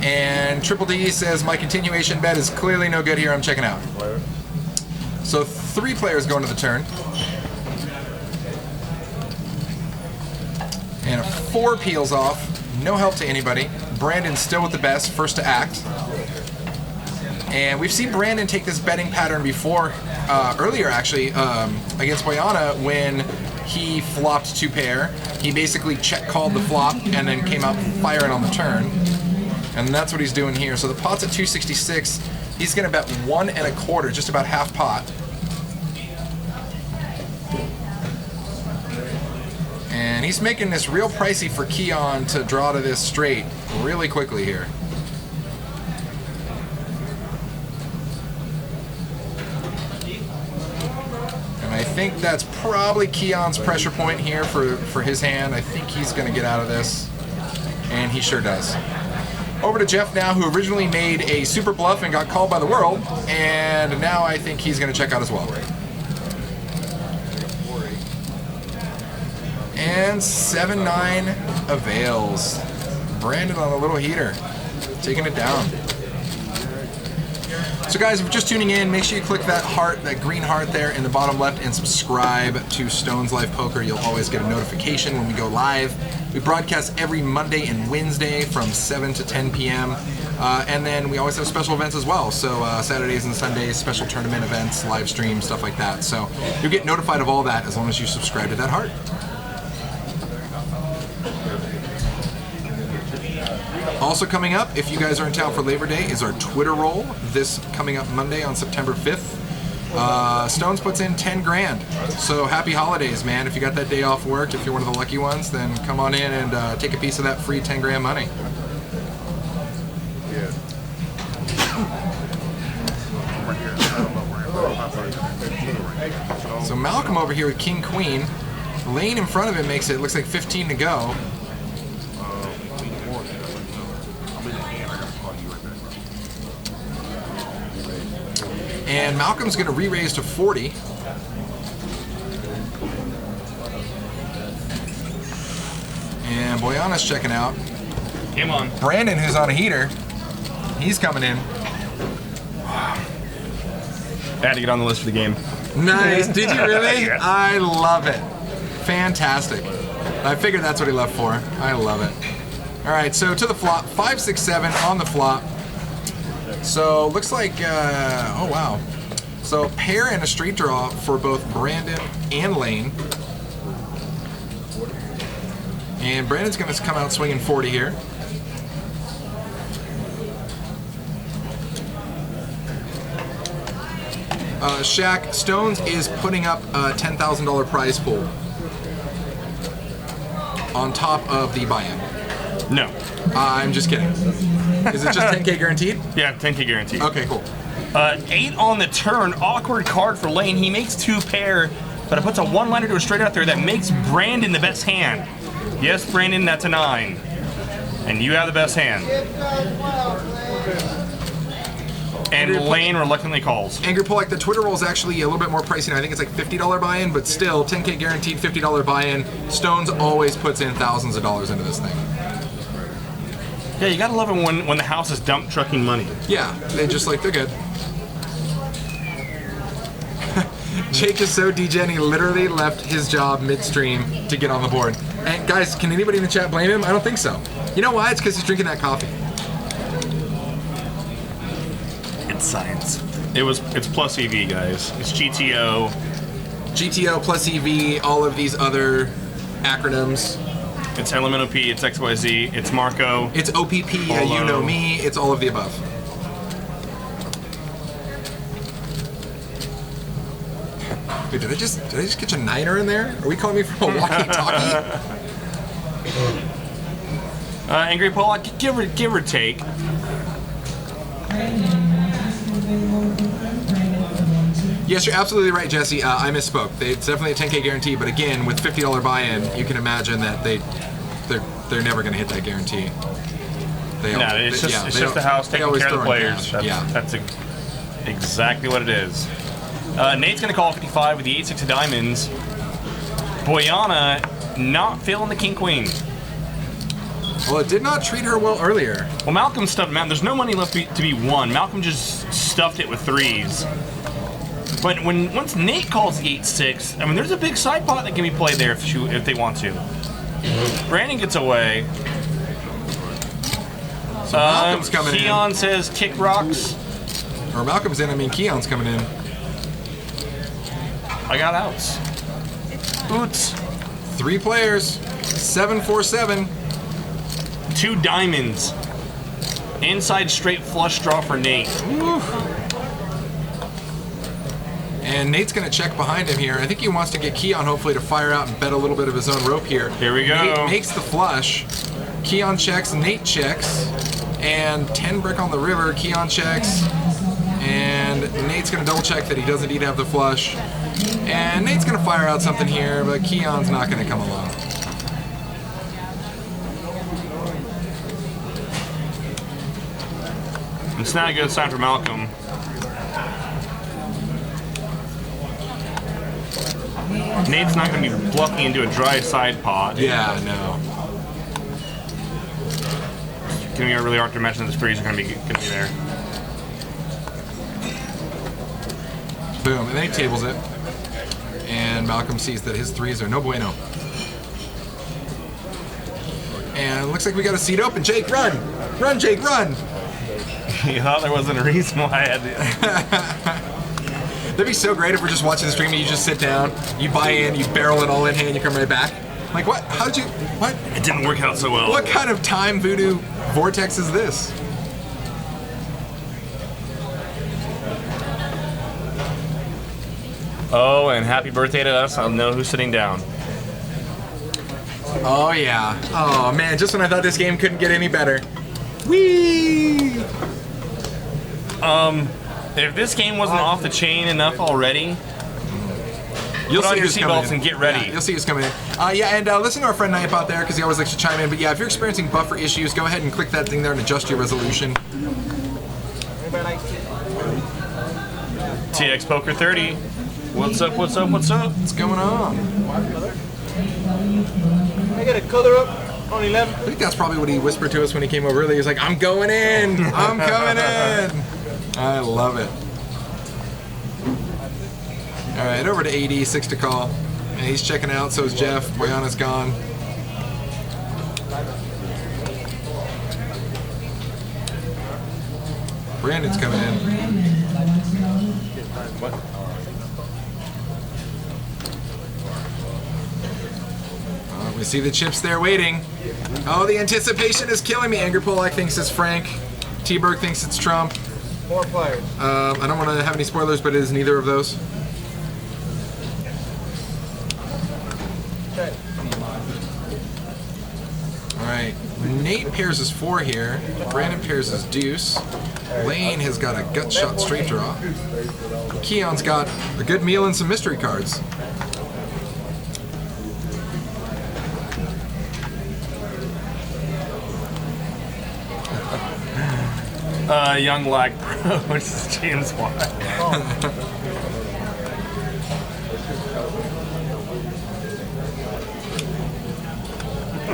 Speaker 3: And Triple D says, my continuation bet is clearly no good here. I'm checking out. So 3 players going to the turn. And a 4 peels off. No help to anybody. Brandon still with the best, first to act. And we've seen Brandon take this betting pattern before, earlier actually, against Boyana when he flopped 2 pair. He basically check called the flop and then came out firing on the turn. And that's what he's doing here. So the pot's at 266. He's going to bet 1 1/4, just about half pot. And he's making this real pricey for Keon to draw to this straight really quickly here. And I think that's probably Keon's pressure point here for his hand. I think he's going to get out of this. And he sure does. Over to Jeff now, who originally made a super bluff and got called by the world. And now I think he's going to check out as well. And 7-9 avails. Brandon on a little heater, taking it down. So guys, if you're just tuning in, make sure you click that heart, that green heart there in the bottom left, and subscribe to Stone's Live Poker. You'll always get a notification when we go live. We broadcast every Monday and Wednesday from 7 to 10 p.m. And then we always have special events as well. So Saturdays and Sundays, special tournament events, live streams, stuff like that. So you'll get notified of all that as long as you subscribe to that heart. Also coming up, if you guys are in town for Labor Day, is our Twitter roll this coming up Monday on September 5th. Stones puts in 10 grand. So happy holidays, man. If you got that day off work, if you're one of the lucky ones, then come on in and take a piece of that free 10 grand money. So Malcolm over here with King Queen. Lane in front of him makes it looks like 15 to go. And Malcolm's going to re-raise to 40. And Boyana's checking out.
Speaker 2: Come on.
Speaker 3: Brandon, who's on a heater, he's coming in.
Speaker 2: I had to get on the list for the game.
Speaker 3: Nice. Did you really?
Speaker 2: Yes.
Speaker 3: I love it. Fantastic. I figured that's what he left for. I love it. All right, so to the flop, 5, 6, 7 on the flop. So looks like, oh wow. So pair and a straight draw for both Brandon and Lane. And Brandon's going to come out swinging 40 here. Shaq, Stones is putting up a $10,000 prize pool on top of the buy-in.
Speaker 2: No.
Speaker 3: I'm just kidding. Is it just 10K guaranteed?
Speaker 2: Yeah, 10K guaranteed.
Speaker 3: Okay, cool.
Speaker 2: 8 on the turn, awkward card for Lane. He makes 2 pair, but it puts a one-liner to a straight out there that makes Brandon the best hand. Yes, Brandon, that's a 9. And you have the best hand. And Lane reluctantly calls.
Speaker 3: Angry Pollock, the Twitter roll is actually a little bit more pricey. I think it's like $50 buy-in, but still, 10K guaranteed, $50 buy-in. Stones always puts in thousands of dollars into this thing.
Speaker 2: Yeah, you gotta love it when the house is dump trucking money.
Speaker 3: Yeah, they're good. Jake is so degen, he literally left his job midstream to get on the board. And guys, can anybody in the chat blame him? I don't think so. You know why? It's because he's drinking that coffee.
Speaker 2: It's science. It's plus EV, guys. It's GTO.
Speaker 3: GTO plus EV, all of these other acronyms.
Speaker 2: It's Elemental P, it's XYZ, it's Marco.
Speaker 3: It's OPP, you know me, it's all of the above. Wait, did I just catch a niner in there? Are we calling me from a walkie-talkie?
Speaker 2: Angry Pollock, give or take.
Speaker 3: Yes, you're absolutely right, Jesse. I misspoke. It's definitely a 10K guarantee, but again, with $50 buy-in, you can imagine that they're never going to hit that guarantee.
Speaker 2: It's just the house taking care of the players. That's exactly what it is. Nate's going to call 55 with the 8-6 of diamonds. Boyana not feeling the king-queen.
Speaker 3: Well, it did not treat her well earlier.
Speaker 2: Well, Malcolm stuffed him out. There's no money left to be won. Malcolm just stuffed it with 3s. But once Nate calls the 8-6, I mean, there's a big side pot that can be played there if they want to. Brandon gets away.
Speaker 3: So Malcolm's coming
Speaker 2: Keon says kick rocks.
Speaker 3: Or Malcolm's in, I mean Keon's coming in.
Speaker 2: I got outs. Boots.
Speaker 3: 3 players. 7-4-7.
Speaker 2: 2 diamonds. Inside straight flush draw for Nate.
Speaker 3: Woo. And Nate's going to check behind him here. I think he wants to get Keon hopefully to fire out and bet a little bit of his own rope here.
Speaker 2: Here we go.
Speaker 3: Nate makes the flush. Keon checks, Nate checks. And 10 brick on the river, Keon checks. And Nate's going to double check that he does indeed have the flush. And Nate's going to fire out something here, but Keon's not going to come along.
Speaker 2: It's not a good sign for Malcolm. Nate's not going to be bluffing into a dry side pot.
Speaker 3: Yeah, no.
Speaker 2: It's going to be really hard to imagine that the 3s are going to be there.
Speaker 3: Boom, and then he tables it. And Malcolm sees that his threes are no bueno. And it looks like we got a seat open. Jake, run! Run, Jake, run!
Speaker 2: You thought there wasn't a reason why I had to.
Speaker 3: That'd be so great if we're just watching the stream and you just sit down, you buy in, you barrel it all in hand, you come right back. Like, what? How'd you? What?
Speaker 2: It didn't work out so well.
Speaker 3: What kind of time voodoo vortex is this?
Speaker 2: Oh, and happy birthday to us. I'll know who's sitting down.
Speaker 3: Oh, yeah. Oh, man, just when I thought this game couldn't get any better. Whee!
Speaker 2: If this game wasn't off the chain enough already,
Speaker 3: You'll
Speaker 2: put on
Speaker 3: see
Speaker 2: your
Speaker 3: who's coming
Speaker 2: seatbelts
Speaker 3: in.
Speaker 2: and get ready.
Speaker 3: Yeah, you'll see who's coming in. Yeah, and listen to our friend Knipe out there because he always likes to chime in. But yeah, if you're experiencing buffer issues, go ahead and click that thing there and adjust your resolution.
Speaker 2: TX Poker 30. What's up, what's up, what's up?
Speaker 3: What's going on?
Speaker 7: I got a color up on 11.
Speaker 3: I think that's probably what he whispered to us when he came over earlier. He's like, I'm going in! I'm coming in! I love it. All right, over to AD, 6 to call. And he's checking out, so is Jeff. Boyana's gone. Brandon's coming in.
Speaker 2: What?
Speaker 3: We see the chips there waiting. Oh, the anticipation is killing me. Anger Polak thinks it's Frank. T-Berg thinks it's Trump.
Speaker 7: 4 players.
Speaker 3: I don't want to have any spoilers, but it is neither of those.
Speaker 7: Okay.
Speaker 3: All right, Nate pairs his 4 here. Brandon pairs his deuce. Lane has got a gut shot straight draw. Keon's got a good meal and some mystery cards.
Speaker 2: Young Lag Pro, which is James Watt.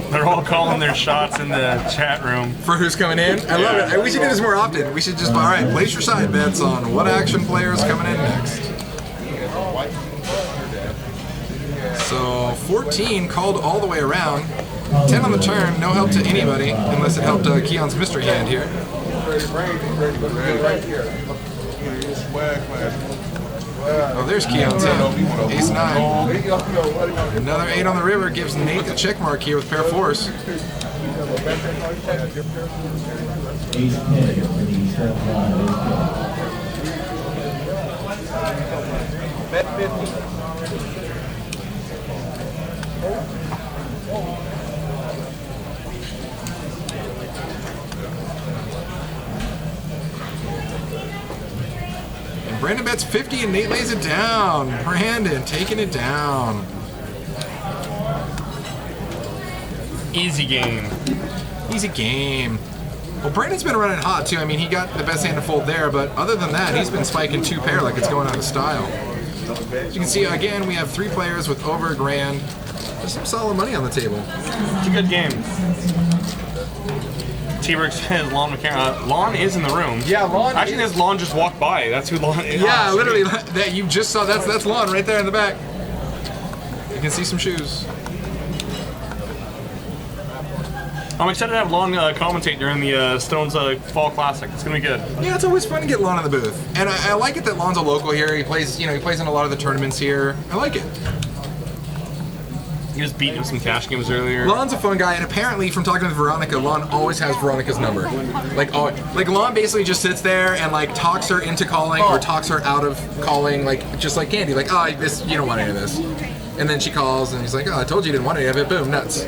Speaker 2: They're all calling their shots in the chat room.
Speaker 3: For who's coming in? I love it. We should do this more often. We should just, all right, place your side bets on what action player is coming in next. So 14 called all the way around. 10 on the turn, no help to anybody, unless it helped Keon's mystery hand here. Oh, there's Keon's hand. Ace 9. Another 8 on the river gives Nate a check mark here with pair force.
Speaker 7: Bet 50.
Speaker 3: And Brandon bets 50 and Nate lays it down. Brandon taking it down.
Speaker 2: Easy game.
Speaker 3: Easy game. Well, Brandon's been running hot too. I mean, he got the best hand to fold there, but other than that, he's been spiking 2 pair like it's going out of style. As you can see, again, we have 3 players with over $1,000. There's some solid money on the table.
Speaker 2: It's a good game. T-Rex says Lon McCarron. Lon is in the room.
Speaker 3: Yeah, Lon.
Speaker 2: Actually, there's Lon just walked by. That's who Lon is.
Speaker 3: Yeah, literally. That you just saw. That's Lon right there in the back. You can see some shoes.
Speaker 2: I'm excited to have Lon commentate during the Stones Fall Classic. It's gonna be good.
Speaker 3: Yeah, it's always fun to get Lon in the booth, and I like it that Lon's a local here. He plays, he plays in a lot of the tournaments here. I like it.
Speaker 2: He was beating some cash games earlier.
Speaker 3: Lon's a fun guy, and apparently, from talking with Veronica, Lon always has Veronica's number. Like Lon basically just sits there and like talks her into calling or talks her out of calling, like just like Candy. Like, oh, this you don't want any of this, and then she calls, and he's like, oh, I told you didn't want any of it. Boom, nuts.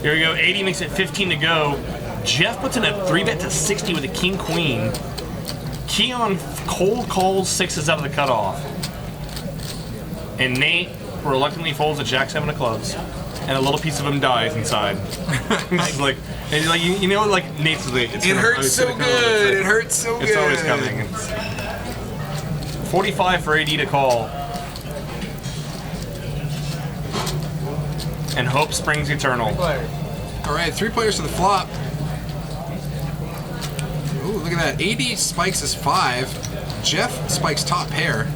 Speaker 2: Here we go. 80 makes it 15 to go. Jeff puts in a 3-bet to 60 with a king queen. Keon cold calls 6s out of the cutoff. And Nate reluctantly folds a jack 7 of clubs, and a little piece of him dies inside. He's like, you know, like Nate's like,
Speaker 3: It hurts so good. It hurts so good.
Speaker 2: It's always coming. It's 45 for AD to call, and hope springs eternal.
Speaker 3: All right, 3 players to the flop. Ooh, Look at that. AD spikes is 5. Jeff spikes top pair.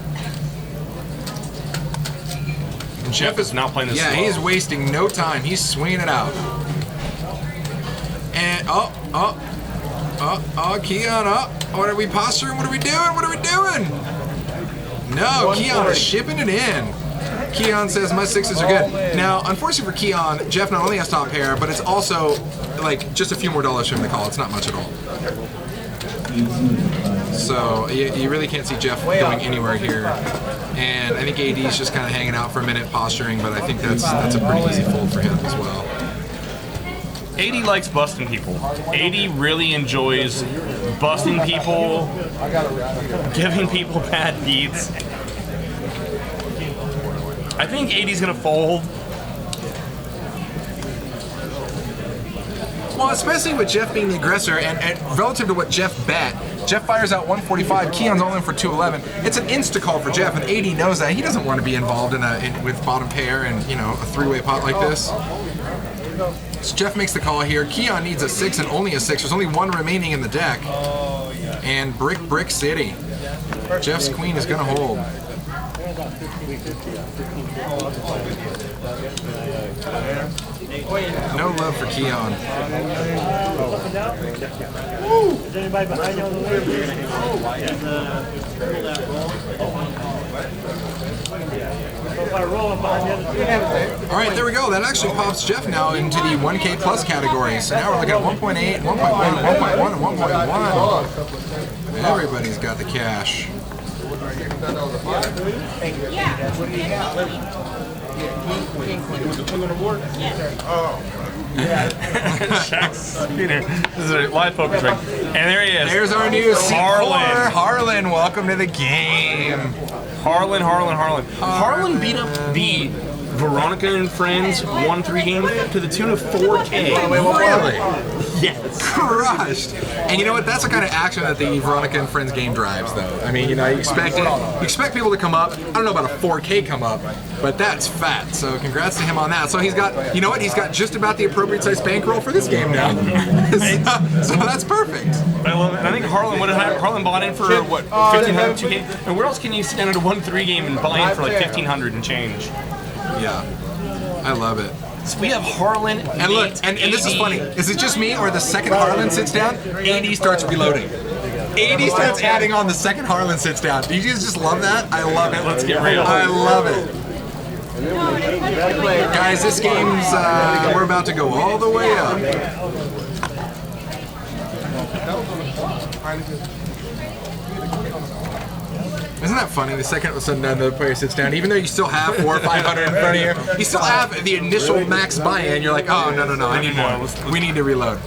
Speaker 3: And
Speaker 2: Jeff is not playing this slow.
Speaker 3: he's wasting no time. He's swinging it out. And Keon up. What are we posturing? What are we doing? What are we doing? No, Keon is shipping it in. Keon says my 6s are good. Now, unfortunately for Keon, Jeff not only has top pair, but it's also like just a few more dollars for him to call. It's not much at all. So you really can't see Jeff going anywhere here. And I think AD's just kind of hanging out for a minute, posturing, but I think that's a pretty easy fold for him as well.
Speaker 2: AD likes busting people. AD really enjoys busting people, giving people bad beats. I think AD's gonna fold.
Speaker 3: Well, especially with Jeff being the aggressor, and relative to what Jeff bet, Jeff fires out 145, Keon's all in for 211. It's an insta-call for Jeff, and AD knows that. He doesn't want to be involved with bottom pair and, you know, a three-way pot like this. So Jeff makes the call here. Keon needs a 6 and only a 6. There's only one remaining in the deck. And Brick City. Jeff's queen is going to hold. No love for Keon.
Speaker 4: Is anybody behind you on the list? So if I roll them behind the other two,
Speaker 3: All right, there we go. That actually pops Jeff now into the 1K plus category. So now we're looking at 1.8, 1.1, 1.1, and 1.1. Everybody's got the cash.
Speaker 2: This is a live poker trick. And there he is.
Speaker 3: There's our new
Speaker 2: Harlan.
Speaker 3: Harlan, welcome to the game.
Speaker 2: Harlan. Harlan beat up the Veronica and Friends 1-3 game to the tune of 4K.
Speaker 3: Really?
Speaker 2: Yes.
Speaker 3: Crushed. And you know what? That's the kind of action that the Veronica and Friends game drives, though. I mean, you know, you expect it. You expect people to come up. I don't know about a 4K come up, but that's fat. So congrats to him on that. So he's got, you know what? He's got just about the appropriate size bankroll for this game now. so that's perfect.
Speaker 2: I love it. I think Harlan bought in for what, 1,500 2K. And where else can you sit down at a 1-3 game and buy in for like 1,500 and change?
Speaker 3: Yeah, I love it.
Speaker 2: So we have Harlan
Speaker 3: and look, and this is funny. Is it just me, or the second Harlan sits down, AD starts reloading? AD starts adding on the second Harlan sits down. Do you just love that? I love it.
Speaker 2: Let's get real.
Speaker 3: I love it. Guys, this game's, we're about to go all the way up. Isn't that funny? The second the player sits down, even though you still have 400 or 500 in front of you, you still have the initial max buy-in. You're like, oh no, I need more. We need to reload.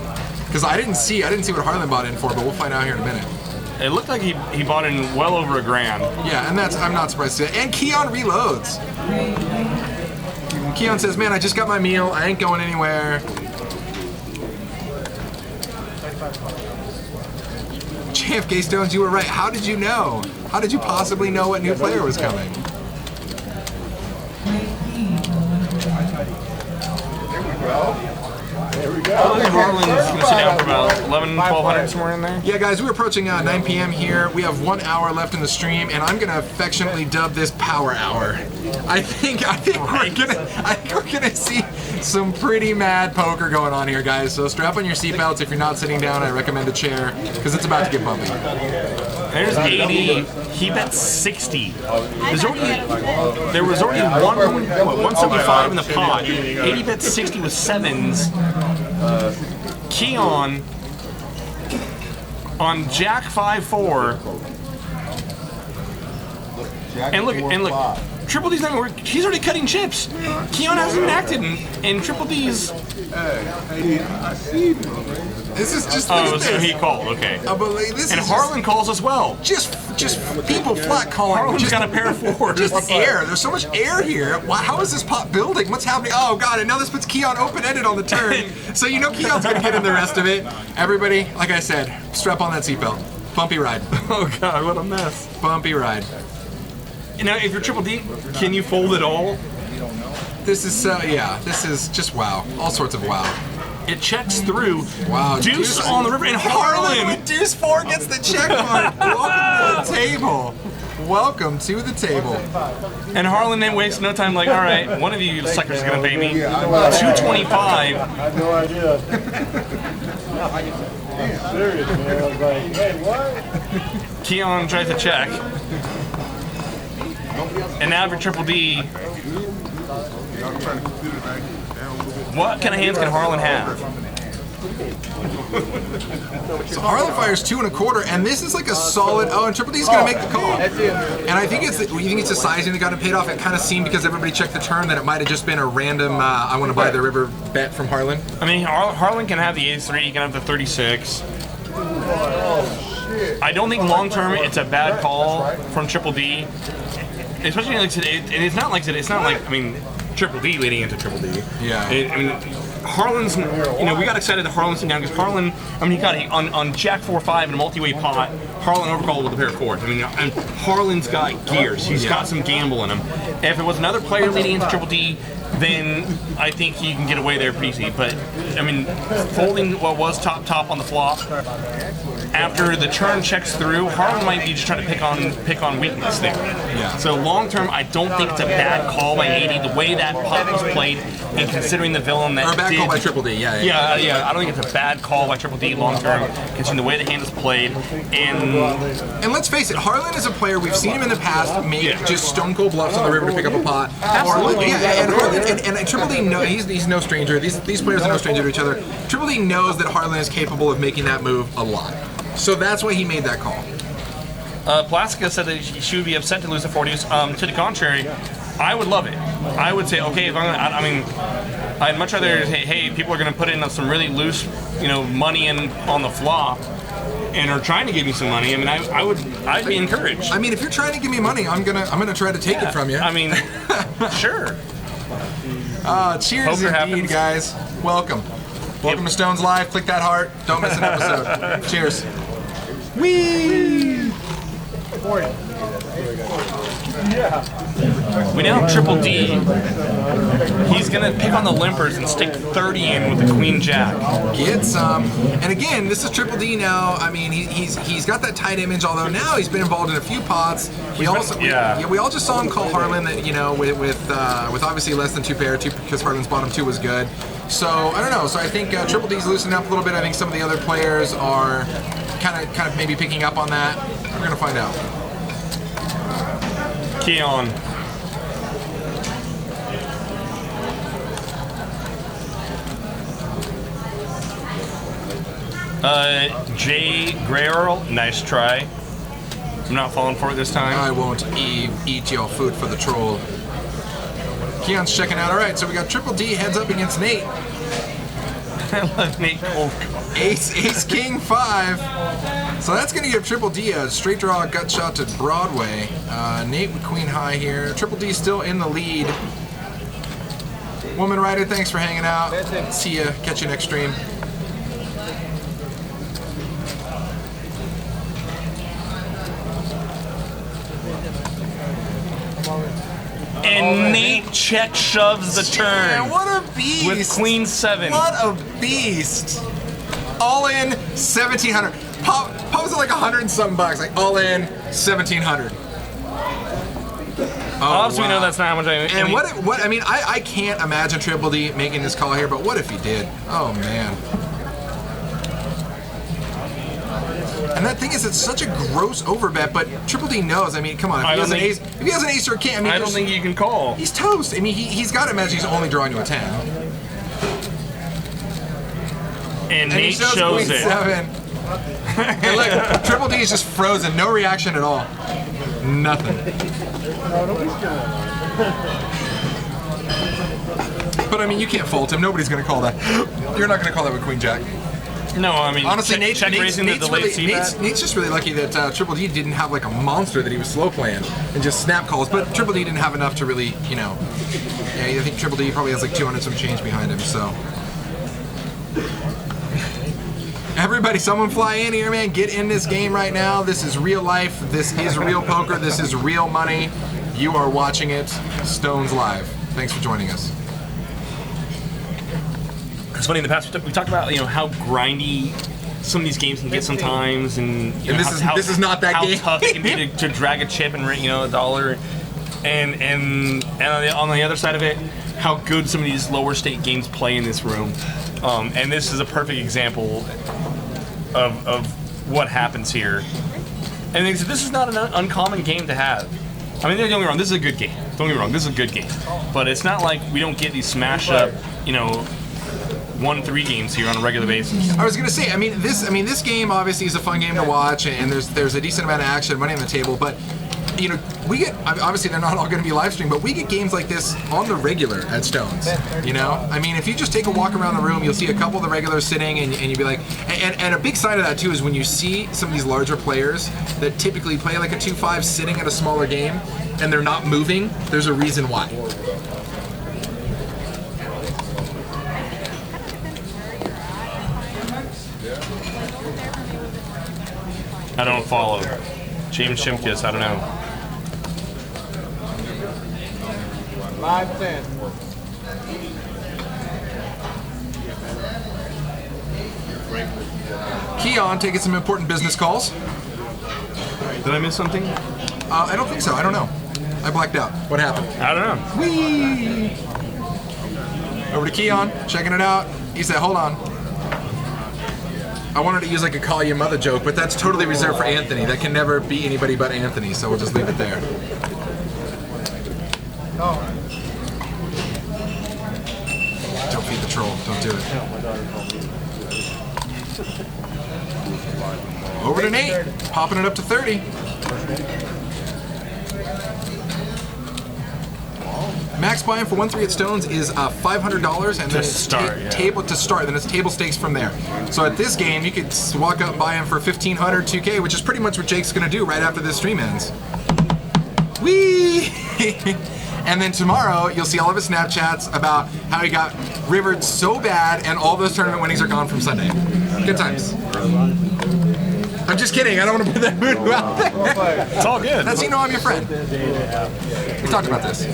Speaker 3: Because I didn't see what Harlan bought in for, but we'll find out here in a minute.
Speaker 2: It looked like he bought in well over $1,000.
Speaker 3: Yeah, and I'm not surprised to see it. And Keon reloads. Keon says, man, I just got my meal. I ain't going anywhere. JFK Stones, you were right. How did you know? How did you possibly know what new player was coming?
Speaker 6: There we go.
Speaker 2: I think Harlan's going to sit down for about 1,100, 1,200 somewhere in there.
Speaker 3: Yeah, guys, we're approaching 9 p.m. here. We have 1 hour left in the stream, and I'm gonna affectionately dub this Power Hour. I think we're gonna see some pretty mad poker going on here, guys. So strap on your seatbelts. If you're not sitting down, I recommend a chair because it's about to get bumpy.
Speaker 2: There's 80. He bet 60. There was already 175 in the pot. 80 bet 60 with 7s. Keon on Jack 5-4. And look. Triple D's not working. He's already cutting chips. Keon hasn't even acted in Triple D's.
Speaker 6: I see them.
Speaker 3: This is just.
Speaker 2: Oh, so he called. Okay.
Speaker 3: This
Speaker 2: and
Speaker 3: is
Speaker 2: Harlan calls as well.
Speaker 3: Just people flat calling.
Speaker 2: Harlan's got a pair of 4s.
Speaker 3: Just air. There's so much air here. How is this pot building? What's happening? Oh god! And now this puts Keon open-ended on the turn. So you know Keon's gonna get in the rest of it. Everybody, like I said, strap on that seatbelt. Bumpy ride.
Speaker 2: Oh god, what a mess.
Speaker 3: Bumpy ride.
Speaker 2: Now, if you're Triple D, can you fold it all?
Speaker 3: This is yeah. This is just wow. All sorts of wow.
Speaker 2: It checks through.
Speaker 3: Wow.
Speaker 2: Deuce on the river, and Harlan
Speaker 3: with Deuce 4 gets the check mark. Welcome to the table. Welcome to the table.
Speaker 2: And Harlan didn't waste no time. Like, all right, one of you suckers is gonna pay me $225.
Speaker 4: I had no idea. Serious, man. I was like, hey, what?
Speaker 2: Keon tries to check, and now for Triple D. What kind of hands can Harlan have?
Speaker 3: So Harlan fires 2 1/4, and this is like a solid. Oh, and Triple D's gonna make the call. And I think it's the sizing that got him paid off. It kind of seemed because everybody checked the turn that it might have just been a random I want to buy the river bet from Harlan.
Speaker 2: I mean, Harlan can have the 83, he can have the 36. I don't think long term it's a bad call from Triple D, especially like today. And it's not like I mean, Triple D leading into Triple D.
Speaker 3: Yeah.
Speaker 2: I mean, Harlan's. You know, we got excited that Harlan's down because Harlan. I mean, he got on Jack 4-5 in a multi-way pot. Harlan overcalled with a pair of fours. I mean, and Harlan's got gears. He's got some gamble in him. If it was another player leading into Triple D, then I think he can get away there pretty easy. But I mean, folding what was top on the flop. After the turn checks through, Harlan might be just trying to pick on weakness there.
Speaker 3: Yeah.
Speaker 2: So long term, I don't think it's a bad call by 80. The way that pot was played, and considering the villain that
Speaker 3: Or a bad call by Triple D.
Speaker 2: Yeah. I don't think it's a bad call by Triple D long term, considering the way the hand is played.
Speaker 3: And let's face it, Harlan is a player we've seen him in the past make just stone cold bluffs on the river to pick up a pot.
Speaker 2: Absolutely.
Speaker 3: And Harlan and Triple D he's no stranger. These players are no stranger to each other. Triple D knows that Harlan is capable of making that move a lot. So that's why he made that call.
Speaker 2: Plaska said that she would be upset to lose the 40s. To the contrary, I would love it. I would say, okay, if I mean, I'd much rather say, hey, people are going to put in some really loose, money in on the flop, and are trying to give me some money. I mean, I'd be encouraged.
Speaker 3: I mean, if you're trying to give me money, I'm gonna try to take it from you.
Speaker 2: I mean, sure.
Speaker 3: Cheers indeed, guys. Welcome. Welcome to Stones Live. Click that heart. Don't miss an episode. Cheers. Whee!
Speaker 2: We now have Triple D. He's gonna pick on the limpers and stick 30 in with the Queen Jack.
Speaker 3: Get some. And again, this is Triple D now. I mean, he's got that tight image. Although now he's been involved in a few pots. We all just saw him call Harlan that with obviously less than 2 pair, because Harlan's bottom 2 was good. So I don't know. So I think Triple D's loosening up a little bit. I think some of the other players are kind of maybe picking up on that. We're gonna find out.
Speaker 2: Keon. Jay Grayrl, nice try. I'm not falling for it this time.
Speaker 3: I won't eat your food for the troll. Keon's checking out. All right, so we got Triple D heads up against Nate.
Speaker 2: I love Nate cold.
Speaker 3: Ace King 5. So that's going to give Triple D a straight draw gut shot to Broadway. Nate with Queen High here. Triple D still in the lead. Woman Rider, thanks for hanging out. See ya. Catch you next stream.
Speaker 2: And Nate check shoves the turn.
Speaker 3: Yeah, what a beast.
Speaker 2: With Queen 7.
Speaker 3: What a beast. All in 1,700. Pop was at like 100 and something bucks. Like all in 1,700.
Speaker 2: Obviously, we know that's not how much
Speaker 3: And what I mean, I can't imagine Triple D making this call here, but what if he did? Oh man. And that thing is, it's such a gross overbet, but Triple D knows. I mean, come on. If he has an ace or a king,
Speaker 2: I don't think you can call.
Speaker 3: He's toast. I mean, he's got to imagine he's only drawing to a 10.
Speaker 2: And Nate shows it.
Speaker 3: 7. And look, Triple D is just frozen. No reaction at all. Nothing. But I mean, you can't fault him. Nobody's going to call that. You're not going to call that with Queen Jack.
Speaker 2: No, I mean,
Speaker 3: honestly,
Speaker 2: Nate's
Speaker 3: just really lucky that Triple D didn't have like a monster that he was slow playing and just snap calls. But Triple D didn't have enough to really, Yeah, I think Triple D probably has like 200 some change behind him. So everybody, someone fly in here, man. Get in this game right now. This is real life. This is real poker. This is real money. You are watching it. Stones Live. Thanks for joining us.
Speaker 2: It's funny, in the past we talked about how grindy some of these games can get sometimes, and
Speaker 3: this is not that game.
Speaker 2: How tough it can be to drag a chip and a dollar, and on the other side of it, how good some of these lower stake games play in this room, and this is a perfect example of what happens here. And this is not an uncommon game to have. I mean, don't get me wrong, this is a good game. Don't get me wrong, this is a good game, but it's not like we don't get these smash up, 1-3 games here on a regular basis.
Speaker 3: I was gonna say, this game obviously is a fun game to watch, and there's a decent amount of action, money on the table, but we get, obviously they're not all going to be live streamed, but we get games like this on the regular at Stones. If you just take a walk around the room, you'll see a couple of the regulars sitting, and you'd be like, and a big sign of that too is when you see some of these larger players that typically play like a 2-5 sitting at a smaller game, and they're not moving. There's a reason why.
Speaker 2: I don't follow. James Shimkus, I don't know.
Speaker 7: 5-10.
Speaker 3: Keon taking some important business calls.
Speaker 2: Did I miss something?
Speaker 3: I don't think so. I don't know. I blacked out. What happened?
Speaker 2: I don't know.
Speaker 3: Whee! Over to Keon, checking it out. He said, hold on. I wanted to use like a call your mother joke, but that's totally reserved for Anthony. That can never be anybody but Anthony, so we'll just leave it there. Don't feed the troll. Don't do it. Over to Nate, popping it up to 30. Max buy-in for 1-3 at Stones is $500, and then it's table to start. Then it's table stakes from there. So at this game, you could walk up buy-in for $1,500, $2K, which is pretty much what Jake's gonna do right after this stream ends. Whee! And then tomorrow, you'll see all of his Snapchats about how he got rivered so bad, and all those tournament winnings are gone from Sunday. Good times. I'm just kidding. I don't want to put that voodoo out there.
Speaker 2: It's all good.
Speaker 3: That's I'm your friend. We talked about this.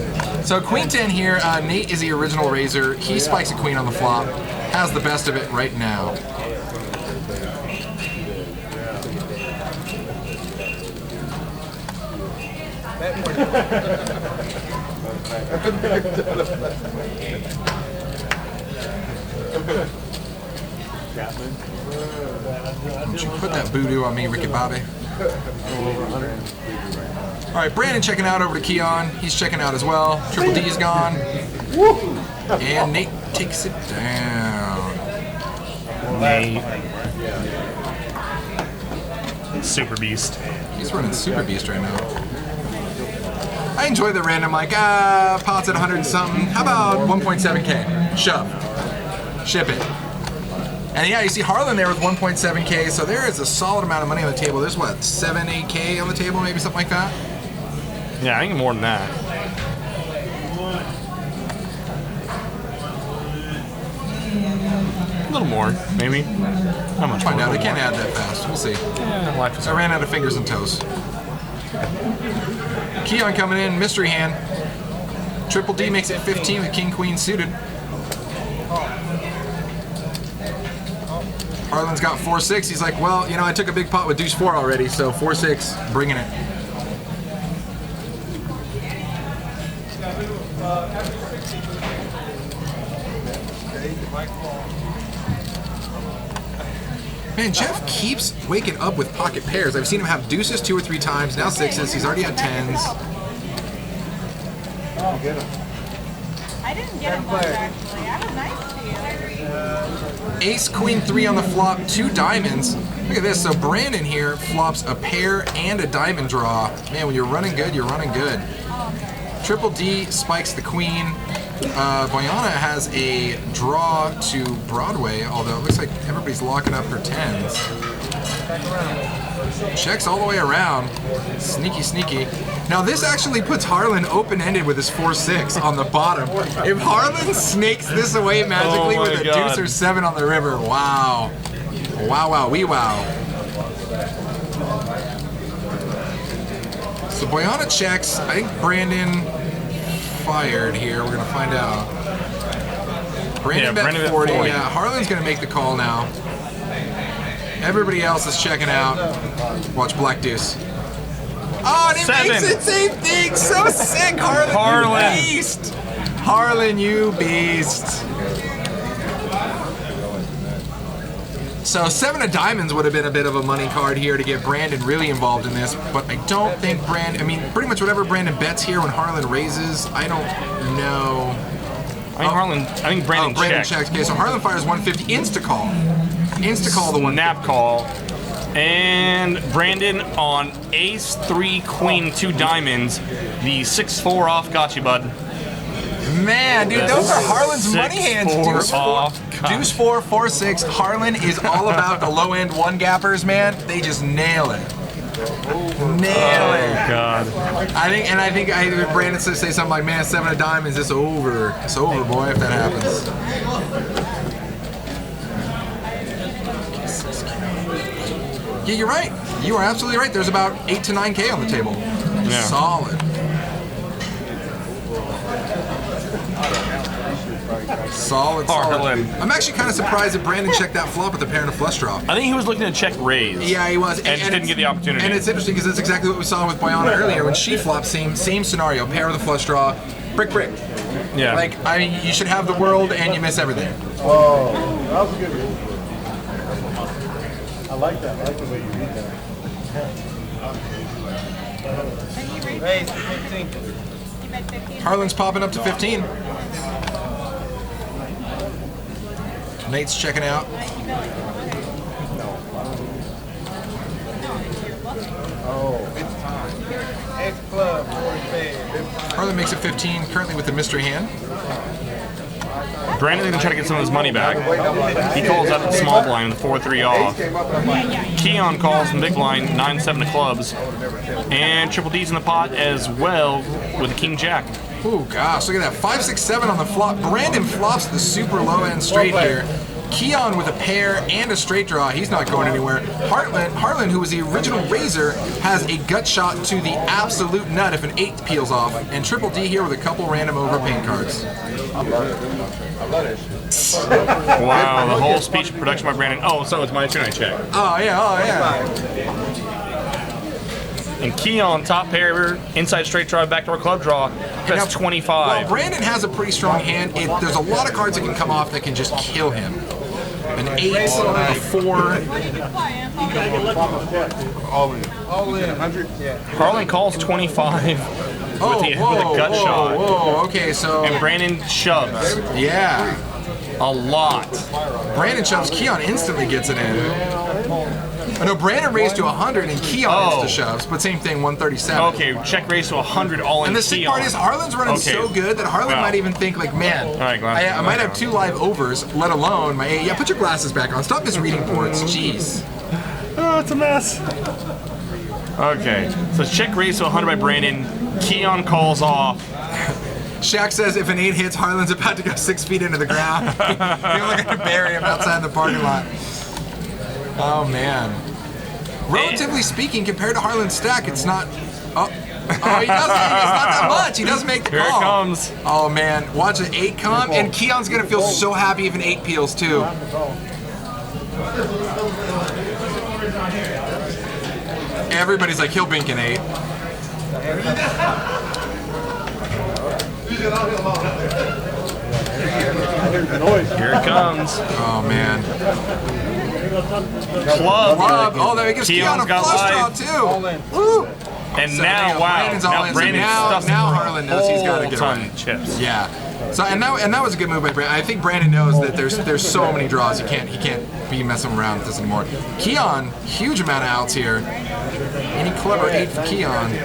Speaker 3: So Queen 10 here. Nate is the original raiser. He spikes a queen on the flop. Has the best of it right now. Don't you put that voodoo on me, Ricky Bobby. All right, Brandon checking out over to Keon. He's checking out as well. Triple D's gone. And Nate takes it down.
Speaker 2: Nate. Super Beast.
Speaker 3: He's running Super Beast right now. I enjoy the random, pots at 100 and something. How about 1.7K? Shove. Ship it. And yeah, you see Harlan there with 1.7K, so there is a solid amount of money on the table. There's what, 7-8K on the table, maybe something like that?
Speaker 2: Yeah, I think more than that. A little more, maybe. How much?
Speaker 3: Find out. They can't add that fast. We'll see.
Speaker 2: Yeah, life is
Speaker 3: I ran out of fingers and toes. Keon coming in, mystery hand. Triple D makes it 15 with King Queen suited. Harlan's got 4-6. He's like, well, I took a big pot with Deuce 4 already, so 4-6, bringing it. Man, Jeff keeps waking up with pocket pairs. I've seen him have deuces 2 or 3 times, now 6s. He's already had 10s.
Speaker 5: I didn't get him much, actually. I was nice to you.
Speaker 3: Ace, Queen 3 on the flop, 2 diamonds. Look at this. So Brandon here flops a pair and a diamond draw. Man, when you're running good, you're running good. Triple D spikes the queen. Boyana has a draw to Broadway, although it looks like everybody's locking up her 10s. Checks all the way around. Sneaky, sneaky. Now this actually puts Harlan open-ended with his 4-6 on the bottom. If Harlan snakes this away magically with a deuce or 7 on the river, wow. Wow, wow, wee wow. So Boyana checks. I think Brandon fired here? We're gonna find out. Brandon bet 40. Yeah, Harlan's gonna make the call now. Everybody else is checking out. Watch Black Deuce. Oh, and it makes it same thing. So sick, Harlan. You beast. Harlan, you beast. So 7 of diamonds would have been a bit of a money card here to get Brandon really involved in this, but I don't think Brandon, I mean, pretty much whatever Brandon bets here when Harlan raises, I don't know.
Speaker 2: I think Brandon
Speaker 3: checks. Okay, so Harlan fires 150, insta-call. Insta-call the one.
Speaker 2: Nap call. And Brandon on ace, 3, queen, 2 diamonds. The 6-4 off got you, bud.
Speaker 3: Man, dude, those are Harlan's money hands. Deuce 4, 4, 6. Harlan is all about the low end one gappers, man. They just nail it. Nail it.
Speaker 2: Oh God.
Speaker 3: I think I heard Brandon say something like, "Man, 7 of diamonds, it's over. It's over, boy, if that happens." Yeah, you're right. You are absolutely right. There's about 8 to 9K on the table. Yeah. Solid. Solid. I'm actually kind of surprised that Brandon checked that flop with the pair and a flush draw.
Speaker 2: I think he was looking to check raise.
Speaker 3: Yeah, he was.
Speaker 2: And just didn't get the opportunity.
Speaker 3: And it's interesting because that's exactly what we saw with Boyana earlier when she flopped. Same scenario. Pair with a flush draw. Brick.
Speaker 2: Yeah.
Speaker 3: Like, I mean, you should have the world and you miss everything.
Speaker 4: Oh, that was a good read. I like that. I like the way you read that.
Speaker 7: Raise to 15.
Speaker 3: Harlan's popping up to 15. Nate's checking out.
Speaker 7: Oh, it's time. X club,
Speaker 3: Harlan makes it 15, currently with the mystery hand.
Speaker 2: Brandon's gonna try to get some of his money back. He calls out the small blind with 4-3 off. Keon calls from big blind, 9-7 of clubs. And Triple D's in the pot as well with a King Jack.
Speaker 3: Oh gosh, look at that. 5, 6, 7 on the flop. Brandon flops the super low end straight here. Keon with a pair and a straight draw. He's not going anywhere. Harlan, who was the original raiser, has a gut shot to the absolute nut if an 8 peels off. And Triple D here with a couple random overpaint cards.
Speaker 2: Wow, the whole speech production by Brandon. Oh, so it's my turn, I check.
Speaker 3: Oh yeah.
Speaker 2: And Keon, top pair, inside straight draw, backdoor club draw. That's 25.
Speaker 3: Well, Brandon has a pretty strong hand. There's a lot of cards that can come off that can just kill him. An 8, a 4.
Speaker 6: All in. 100. Yeah.
Speaker 2: Harlan calls 25 with a gut shot.
Speaker 3: Whoa, okay, so.
Speaker 2: And Brandon shoves.
Speaker 3: Yeah.
Speaker 2: A lot.
Speaker 3: Brandon shoves, Keon instantly gets it in. Oh, no, Brandon raised to 100 and Keon gets the shoves, but same thing, 137.
Speaker 2: Okay, check raise to 100 all in.
Speaker 3: And the sick part is Harlan's running so good that Harlan might even think like, man, I might have 2 live overs, let alone my 8. Yeah, put your glasses back on. Stop misreading boards. Jeez.
Speaker 2: Oh, it's a mess. Okay, so check raise to 100 by Brandon. Keon calls off.
Speaker 3: Shaq says if an 8 hits, Harlan's about to go 6 feet into the ground. You're looking to bury him outside the parking lot. Oh man. Relatively speaking, compared to Harlan's stack, it's not. Oh, he doesn't. It's not that much. He does make the call.
Speaker 2: Here it comes.
Speaker 3: Oh man, watch an 8 come, and Keon's gonna feel so happy if an 8 peels too. Everybody's like, he'll bink an 8.
Speaker 2: Here it comes.
Speaker 3: Oh man.
Speaker 2: Club.
Speaker 3: Oh, there he gives Keon a flush draw too. Woo.
Speaker 2: And so now, wow. Now Brandon stuffs
Speaker 3: now Harlan knows he's got to get
Speaker 2: ton chips.
Speaker 3: Yeah. So and that was a good move by Brandon. I think Brandon knows that there's so many draws he can't be messing around with this anymore. Keon, huge amount of outs here. Any clever 8 for Keon.
Speaker 6: 8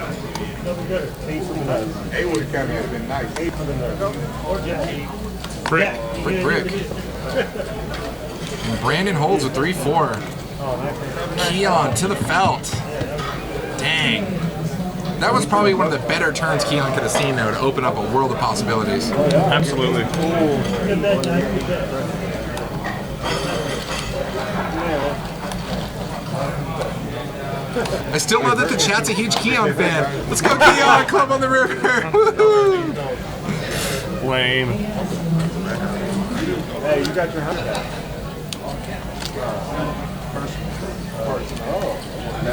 Speaker 6: would have kind of been nice. 8 for the
Speaker 3: Brick. And Brandon holds a 3-4. Keon to the felt. Dang. That was probably one of the better turns Keon could have seen though to open up a world of possibilities.
Speaker 2: Absolutely.
Speaker 3: I still love that the chat's a huge Keon fan. Let's go Keon, club on the river. Woohoo!
Speaker 2: Lame.
Speaker 8: Hey, you got your hunter.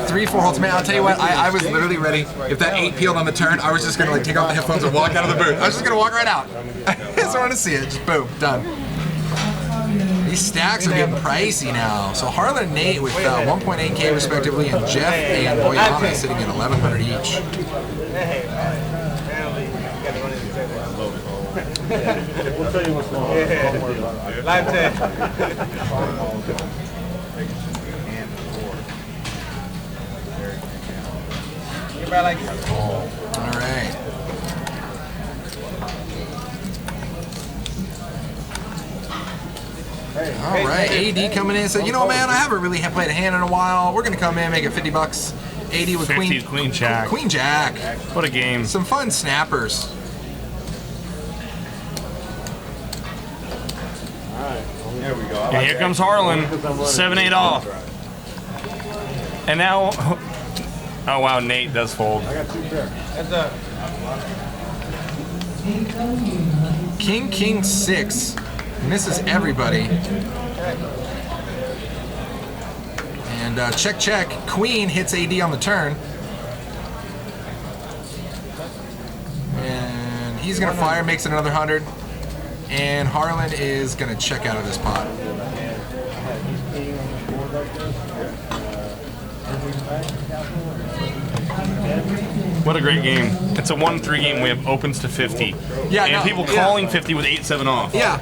Speaker 3: 3-4 holds, man. I'll tell you what, I was literally ready. If that 8 peeled on the turn, I was just gonna like take off the headphones and walk out of the booth. I was just gonna walk right out. I just want to see it. Just boom, done. These stacks are getting pricey now. So Harlan and Nate with 1.8K respectively, and Jeff and Boyana sitting at 1,100 each.
Speaker 8: Hey, apparently you got to run into the We'll tell you what's going on. Don't worry about it. Live tech. All
Speaker 3: right. All right, AD coming in and said, you know, man, I haven't really played a hand in a while. We're going to come in, make it $50. AD with
Speaker 2: 50, Queen Jack.
Speaker 3: Queen Jack.
Speaker 2: What a game.
Speaker 3: Some fun snappers.
Speaker 8: There we go.
Speaker 2: And here comes Harlan. 7-8 off. And now, oh wow, Nate does fold.
Speaker 8: I got 2 pairs.
Speaker 3: King 6 misses everybody. And check. Queen hits AD on the turn. And he's gonna fire, makes it another 100. And Harlan is gonna check out of this pot.
Speaker 2: What a great game. It's a 1-3 game. We have opens to 50.
Speaker 3: Yeah,
Speaker 2: and people calling 50 with 8-7 off.
Speaker 3: Yeah.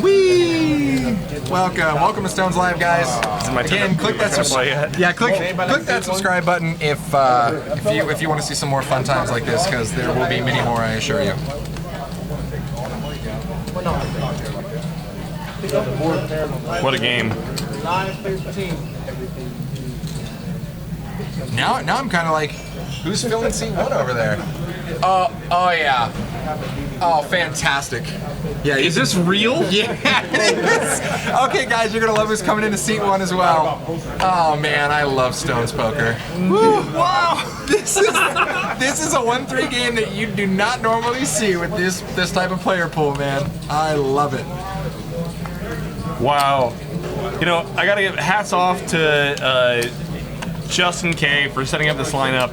Speaker 3: Whee! Welcome to Stones Live, guys.
Speaker 2: Is it my turn?
Speaker 3: Again, click that subscribe. Yeah, click that subscribe button if you want to see some more fun times like this, because there will be many more, I assure you.
Speaker 2: What a game.
Speaker 8: 9-15.
Speaker 3: Now I'm kind of like, who's filling C1 over there? Oh yeah. Oh, fantastic. Yeah,
Speaker 2: is this real?
Speaker 3: Yeah, it is. Okay, guys, you're gonna love who's coming into seat 1 as well. Oh man, I love Stones Poker. Woo, wow, this is a 1-3 game that you do not normally see with this type of player pool, man. I love it.
Speaker 2: Wow. You know, I gotta give hats off to Justin K for setting up this lineup.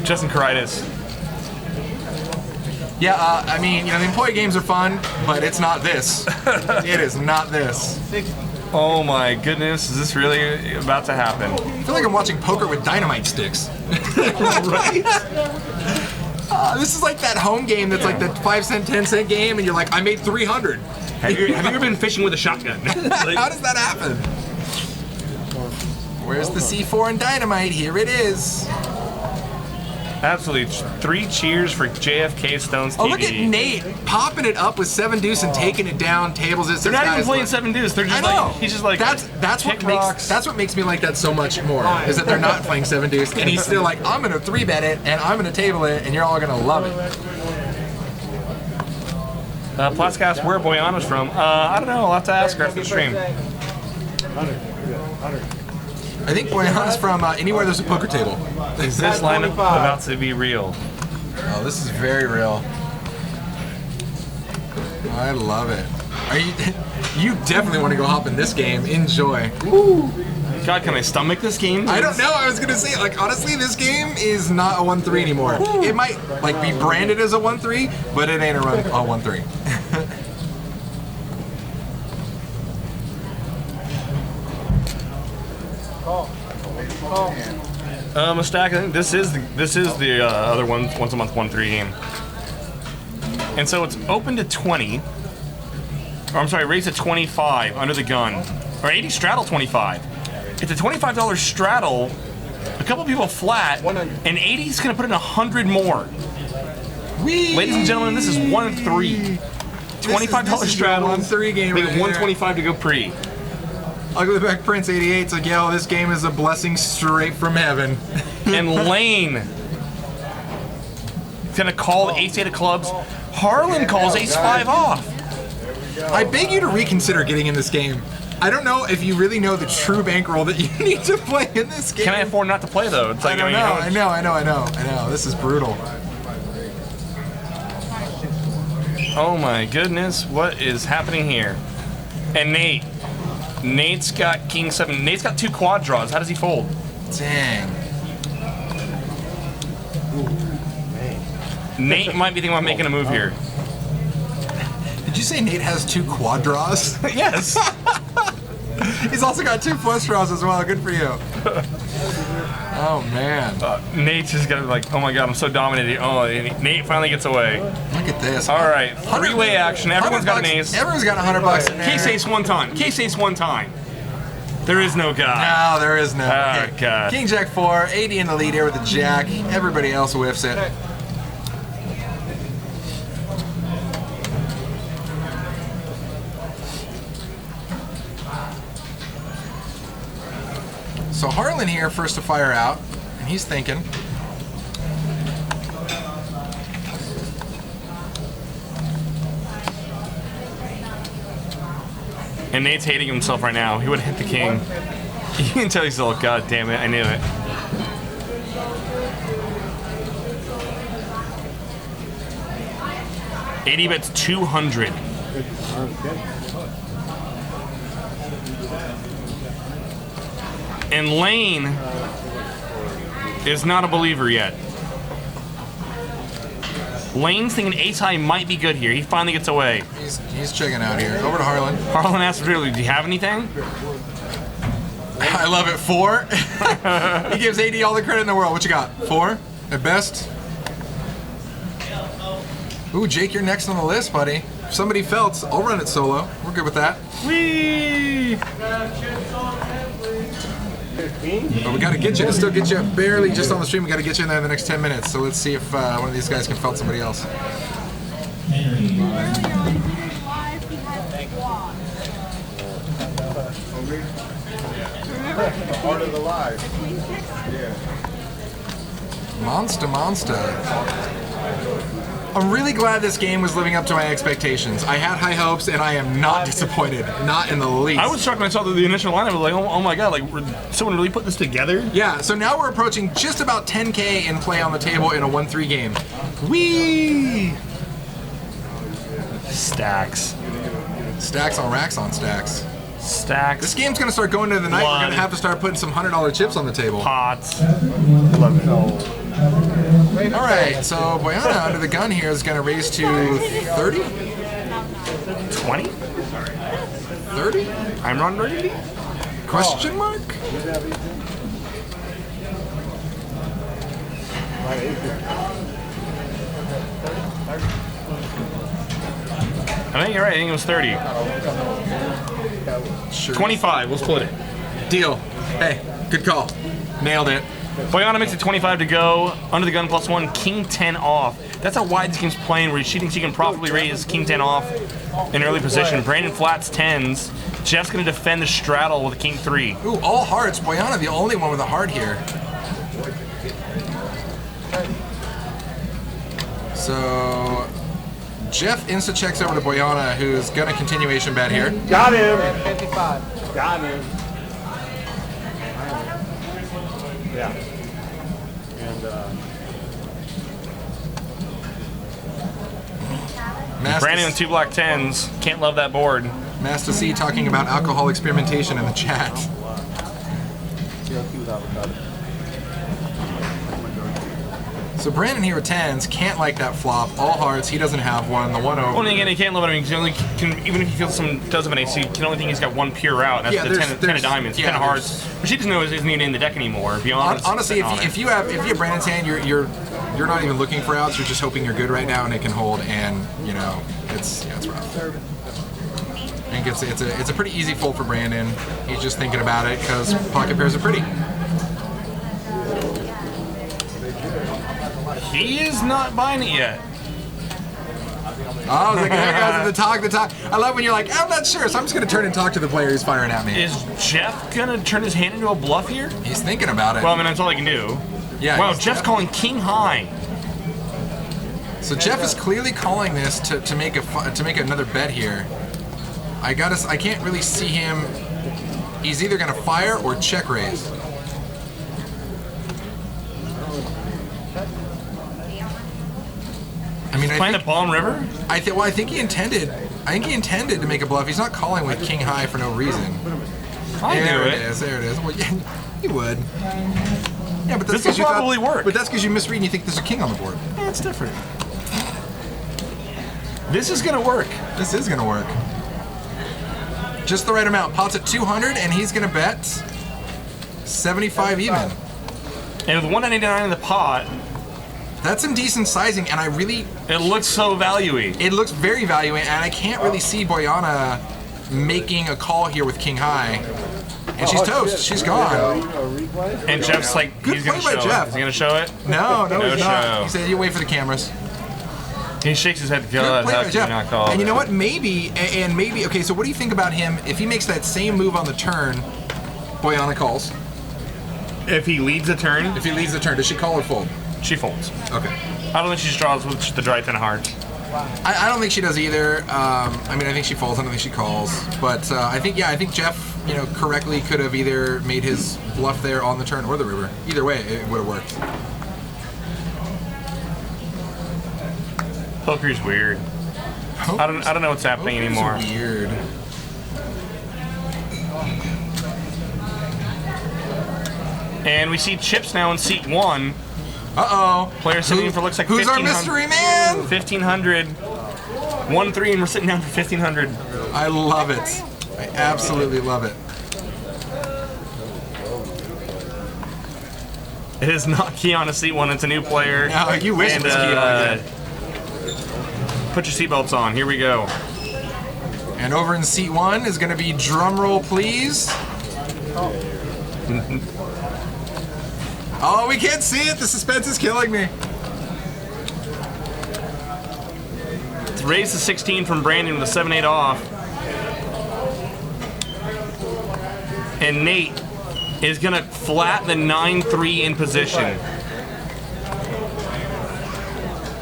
Speaker 2: Justin Caritis.
Speaker 3: Yeah, I mean, you know, the employee games are fun, but it's not this. It is not this.
Speaker 2: Oh my goodness, is this really about to happen?
Speaker 3: I feel like I'm watching poker with dynamite sticks.
Speaker 2: Right?
Speaker 3: This is like that home game that's like the 5-cent, 10-cent game, and you're like, I made 300.
Speaker 2: Have you ever been fishing with a shotgun? Like,
Speaker 3: how does that happen? Where's the C4 and dynamite? Here it is.
Speaker 2: Absolutely. 3 cheers for JFK Stones TV.
Speaker 3: Oh, look at Nate popping it up with 7 deuce and taking it down, tables it.
Speaker 2: They're not even playing 7 deuce. They're just like, he's just like,
Speaker 3: that's what makes me like that so much more, is that they're not playing 7 deuce, and he's still like, I'm gonna 3-bet it, and I'm gonna table it, and you're all gonna love it.
Speaker 2: Plask asked where Boyana's from. I don't know. I'll have to ask her after the stream.
Speaker 3: I think Boyana's from anywhere there's a poker table.
Speaker 2: Is this lineup about to be real?
Speaker 3: Oh, this is very real. I love it. You definitely want to go hop in this game. Enjoy.
Speaker 2: Woo. God, can I stomach this game?
Speaker 3: I don't know. I was gonna say, like, honestly, this game is not a 1-3 anymore. It might like be branded as a 1-3, but it ain't a 1-3.
Speaker 2: A stack. I think this is the other once a month 1-3 game, and so it's open to 20. Or I'm sorry, raised to 25 under the gun, or 80 straddle 25. It's a $25 straddle. A couple people flat, and 80's gonna put in 100 more.
Speaker 3: Whee!
Speaker 2: Ladies and gentlemen, this is 1-3. $25 straddle.
Speaker 3: 1-3 game.
Speaker 2: Make
Speaker 3: right
Speaker 2: it 125 to go pre.
Speaker 3: Ugly Back Prince 88. It's like, yo, this game is a blessing straight from heaven.
Speaker 2: And Lane is gonna call the ace-8 of clubs. Harlan calls ace-5 off.
Speaker 3: I beg you to reconsider getting in this game. I don't know if you really know the true bankroll that you need to play in this game.
Speaker 2: Can I afford not to play though? It's like,
Speaker 3: I know. This is brutal.
Speaker 2: Oh my goodness, what is happening here? And Nate's got king 7. Nate's got 2 quad draws. How does he fold?
Speaker 3: Dang.
Speaker 2: Nate might be thinking about making a move here.
Speaker 3: Did you say Nate has 2 quad draws?
Speaker 2: Yes.
Speaker 3: He's also got 2 flush draws as well. Good for you. Oh man.
Speaker 2: Nate's just gonna be like, oh my god, I'm so dominated. Oh, Nate finally gets away.
Speaker 3: Look at this.
Speaker 2: All right, 3-way action. Everyone's got an ace.
Speaker 3: Everyone's got $100 in there.
Speaker 2: Case ace 1 time. Case ace 1 time. There is no god.
Speaker 3: No, there is no.
Speaker 2: Oh,
Speaker 3: Okay.
Speaker 2: God.
Speaker 3: King Jack 4, 80 in the lead here with the Jack. Everybody else whiffs it. So Harlan here first to fire out, and he's thinking.
Speaker 2: And Nate's hating himself right now. He would have hit the king. You can tell he's like, god damn it, I knew it. $80 bets 200. And Lane is not a believer yet. Lane's thinking ace high might be good here. He finally gets away.
Speaker 3: He's checking out here. Over to Harlan.
Speaker 2: Harlan asks really, do you have anything?
Speaker 3: I love it. 4. He gives AD all the credit in the world. What you got? 4 at best. Ooh, Jake, you're next on the list, buddy. If somebody felt, I'll run it solo. We're good with that.
Speaker 2: Whee!
Speaker 3: But we got to get you to still get you barely just on the stream. We got to get you in there in the next 10 minutes. So let's see if one of these guys can felt somebody else.
Speaker 5: Earlier on live, he had quad.
Speaker 6: Part of the live.
Speaker 3: Monster. I'm really glad this game was living up to my expectations. I had high hopes, and I am not disappointed. Not in the least.
Speaker 2: I was shocked when I saw the initial lineup. I was like, oh my god, like, someone really put this together?
Speaker 3: Yeah, so now we're approaching just about 10K in play on the table in a 1-3 game. Whee!
Speaker 2: Stacks.
Speaker 3: Stacks on racks on stacks.
Speaker 2: Stacks.
Speaker 3: This game's gonna start going to the night. We're gonna have to start putting some $100 chips on the table.
Speaker 2: Pots.
Speaker 3: Love it. All right, so Boyana under the gun here is gonna raise to 30?
Speaker 2: 20?
Speaker 3: 30?
Speaker 2: I'm Ron Burgundy?
Speaker 3: Question mark?
Speaker 2: I think you're right. I think it was 30.
Speaker 3: Sure.
Speaker 2: 25. We'll split it.
Speaker 3: Deal. Hey, good call. Nailed it.
Speaker 2: Boyana makes it 25 to go. Under the gun +1. King 10 off. That's how wide this game's playing, where she thinks she can profitably raise King 10 off in early position. Brandon flats 10s. Jeff's going to defend the straddle with King 3.
Speaker 3: Ooh, all hearts. Boyana, the only one with a heart here. So Jeff insta checks over to Boyana, who's gonna continuation bet here.
Speaker 4: Got him. 55. Got him. Yeah. And
Speaker 2: Brandon with 2 black 10s. Can't love that board.
Speaker 3: Master C talking about alcohol experimentation in the chat. So Brandon here with 10s can't like that flop. All hearts, he doesn't have one. The 1 over.
Speaker 2: Only again, he can't love it. I mean, he only can, even if he feels some does have an ace, he can only think he's got one pure out. And that's the 10 of diamonds, 10 of hearts. But she doesn't know isn't even in the deck anymore. Beyond
Speaker 3: honestly, if you have Brandon's hand, you're not even looking for outs. You're just hoping you're good right now and it can hold. And you know, it's rough. I think it's a pretty easy fold for Brandon. He's just thinking about it because pocket pairs are pretty.
Speaker 2: He is not buying it yet.
Speaker 3: Oh, there goes the talk. I love when you're like, I'm not sure, so I'm just going to turn and talk to the player who's firing at me.
Speaker 2: Is Jeff going to turn his hand into a bluff here?
Speaker 3: He's thinking about it.
Speaker 2: Well, I mean, that's all he can do.
Speaker 3: Yeah.
Speaker 2: Wow, Jeff's calling king high.
Speaker 3: So Jeff is clearly calling this to make another bet here. I can't really see him. He's either going to fire or check raise. I mean,
Speaker 2: Playing the Palm River?
Speaker 3: I think he intended to make a bluff. He's not calling with king high for no reason. There it is. Well, yeah, he would. Yeah, but that's
Speaker 2: this will probably work.
Speaker 3: But that's because you misread and you think there's a king on the board.
Speaker 2: Yeah, it's different. This is gonna work.
Speaker 3: This is gonna work. Just the right amount. Pot's at 200, and he's gonna bet 75 even.
Speaker 2: And with 199 in the pot,
Speaker 3: that's some decent sizing, and
Speaker 2: it looks so value-y.
Speaker 3: It looks very value-y, and I can't really see Boyana making a call here with king high. And she's toast. She's gone.
Speaker 2: And Jeff's like,
Speaker 3: good
Speaker 2: he's
Speaker 3: play
Speaker 2: gonna
Speaker 3: by
Speaker 2: show
Speaker 3: Jeff.
Speaker 2: it. Is he gonna show it?
Speaker 3: No, he's
Speaker 2: show.
Speaker 3: not. He said, "You wait for the cameras."
Speaker 2: He shakes his head.
Speaker 3: Good play by Jeff.
Speaker 2: Not call.
Speaker 3: And you know what? Maybe. Okay. So what do you think about him if he makes that same move on the turn? Boyana calls.
Speaker 2: If he leads a turn?
Speaker 3: If he leads the turn, does she call or fold?
Speaker 2: She folds.
Speaker 3: Okay.
Speaker 2: I don't think she just draws with the dry 10 of hearts.
Speaker 3: I don't think she does either. I mean, I think she folds. I don't think she calls. But I think Jeff, correctly could have either made his bluff there on the turn or the river. Either way, it would have worked.
Speaker 2: Poker's weird. I don't know what's happening anymore.
Speaker 3: Weird.
Speaker 2: And we see chips now in seat 1.
Speaker 3: Uh-oh.
Speaker 2: Player sitting in for looks like
Speaker 3: who's our mystery man?
Speaker 2: 1,500. 1-3, and we're sitting down for 1,500.
Speaker 3: I love it. I absolutely love it.
Speaker 2: It is not Keon to seat 1. It's a new player.
Speaker 3: No, you wish it was Keon again.
Speaker 2: Put your seatbelts on. Here we go.
Speaker 3: And over in seat 1 is going to be drum roll, please. Oh, we can't see it. The suspense is killing me.
Speaker 2: It's raised to 16 from Brandon with a 7-8 off. And Nate is going to flat the 9-3 in position.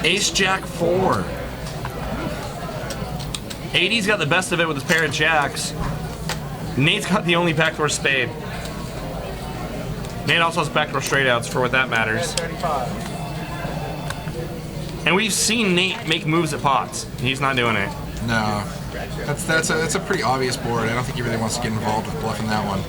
Speaker 2: Ace-Jack 4. 80's got the best of it with his pair of jacks. Nate's got the only backdoor spade. Nate also has backdoor straight outs for what that matters. And we've seen Nate make moves at pots. He's not doing it.
Speaker 3: No. That's a pretty obvious board. I don't think he really wants to get involved with bluffing that one.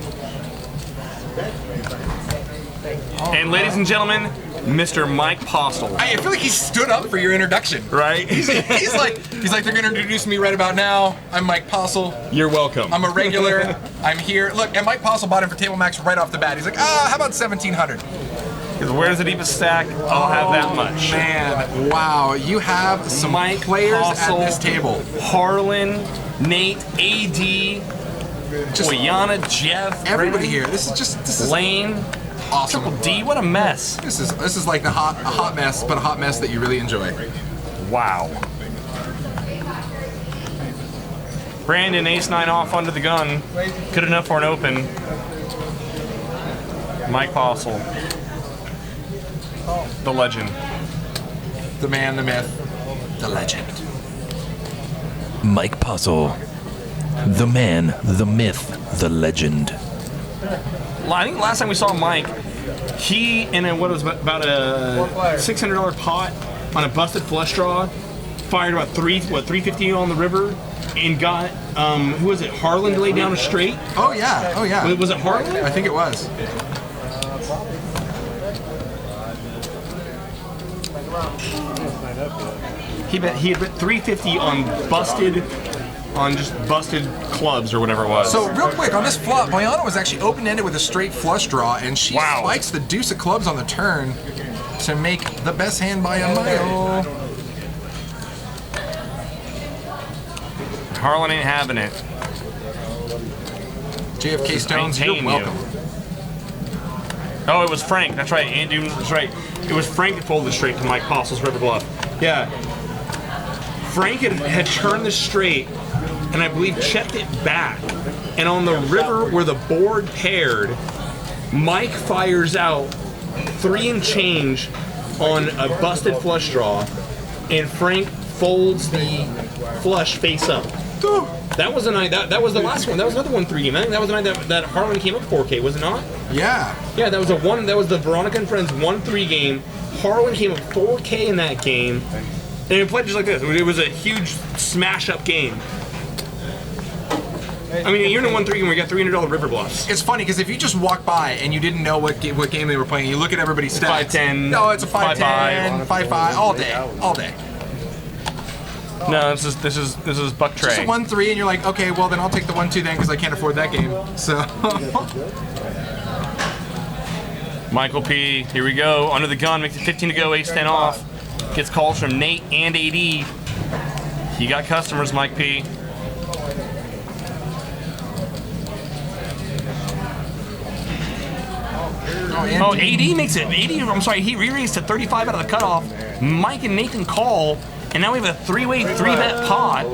Speaker 2: And ladies and gentlemen, Mr. Mike Postle.
Speaker 3: I feel like he stood up for your introduction.
Speaker 2: Right?
Speaker 3: He's like, they're gonna introduce me right about now. I'm Mike Postle.
Speaker 2: You're welcome.
Speaker 3: I'm a regular. I'm here. Look, and Mike Postle bought him for Table Max right off the bat. He's like, how about 1,700?
Speaker 2: Because where's the deepest stack? I'll have that much.
Speaker 3: Man, wow. You have some
Speaker 2: Mike
Speaker 3: players
Speaker 2: Postle,
Speaker 3: at this table.
Speaker 2: Harlan, Nate, AD, Boyana, Jeff,
Speaker 3: everybody here. This is
Speaker 2: Lane.
Speaker 3: Awesome.
Speaker 2: Triple D, what a mess.
Speaker 3: This is like a hot mess, but a hot mess that you really enjoy.
Speaker 2: Wow. Brandon, ace-9 off under the gun. Good enough for an open. Mike Postle. The legend.
Speaker 3: The man, the myth, the legend.
Speaker 10: Mike Postle. The man, the myth, the legend.
Speaker 2: I think last time we saw Mike, he in about a $600 pot on a busted flush draw, fired about 350 on the river, and got who was it? Harlan to lay down a straight.
Speaker 3: Oh yeah.
Speaker 2: Was it Harlan?
Speaker 3: I think it was.
Speaker 2: He had bet 350 on just busted clubs or whatever it was.
Speaker 3: So real quick, on this flop, Boyana was actually open-ended with a straight flush draw, and she spikes the deuce of clubs on the turn to make the best hand by a mile.
Speaker 2: Harlan ain't having it.
Speaker 3: JFK Stones, you're welcome.
Speaker 2: Oh, it was Frank. That's right. Andy was right. It was Frank that folded straight to Mike Postle's river bluff. Yeah. Frank had turned the straight, and I believe checked it back. And on the river where the board paired, Mike fires out 3 and change on a busted flush draw, and Frank folds the flush face up. That was the night. That was the last one. That was another 1-3 game. I think that was the night that Harlan came up 4K. Was it not?
Speaker 3: Yeah.
Speaker 2: Yeah, that was That was the Veronica and Friends 1-3 game. Harlan came up 4K in that game. And it played just like this. It was a huge smash-up game. I mean, you're in a 1-3 and we got $300 river bluffs.
Speaker 3: It's funny because if you just walk by and you didn't know what game they were playing, you look at everybody's stats.
Speaker 2: 5-10.
Speaker 3: No, it's a 5-10, 5-5, all day, all day.
Speaker 2: No, this is Buck Trey.
Speaker 3: Just a 1-3, and you're like, okay, well then I'll take the 1-2 then because I can't afford that game. So.
Speaker 2: Michael P. Here we go. Under the gun, makes it 15 to go. Ace 10 off. Gets calls from Nate and AD. You got customers, Mike P. Oh, AD makes it. I'm sorry, he re-raised to 35 out of the cutoff. Mike and Nathan call, and now we have a three-way 3-bet pot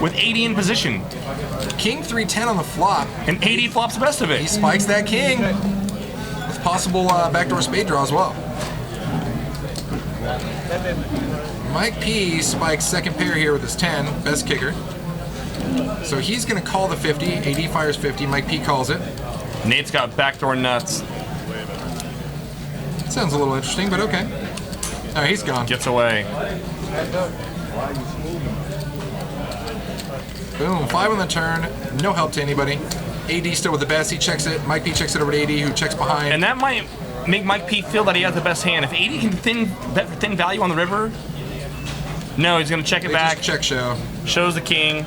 Speaker 2: with AD in position.
Speaker 3: King 3-10 on the flop.
Speaker 2: And AD flops the best of it.
Speaker 3: He spikes that king. With possible backdoor spade draw as well. Mike P spikes second pair here with his 10, best kicker. So he's going to call the 50. AD fires 50. Mike P calls it.
Speaker 2: Nate's got backdoor nuts.
Speaker 3: Sounds a little interesting, but okay. Oh, he's gone.
Speaker 2: Gets away.
Speaker 3: Boom, 5 on the turn. No help to anybody. AD still with the best. He checks it. Mike P checks it over to AD, who checks behind.
Speaker 2: And that might make Mike P feel that he has the best hand. If AD can bet for thin value on the river, no, he's going to check it back.
Speaker 3: Check show.
Speaker 2: Shows the king.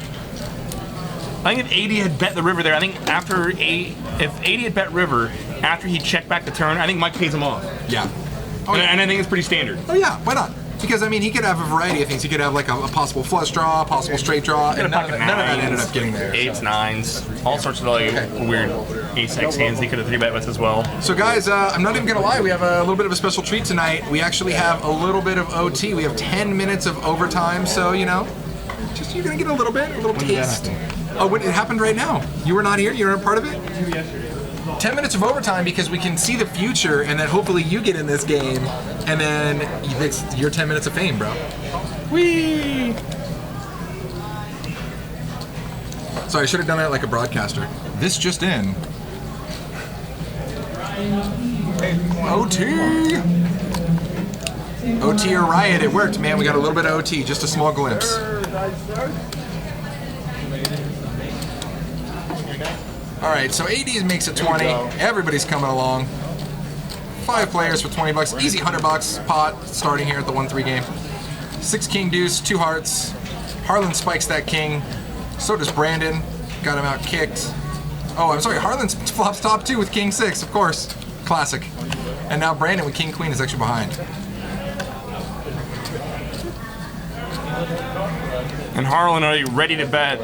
Speaker 2: I think if AD had bet the river there, I think if AD had bet river after he checked back the turn, I think Mike pays him off.
Speaker 3: Yeah.
Speaker 2: Oh, and I think it's pretty standard.
Speaker 3: Oh yeah, why not? Because I mean, he could have a variety of things. He could have like a possible flush draw, a possible straight draw, and none of that ended up getting there.
Speaker 2: 8s, 9s, all sorts of like weird ace-x hands he could have 3-bet with as well.
Speaker 3: So guys, I'm not even gonna lie, we have a little bit of a special treat tonight. We actually have a little bit of OT. We have 10 minutes of overtime, so you know, just you're gonna get a little taste. Oh, it happened right now. You were not here. You weren't a part of it. 10 minutes of overtime because we can see the future, and then hopefully you get in this game, and then it's your 10 minutes of fame, bro. Whee! Sorry, I should have done that like a broadcaster. This just in. OT! OT or riot, it worked, man. We got a little bit of OT, just a small glimpse. Alright, so AD makes it 20. Everybody's coming along. 5 players for 20 bucks. Easy $100 pot starting here at the 1-3 game. 6 king deuce, 2 hearts. Harlan spikes that king. So does Brandon. Got him out kicked. Oh, I'm sorry, Harlan flops top 2 with king 6, of course. Classic. And now Brandon with king queen is actually behind.
Speaker 2: And Harlan already ready to bet.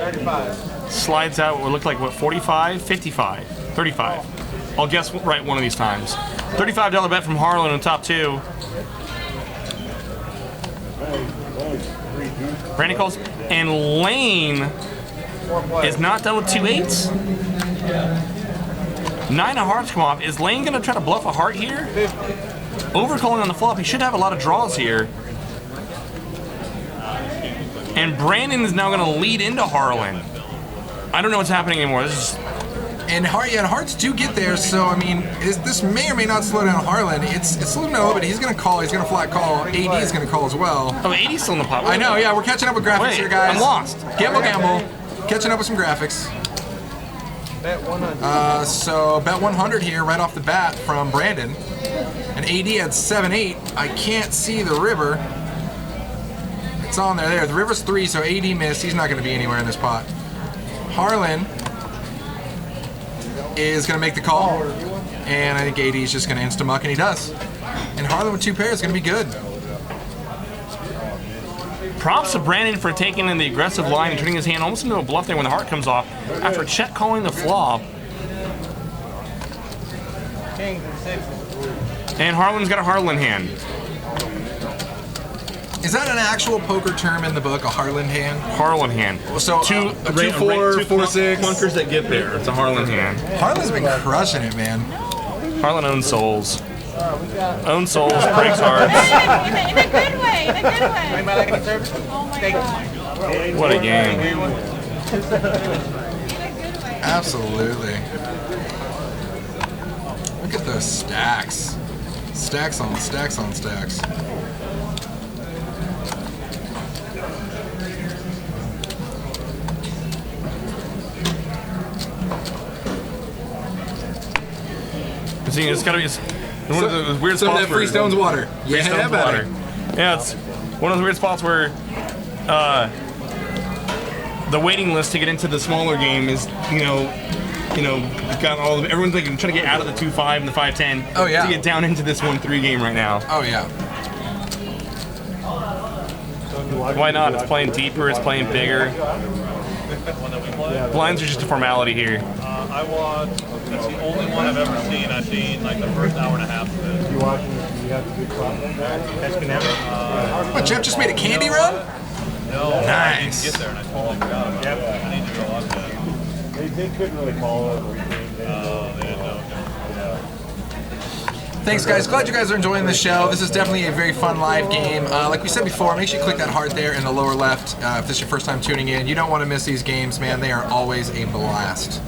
Speaker 2: Slides out what looked like, what, 45? 55? 35. I'll guess right one of these times. $35 bet from Harlan on top 2. Brandon calls. And Lane is not done with 2 8s. 9 of hearts come off. Is Lane going to try to bluff a heart here? Overcalling on the flop. He should have a lot of draws here. And Brandon is now going to lead into Harlan. I don't know what's happening anymore. This is...
Speaker 3: And hearts do get there, so I mean, this may or may not slow down Harlan. It's slowing down a little bit. He's going to call. He's going to flat call. AD is going to call as well.
Speaker 2: Oh, AD's still in the pot.
Speaker 3: I know, yeah. We're catching up with graphics here, guys.
Speaker 2: I'm lost.
Speaker 3: Gamble. Catching up with some graphics. So bet 100 here right off the bat from Brandon. And AD had 7-8. I can't see the river. It's on there. The river's 3, so AD missed. He's not going to be anywhere in this pot. Harlan is going to make the call, and I think AD is just going to insta-muck, and he does. And Harlan with 2 pairs is going to be good.
Speaker 2: Props to Brandon for taking in the aggressive line and turning his hand almost into a bluff there when the heart comes off after check calling the flop. And Harlan's got a Harlan hand.
Speaker 3: Is that an actual poker term in the book, a Harlan hand?
Speaker 2: Harlan hand.
Speaker 3: So 2, 4, 4, 6.
Speaker 2: Clunkers that get there. It's a Harlan hand.
Speaker 3: Harlan's been crushing it, man.
Speaker 2: Harlan owns souls. Owns souls, breaks hearts.
Speaker 5: In a good way, in a good way. Oh my God.
Speaker 2: What a game.
Speaker 3: Absolutely. Look at those stacks. Stacks on stacks on stacks.
Speaker 2: It's gotta be one of the weird
Speaker 3: some
Speaker 2: spots.
Speaker 3: of that free stones water.
Speaker 2: Free stones water. Yeah, it's one of those weird spots where the waiting list to get into the smaller game is, got all of everyone's like trying to get out of the 2.5 and the 5.10.
Speaker 3: Oh yeah.
Speaker 2: To get down into this 1.3 game right now.
Speaker 3: Oh yeah.
Speaker 2: Why not? It's playing deeper. It's playing bigger. Blinds are just a formality here.
Speaker 11: I watched. That's the only one I've ever seen. I've seen like the first hour and a half of it.
Speaker 4: You watching? You have to do
Speaker 3: What, Jeff just made a candy run?
Speaker 11: No,
Speaker 3: Nice.
Speaker 11: I didn't get there, and I totally forgot about it. I need to go watch that.
Speaker 4: They couldn't really call it.
Speaker 11: They didn't know.
Speaker 3: Thanks, guys. Glad you guys are enjoying the show. This is definitely a very fun live game. Like we said before, make sure you click that heart there in the lower left if this is your first time tuning in. You don't want to miss these games, man. They are always a blast.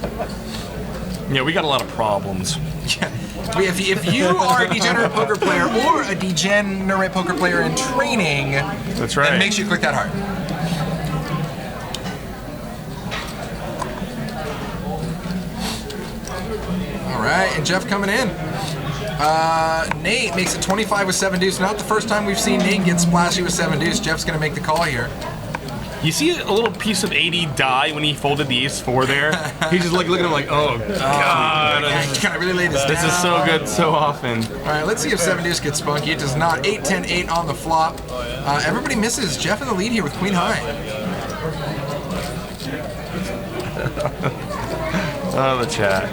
Speaker 2: Yeah, we got a lot of problems.
Speaker 3: Yeah. If you are a degenerate poker player or a degenerate poker player in training,
Speaker 2: that's right.
Speaker 3: Then make sure you click that heart. All right, and Jeff coming in. Nate makes it 25 with 7 deuce. Not the first time we've seen Nate get splashy with 7 deuce. Jeff's gonna make the call here.
Speaker 2: You see a little piece of 80 die when he folded the ace-4 there? He's just like looking at him like, oh god.
Speaker 3: Can I really lay this down?
Speaker 2: This is so good so often.
Speaker 3: All right, let's see if 7 deuce gets spunky. It does not. 8, 10, 8 on the flop. Everybody misses. Jeff in the lead here with queen high.
Speaker 2: Oh, the chat.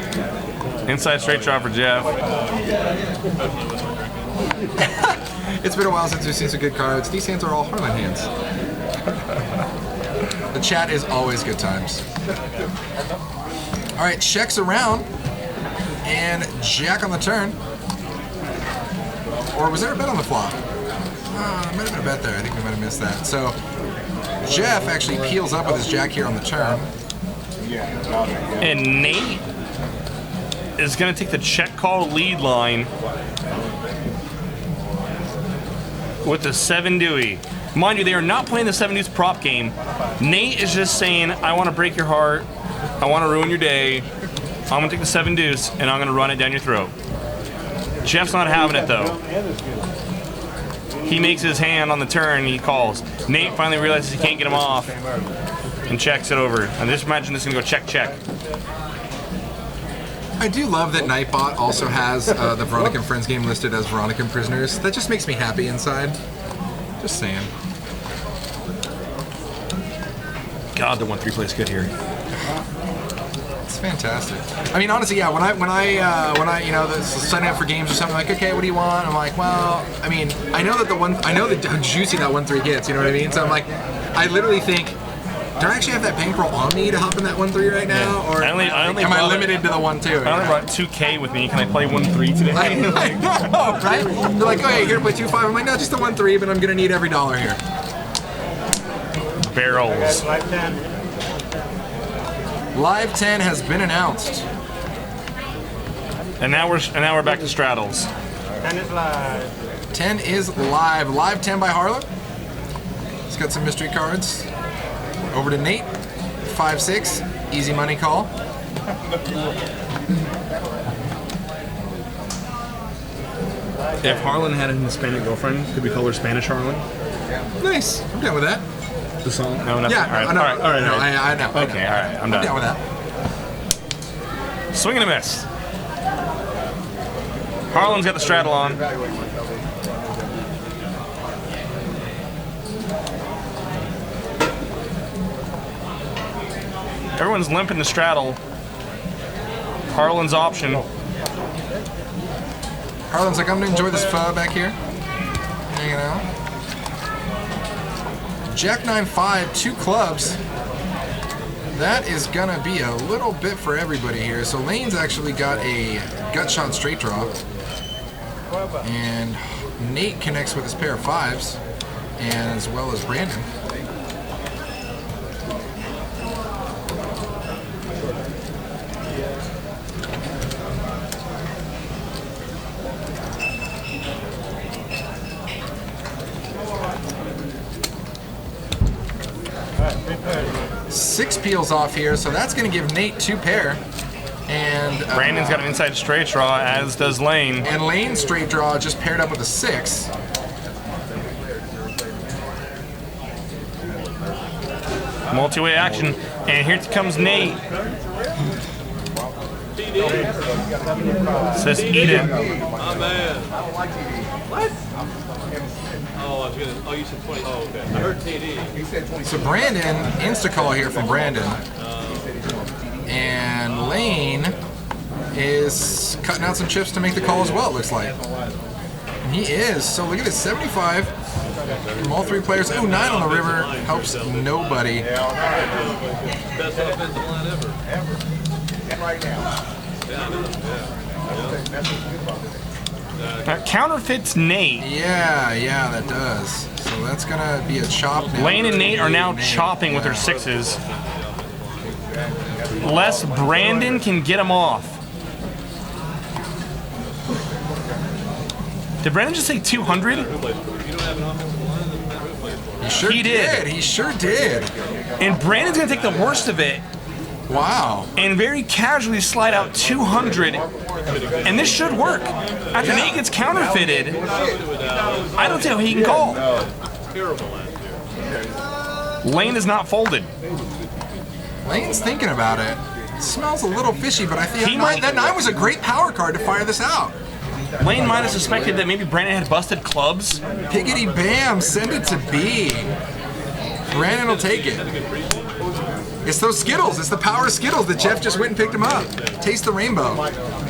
Speaker 2: Inside straight draw for Jeff.
Speaker 3: It's been a while since we've seen some good cards. These hands are all Harlan hands. The chat is always good times. All right, checks around. And jack on the turn. Or was there a bet on the flop? There might have been a bet there. I think we might have missed that. So Jeff actually peels up with his jack here on the turn.
Speaker 2: And Nate is going to take the check call lead line with the 7 Dewey. Mind you, they are not playing the 7 deuce prop game. Nate is just saying, I want to break your heart. I want to ruin your day. I'm going to take the 7 deuce and I'm going to run it down your throat. Jeff's not having it though. He makes his hand on the turn and he calls. Nate finally realizes he can't get him off and checks it over. And just imagine this is going to go check, check.
Speaker 3: I do love that Nightbot also has the Veronica and Friends game listed as Veronica and Prisoners. That just makes me happy inside. Just saying.
Speaker 2: God, the 1-3 plays good here.
Speaker 3: It's fantastic. I mean, honestly, yeah. When I signing up for games or something, like, okay, what do you want? I'm like, well, I mean, I know that how juicy that 1-3 gets. You know what I mean? So I'm like, I literally think, do I actually have that bankroll on me to hop in that 1-3 right now, or am I limited to the 1-2?
Speaker 2: I only brought 2K with me. Can I play 1-3 today?
Speaker 3: I know, right? They're like, oh, yeah, you're gonna play 2-5. I'm like, no, just the 1-3, but I'm gonna need every dollar here.
Speaker 2: Barrels.
Speaker 3: Live 10 has been announced.
Speaker 2: And now we're back to straddles.
Speaker 4: 10 is live.
Speaker 3: 10 is live. Live 10 by Harlan. He's got some mystery cards. Over to Nate. 5-6. Easy money call.
Speaker 2: If Harlan had an Hispanic girlfriend, could we call her Spanish Harlan?
Speaker 3: Nice. I'm down with that.
Speaker 2: The song? No, nothing.
Speaker 3: Yeah,
Speaker 2: all right,
Speaker 3: I know.
Speaker 2: all right.
Speaker 3: No, I know.
Speaker 2: Okay, all right. I'm done.
Speaker 3: down with that.
Speaker 2: Swing and a miss. Harlan's got the straddle on. Everyone's limping the straddle. Harlan's option.
Speaker 3: Harlan's like, I'm gonna enjoy this pho back here. Hanging out. Jack 9-5, 2 clubs. That is gonna be a little bit for everybody here. So Lane's actually got a gut shot straight draw. And Nate connects with his pair of 5s, and as well as Brandon. Six peels off here, so that's going to give Nate 2 pair. And
Speaker 2: Brandon's got an inside straight draw, as does Lane.
Speaker 3: And Lane's straight draw just paired up with a 6.
Speaker 2: Multi-way action, and here comes Nate. Says eat it.
Speaker 11: My man. What? Oh, I was gonna. Oh, you said 20. Oh, okay. I heard TD. He said 20.
Speaker 3: So Brandon, insta-call here from Brandon. And Lane is cutting out some chips to make the call as well, it looks like. And he is. So look at this, 75 from all 3 players. Ooh, 9 on the river. Helps nobody.
Speaker 11: Best offensive line ever.
Speaker 6: And right now.
Speaker 2: That counterfeits Nate.
Speaker 3: Yeah, that does. So that's gonna be a chop now.
Speaker 2: Lane and Nate are now chopping with their 6s. Less Brandon can get them off. Did Brandon just say 200?
Speaker 3: He sure did. He sure did.
Speaker 2: And Brandon's gonna take the worst of it.
Speaker 3: Wow.
Speaker 2: And very casually slide out 200. And this should work. After Nate gets counterfeited, I don't see how he can call. Lane is not folded.
Speaker 3: Lane's thinking about it. Smells a little fishy, but I think that 9 was a great power card to fire this out.
Speaker 2: Lane might have suspected that maybe Brandon had busted clubs.
Speaker 3: Piggity bam, send it to B. Brandon will take it. It's those Skittles. It's the power Skittles that Jeff just went and picked him up. Taste the rainbow.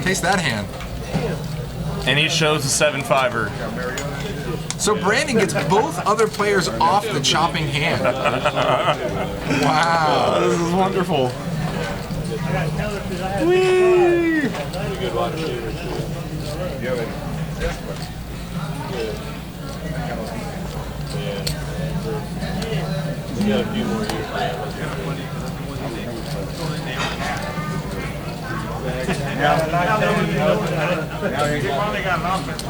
Speaker 3: Taste that hand.
Speaker 2: And he shows the 7-5er.
Speaker 3: So Brandon gets both other players off the chopping hand. Wow.
Speaker 2: This is wonderful.
Speaker 11: Whee! Good wide receiver too. We got a few more years.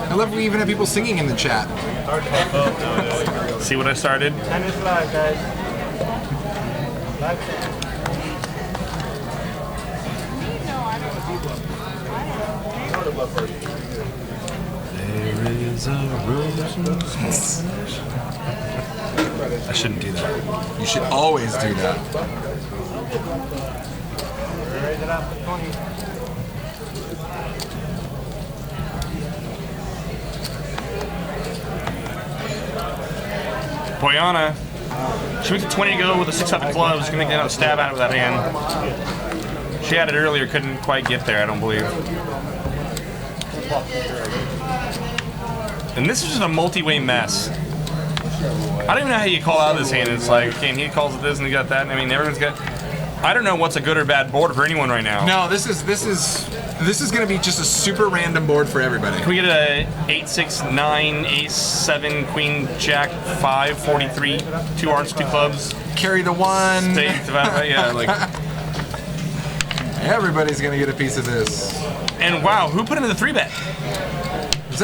Speaker 3: I love we even have people singing in the chat.
Speaker 2: See what I started?
Speaker 4: Tennis live, guys.
Speaker 2: There is a rose. I shouldn't do that.
Speaker 3: You should always do that.
Speaker 4: Raise it up to 20.
Speaker 2: Boyana. She makes a 20 to go with a 6 up of clubs. She's going to get a stab at it with that hand. She had it earlier, couldn't quite get there, I don't believe. And this is just a multi-way mess. I don't even know how you call out this hand. It's like, okay, and he calls it this and he got that. And I mean, everyone's got. I don't know what's a good or bad board for anyone right now.
Speaker 3: No, this is going to be just a super random board for everybody.
Speaker 2: Can we get a 8-6, 9, ace 7, queen, jack 5, 43, 2 hearts, 2 clubs.
Speaker 3: Carry the 1.
Speaker 2: Yeah, like.
Speaker 3: Everybody's going to get a piece of this.
Speaker 2: And wow, who put in the 3-bet?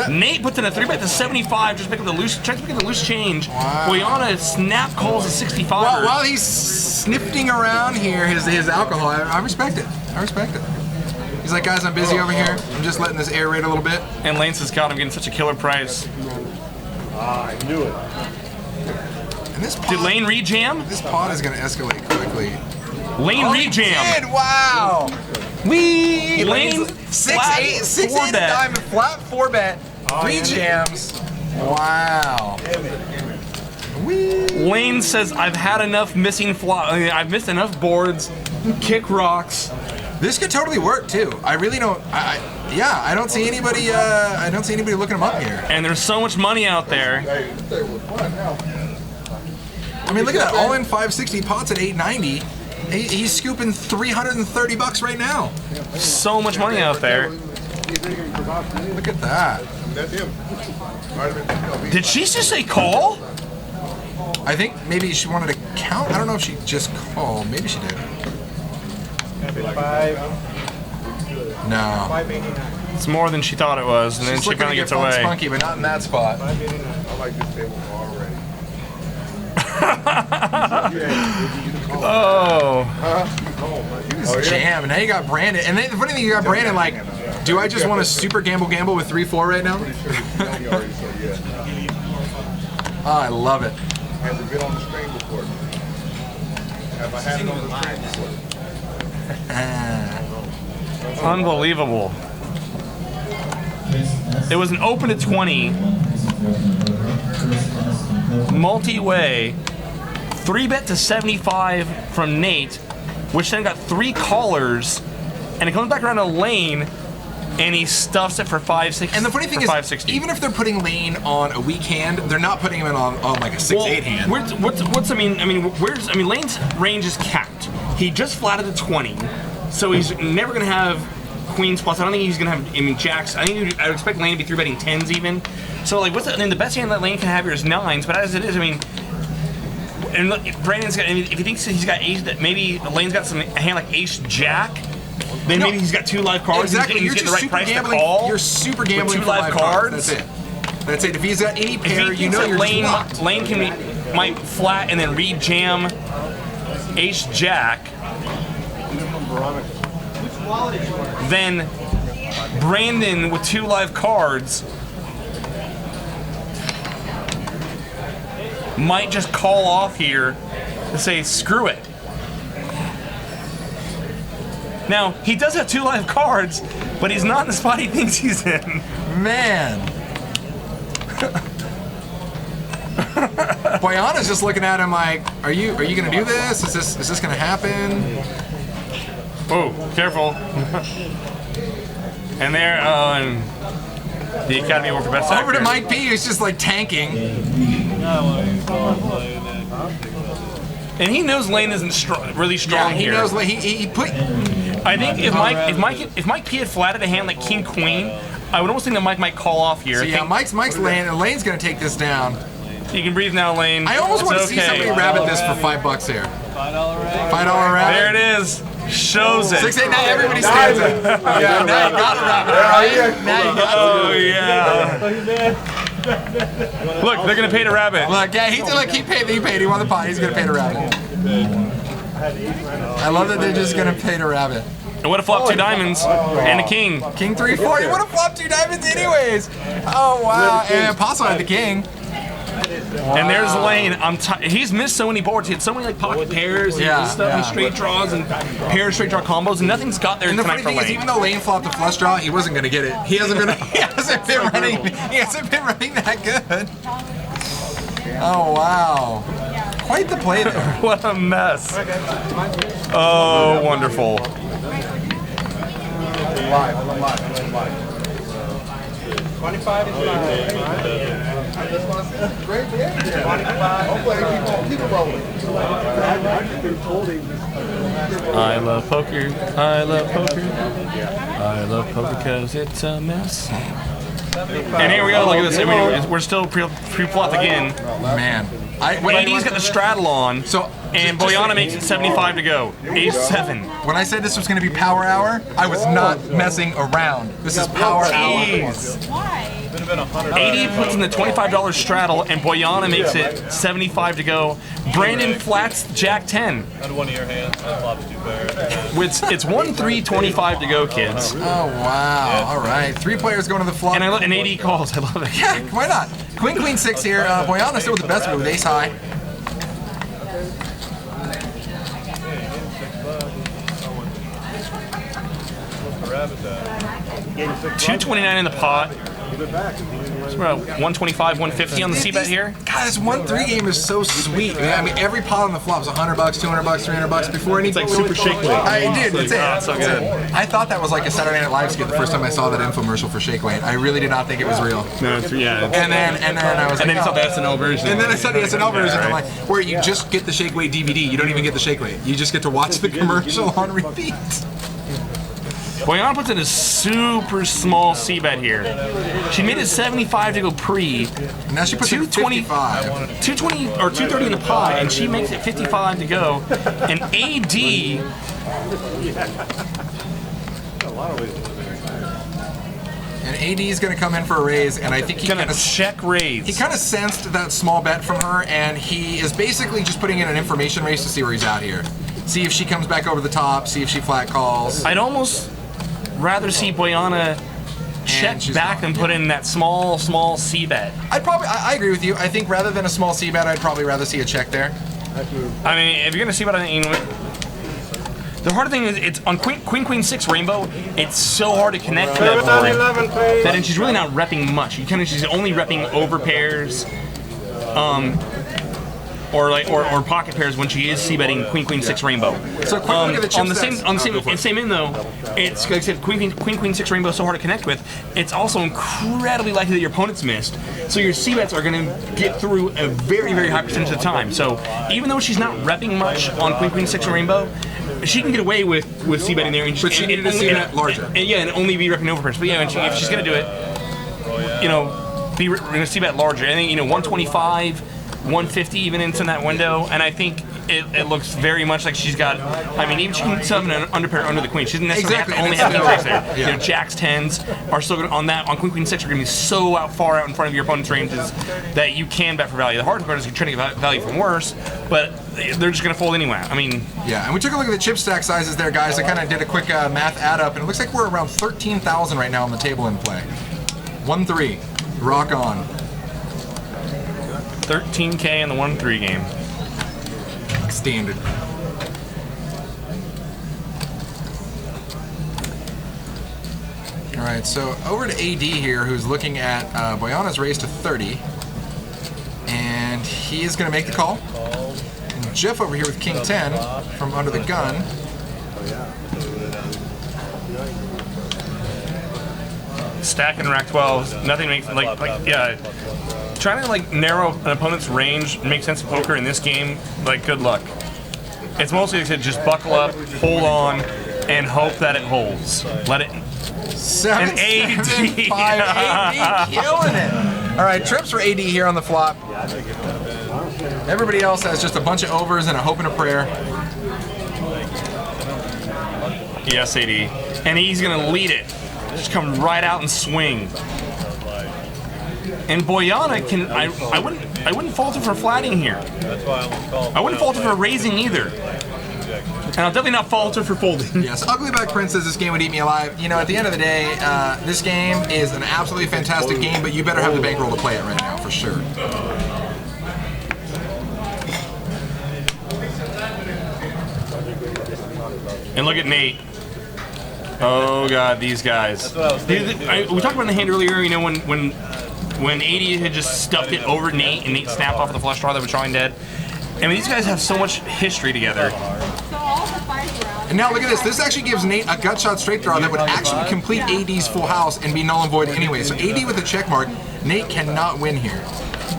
Speaker 2: Nate puts in a 3-bet to 75, just making the loose, trying to make the loose change.
Speaker 3: Wow.
Speaker 2: Boyana snap calls a 65.
Speaker 3: While he's snifting around here, his alcohol, I respect it. I respect it. He's like, guys, I'm busy over here. I'm just letting this aerate a little bit.
Speaker 2: And Lane says, God, I'm getting such a killer price.
Speaker 6: I knew it.
Speaker 3: And this pot,
Speaker 2: did Lane rejam?
Speaker 3: This pot is going to escalate quickly.
Speaker 2: Lane rejam.
Speaker 3: Wow. Wee!
Speaker 2: Lane
Speaker 3: 6-8 diamond flat 4-bet. 3 jams. Wow. Wee!
Speaker 2: Lane says, I've had enough missing I've missed enough boards, kick rocks.
Speaker 3: This could totally work too. I really don't. I don't see anybody. I don't see anybody looking him up here.
Speaker 2: And there's so much money out there.
Speaker 3: I mean, look at that. All in 560. Pot's at 890. He's scooping $330 right now.
Speaker 2: So much money out there.
Speaker 3: Look at that.
Speaker 2: Did she just say call?
Speaker 3: I think maybe she wanted to count. I don't know if she just called. Maybe she did. No.
Speaker 2: It's more than she thought it was, and then she finally gets away.
Speaker 3: Spunky, but not in that spot.
Speaker 6: I like this table already.
Speaker 2: Oh.
Speaker 3: Just jam. And now you got Brandon. And then the funny thing, you got Brandon like, do I just want to super gamble with 3-4 right now? Oh, I love it.
Speaker 6: Has it been on the screen before? Have I had it on the screen before?
Speaker 2: Unbelievable. It was an open to 20, multi-way, 3-bet to 75 from Nate, which then got 3 callers, and it comes back around a lane, and he stuffs it for 560.
Speaker 3: And the funny thing is, even if they're putting lane on a weak hand, they're not putting him in on like a 6-8 hand.
Speaker 2: Lane's range is capped. He just flatted the 20, so he's never gonna have queens plus. I don't think he's gonna have, jacks. I would expect Lane to be 3-betting 10s even. So like, the best hand that Lane can have here is 9s, but as it is, and Brandon's got, if he thinks he's got ace, that maybe Lane's got a hand like ace jack, then maybe he's got 2 live cards.
Speaker 3: Exactly,
Speaker 2: He's
Speaker 3: you're
Speaker 2: getting
Speaker 3: just
Speaker 2: the right
Speaker 3: super
Speaker 2: price
Speaker 3: gambling.
Speaker 2: to call.
Speaker 3: You're super gambling
Speaker 2: with 2
Speaker 3: for
Speaker 2: live cards.
Speaker 3: That's it. That's it. If he's got any pair, you know you're
Speaker 2: Lane,
Speaker 3: just locked.
Speaker 2: Lane might flat and then re-jam ace jack. Then Brandon with 2 live cards might just call off here to say screw it. Now he does have 2 live cards, but he's not in the spot he thinks he's in.
Speaker 3: Man. Boyana's just looking at him like, are you gonna do this? Is this gonna happen?
Speaker 2: Oh, careful. And there on the Academy Award for Best Actor.
Speaker 3: Over to Mike P, who's just like tanking.
Speaker 2: And he knows Lane isn't really strong
Speaker 3: he
Speaker 2: here.
Speaker 3: knows he put.
Speaker 2: I think if Mike P had flatted a hand like King Queen, I would almost think that Mike might call off here.
Speaker 3: So yeah, Mike's Lane, and Lane's gonna take this down.
Speaker 2: You can breathe now, Lane.
Speaker 3: I almost want to see somebody rabbit this for $5 here. $5 rabbit.
Speaker 2: There it is. Shows it.
Speaker 3: 6, 8, 9. Everybody stands it. Yeah, now you got a rabbit. Now you got
Speaker 2: Oh yeah. Look, they're gonna pay the rabbit.
Speaker 3: Look, yeah, he paid. He paid. He won the pot. He's gonna pay the rabbit. I love that they're just gonna pay the rabbit.
Speaker 2: It would have flopped 2 diamonds and a king.
Speaker 3: King 3, 4. He would have flopped 2 diamonds anyways. Oh wow! And Apostle had the king.
Speaker 2: And there's Lane. He's missed so many boards. He had so many like pocket pairs and stuff and straight draws and pair straight draw combos, and nothing's got there tonight for Lane.
Speaker 3: And the funny thing is, even though Lane flopped a flush draw, he wasn't gonna get it. He hasn't been running that good. Oh wow! Quite the play there.
Speaker 2: What a mess. Oh, wonderful.
Speaker 6: Live. 25 is great behavior. Keep it rolling.
Speaker 2: I love poker. I love poker. I love poker because it's a mess. And here we go. Look at this. We're still pre-flop again.
Speaker 3: Man.
Speaker 2: AD's got the straddle on, and Boyana makes it 75 to go. Ace 7.
Speaker 3: When I said this was going to be power hour, I was not messing around. This is power hour.
Speaker 5: Why?
Speaker 2: AD puts in the $25 straddle, and Boyana makes it 75 to go. Brandon flats Jack 10.
Speaker 11: Out of one of your hands, I flopped 2 pairs.
Speaker 2: It's 1-3-25 to go, kids.
Speaker 3: Oh wow! All right, 3 players going to the flop.
Speaker 2: And AD calls. I love it.
Speaker 3: Yeah, why not? Queen, Queen 6 here. Boyana still with the best of it with ace high. $229 in the pot. So we're at 125, 150 on the c-bet here. God, this 1-3 game is so sweet. Man. I mean, every pot on the flop is $100, $200, $300 before any.
Speaker 2: It's like super shake weight.
Speaker 3: I did. That's it.
Speaker 2: That's so good.
Speaker 3: I thought that was like a Saturday Night Live skit the first time I saw that infomercial for Shake Weight. I really did not think it was real.
Speaker 2: No, it's yeah.
Speaker 3: And then I was like,
Speaker 2: you saw the SNL version.
Speaker 3: And then I saw the SNL version. I'm like, where you just get the Shake Weight DVD. You don't even get the Shake Weight. You just get to watch the commercial on repeat.
Speaker 2: Boyana puts in a super small c-bet here. She made it 75 to go pre.
Speaker 3: Now she puts in 55.
Speaker 2: 220 or 230 in the pot, and she makes it 55 to go. And AD.
Speaker 3: And AD is going to come in for a raise, and I think he's
Speaker 2: going to check raise.
Speaker 3: He kind of sensed that small bet from her, and he is basically just putting in an information raise to see where he's at here. see if she comes back over the top, see if she flat calls.
Speaker 2: I'd almost rather see Boyana check back and put in that small C-bet.
Speaker 3: I agree with you. I think rather than a small C-bet, I'd probably rather see a check there.
Speaker 2: I mean, if you're gonna see what I mean, the hard thing is it's on Queen 6 Rainbow. It's so hard to connect to that board that she's really not repping much. She's only repping over pairs, or pocket pairs when she is c-betting Queen 6 Rainbow.
Speaker 3: So quick look at the chip
Speaker 2: on the same end though, it's like I said, Queen 6 Rainbow is so hard to connect with. It's also incredibly likely that your opponent's missed. So your c-bets are going to get through a very, very high percentage of the time. So even though she's not repping much on Queen 6 Rainbow, she can get away with c-betting there.
Speaker 3: But she needed to see that larger.
Speaker 2: And only be repping over pairs. But yeah, if she's going to do it, we're going to see that larger. I think 125, 150 even into that window, and I think it looks very much like she's got. I mean, even she can summon an underpair under the queen. She doesn't necessarily have to only have king six there.
Speaker 3: Yeah.
Speaker 2: Jacks, tens are still going on Queen 6 are going to be so far out in front of your opponent's ranges that you can bet for value. The hard part is you're trying to get value from worse, but they're just going to fold anyway. I mean,
Speaker 3: yeah. And we took a look at the chip stack sizes there, guys. I kind of did a quick math add up, and it looks like we're around 13,000 right now on the table in play. 1-3, rock on.
Speaker 2: 13K in the 1-3 game.
Speaker 3: Standard. All right, so over to AD here, who's looking at Boyana's raise to 30, and he is going to make the call. And Jeff over here with King 10 from under the gun.
Speaker 2: Stacking rack 12s, nothing makes yeah. Trying to narrow an opponent's range and make sense of poker in this game, good luck. It's mostly just buckle up, hold on, and hope that it holds. Let it.
Speaker 3: 7, 7, 5, AD killing it. All right, trips for AD here on the flop. Everybody else has just a bunch of overs and a hope and a prayer.
Speaker 2: Yes, AD, and he's gonna lead it. Just come right out and swing. And Boyana can I wouldn't falter for flatting here. I wouldn't falter for raising either. And I'll definitely not falter for folding.
Speaker 3: Yes, Uglyback Prince says this game would eat me alive. At the end of the day, this game is an absolutely fantastic game, but you better have the bankroll to play it right now, for sure.
Speaker 2: And look at Nate. Oh God, these guys. We talked about in the hand earlier, when AD had just stuffed it over Nate and Nate snapped off of the flush draw that was drawing dead. I mean, these guys have so much history together.
Speaker 3: And now look at this. This actually gives Nate a gut shot straight draw that would actually complete AD's full house and be null and void anyway. So AD with a check mark, Nate cannot win here.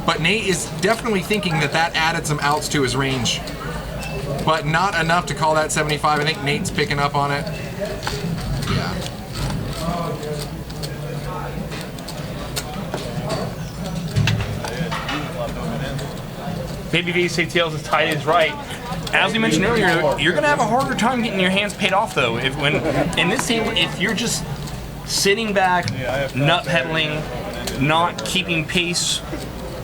Speaker 3: But Nate is definitely thinking that added some outs to his range. But not enough to call that 75. I think Nate's picking up on it. Yeah.
Speaker 2: Babyface say tails as tight as right. As we mentioned earlier, you're going to have a harder time getting your hands paid off though. In this table, if you're just sitting back, nut peddling, not keeping pace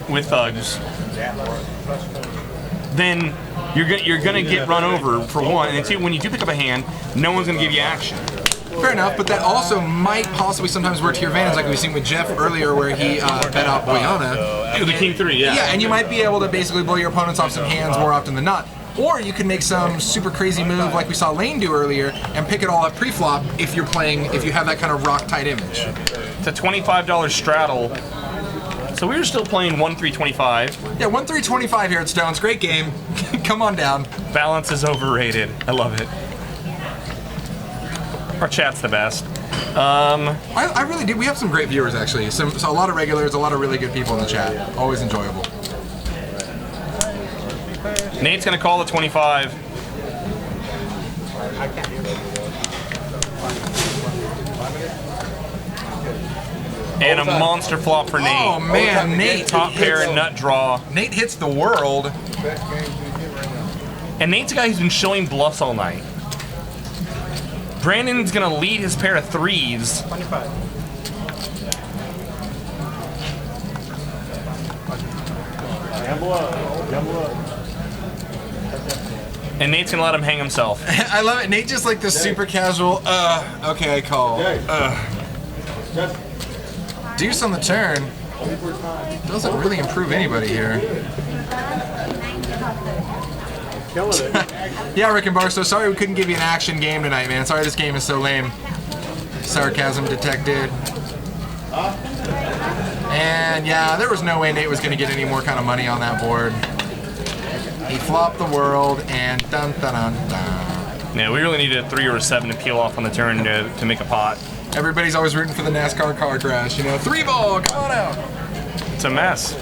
Speaker 2: with thugs, then you're gonna get run over for one, and two, when you do pick up a hand, no one's gonna give you action.
Speaker 3: Fair enough, but that also might possibly sometimes work to your advantage, like we've seen with Jeff earlier, where he bet out Boyana.
Speaker 2: The King 3, yeah.
Speaker 3: Yeah, and you might be able to basically blow your opponents off some hands more often than not. Or you can make some super crazy move like we saw Lane do earlier and pick it all up pre-flop if you have that kind of rock tight image.
Speaker 2: It's a $25 straddle. So we were still playing 1-3-25.
Speaker 3: Yeah, 1-3-25 here at Stones. Great game. Come on down.
Speaker 2: Balance is overrated. I love it. Our chat's the best.
Speaker 3: I really do. We have some great viewers, actually. So a lot of regulars, a lot of really good people in the chat. Always enjoyable.
Speaker 2: Nate's going to call the 25. And a monster flop for Nate.
Speaker 3: Oh, man. Nate.
Speaker 2: Top pair and nut draw.
Speaker 3: Nate hits the world.
Speaker 2: And Nate's a guy who's been showing bluffs all night. Brandon's going to lead his pair of threes.
Speaker 4: 25. Gamble up. Gamble up.
Speaker 2: And Nate's gonna let him hang himself.
Speaker 3: I love it. Nate just like the super casual, okay, I call. Deuce on the turn. Doesn't really improve anybody here. Yeah, Rick and Barstow, sorry we couldn't give you an action game tonight, man. Sorry this game is so lame. Sarcasm detected. And yeah, there was no way Nate was going to get any more kind of money on that board. He flopped the world and dun dun dun dun.
Speaker 2: Yeah, we really needed a 3 or a 7 to peel off on the turn to make a pot.
Speaker 3: Everybody's always rooting for the NASCAR car crash, you know. 3-ball, come on out.
Speaker 2: It's a mess.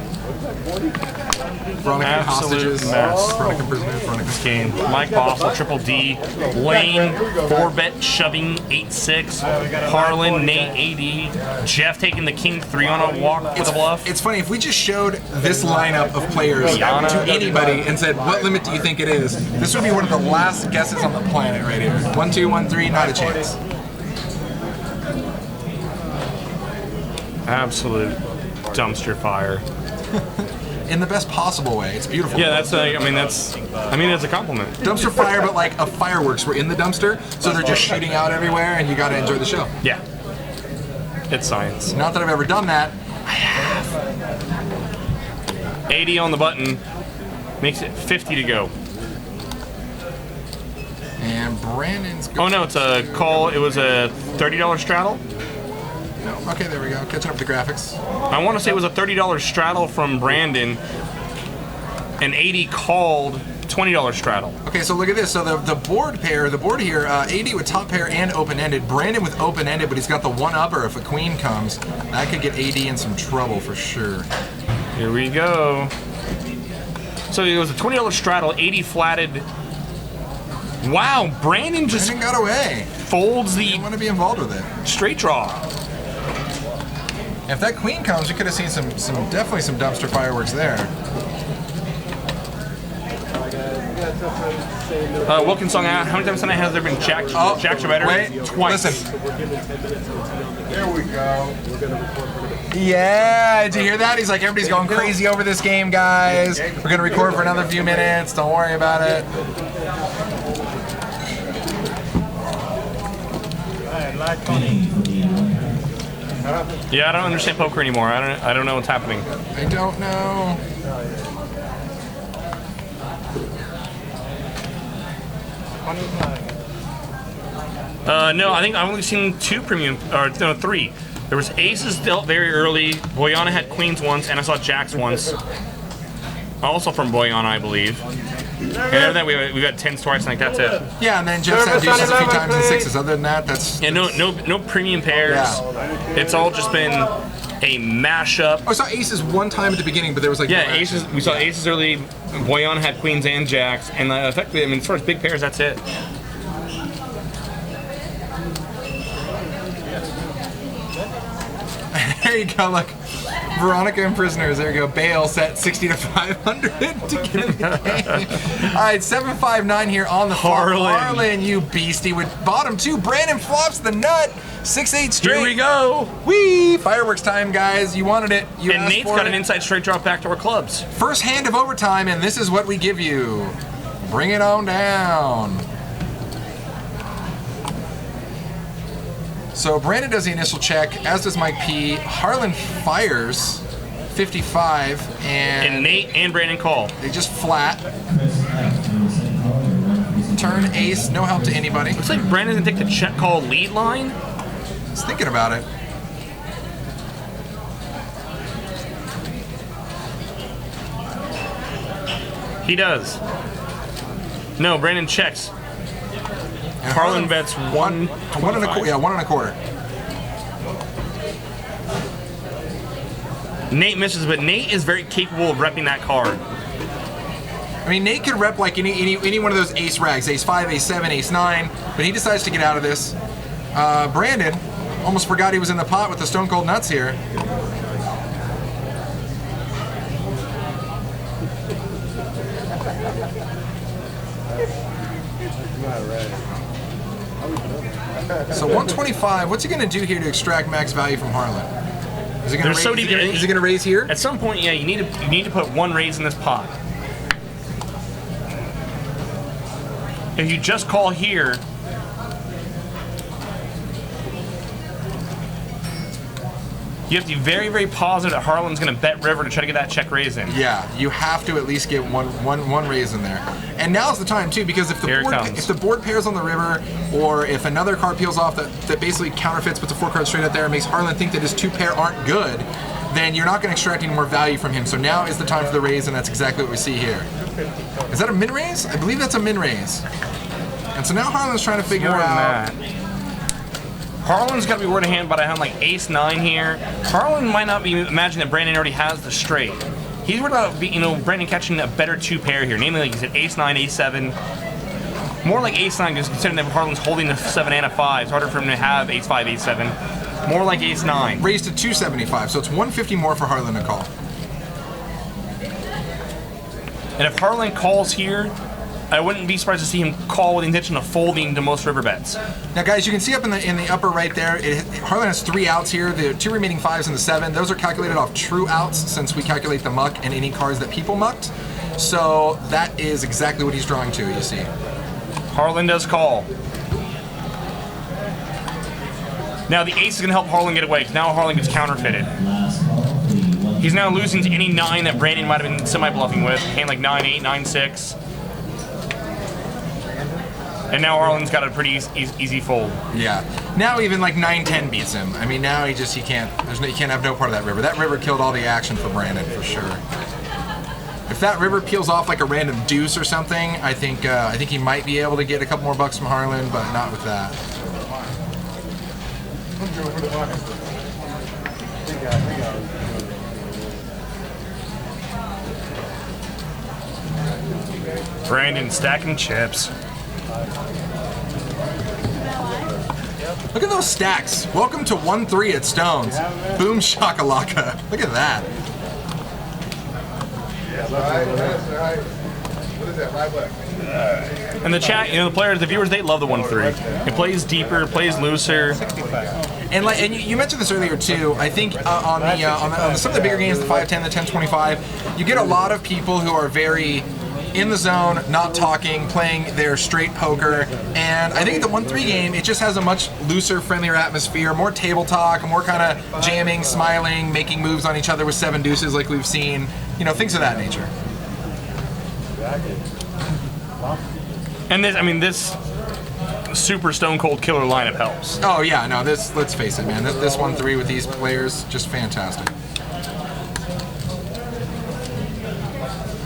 Speaker 3: Veronica
Speaker 2: Absolute
Speaker 3: hostages.
Speaker 2: mess.
Speaker 3: Veronica prisoners. Veronica
Speaker 2: Game. Mike Bossel, Triple D, Lane, 4-bet shoving 8-6, Harlan, Nate, AD, Jeff taking the King 3 on a walk with a bluff.
Speaker 3: It's funny, if we just showed this lineup of players to anybody and said, what limit do you think it is? This would be one of the last guesses on the planet right here. 1, 2, 1, 3, not a chance.
Speaker 2: Absolute dumpster fire.
Speaker 3: In the best possible way. It's beautiful.
Speaker 2: Yeah, that's that's a compliment.
Speaker 3: Dumpster fire, but like a fireworks were in the dumpster, so they're just shooting out everywhere, and you got to enjoy the show.
Speaker 2: Yeah, it's science.
Speaker 3: Not that I've ever done that. I have.
Speaker 2: 80 on the button makes it 50 to go.
Speaker 3: And Brandon's.
Speaker 2: Oh no, it's a call. It was a $30 straddle.
Speaker 3: No. Okay, there we go. Catching up with the graphics.
Speaker 2: I want to say it was a $30 straddle from Brandon, and 80 called $20 straddle.
Speaker 3: Okay, so look at this. So the board pair, the board here, 80 with top pair and open-ended. Brandon with open-ended, but he's got the one-upper. If a queen comes, that could get 80 in some trouble for sure.
Speaker 2: Here we go. So it was a $20 straddle, 80 flatted. Wow, Brandon just
Speaker 3: Brandon got away.
Speaker 2: Folds the.
Speaker 3: Didn't want to be involved with it.
Speaker 2: Straight draw.
Speaker 3: If that queen comes, you could have seen definitely some dumpster fireworks there.
Speaker 2: Wilkinsong, how many times tonight has there been Jacks or better?
Speaker 3: Wait,
Speaker 2: twice.
Speaker 3: Listen. There we go. Yeah, did you hear that? He's like, everybody's going crazy over this game, guys. We're going to record for another few minutes. Don't worry about it.
Speaker 2: Yeah, I don't understand poker anymore. I don't know what's happening.
Speaker 3: I don't know.
Speaker 2: No, I think I've only seen 2 premium, or no, 3. There was aces dealt very early. Boyana had queens once, and I saw jacks once. Also from Boyana, I believe. And other than that, we got 10s twice, and like that's it.
Speaker 3: Yeah, and then Jeff had deuces a few times and 6s. Other than that, that's
Speaker 2: no premium pairs.
Speaker 3: Yeah.
Speaker 2: It's all just been a mashup.
Speaker 3: Oh, I saw aces one time at the beginning, but there was like
Speaker 2: aces. We saw aces early. Boyana had queens and jacks, and effectively, I mean, as far as big pairs, that's it.
Speaker 3: There you go, look. Veronica and Prisoners, there you go. Bale set 60 to 500 to get in the game. All right, 759 here on the flop. Harlan, you beastie, with bottom 2. Brandon flops the nut. 6-8 straight.
Speaker 2: Here we go.
Speaker 3: Whee! Fireworks time, guys. You wanted it. You
Speaker 2: and
Speaker 3: asked
Speaker 2: Nate's
Speaker 3: for
Speaker 2: got
Speaker 3: it.
Speaker 2: an inside straight draw backdoor clubs.
Speaker 3: First hand of overtime, and this is what we give you. Bring it on down. So Brandon does the initial check, as does Mike P. Harlan fires 55,
Speaker 2: and Nate and Brandon call.
Speaker 3: They just flat. Turn ace, no help to anybody.
Speaker 2: Looks like Brandon's gonna take the check call lead line.
Speaker 3: He's thinking about it.
Speaker 2: He does. No, Brandon checks. And Harlan bets one and a quarter.
Speaker 3: Yeah, 1 1/4.
Speaker 2: Nate misses, but Nate is very capable of repping that card.
Speaker 3: I mean, Nate could rep like any one of those ace rags, ace 5, ace 7, ace 9, but he decides to get out of this. Brandon almost forgot he was in the pot with the Stone Cold Nuts here. So 125, what's he going to do here to extract max value from Harlan? Is he going to raise here?
Speaker 2: At some point, yeah, you need to put 1 raise in this pot. if you just call here, you have to be very, very positive that Harlan's going to bet river to try to get that check raise in.
Speaker 3: Yeah, you have to at least get one raise in there. And now's the time too, because if the board pairs on the river, or if another card peels off that basically counterfeits, puts a 4-card straight out there and makes Harlan think that his 2 pair aren't good, then you're not going to extract any more value from him. So now is the time for the raise, and that's exactly what we see here. Is that a min raise? I believe that's a min raise. And so now Harlan's trying to figure out.
Speaker 2: Harlan's got to be word of hand, but I have like ace-9 here. Harlan might not be imagining that Brandon already has the straight. He's worried about Brandon catching a better 2 pair here. Namely, like he said, ace-9, ace-7. More like ace-9, because considering that Harlan's holding the 7 and a 5, it's harder for him to have ace-5, ace-7. More like ace-9.
Speaker 3: Raised to 275, so it's 150 more for Harlan to call.
Speaker 2: And if Harlan calls here, I wouldn't be surprised to see him call with the intention of folding to most river bets.
Speaker 3: Now, guys, you can see up in the upper right there, Harlan has 3 outs here. The 2 remaining 5s and the 7, those are calculated off true outs, since we calculate the muck and any cards that people mucked. So that is exactly what he's drawing to, you see.
Speaker 2: Harlan does call. Now the ace is going to help Harlan get away, because now Harlan gets counterfeited. He's now losing to any 9 that Brandon might have been semi-bluffing with, hand like 9-8, 9-6. And now Harlan's got a pretty easy fold.
Speaker 3: Yeah. Now even like 9-10 beats him. I mean, now he can't. You can't have no part of that river. That river killed all the action for Brandon for sure. If that river peels off like a random deuce or something, I think he might be able to get a couple more bucks from Harlan, but not with that.
Speaker 2: Brandon stacking chips.
Speaker 3: Look at those stacks. Welcome to 1-3 at Stones. Boom shakalaka. Look at that.
Speaker 2: And the chat, the players, the viewers, they love the 1-3. It plays deeper, plays looser.
Speaker 3: And you mentioned this earlier too. I think on some of the bigger games, the 5-10, the 10-25, you get a lot of people who are very in the zone, not talking, playing their straight poker, and I think the 1-3 game, it just has a much looser, friendlier atmosphere, more table talk, more kind of jamming, smiling, making moves on each other with 7 deuces like we've seen, things of that nature.
Speaker 2: And this super stone cold killer lineup helps.
Speaker 3: Oh yeah, no, let's face it, man, this 1-3 with these players, just fantastic.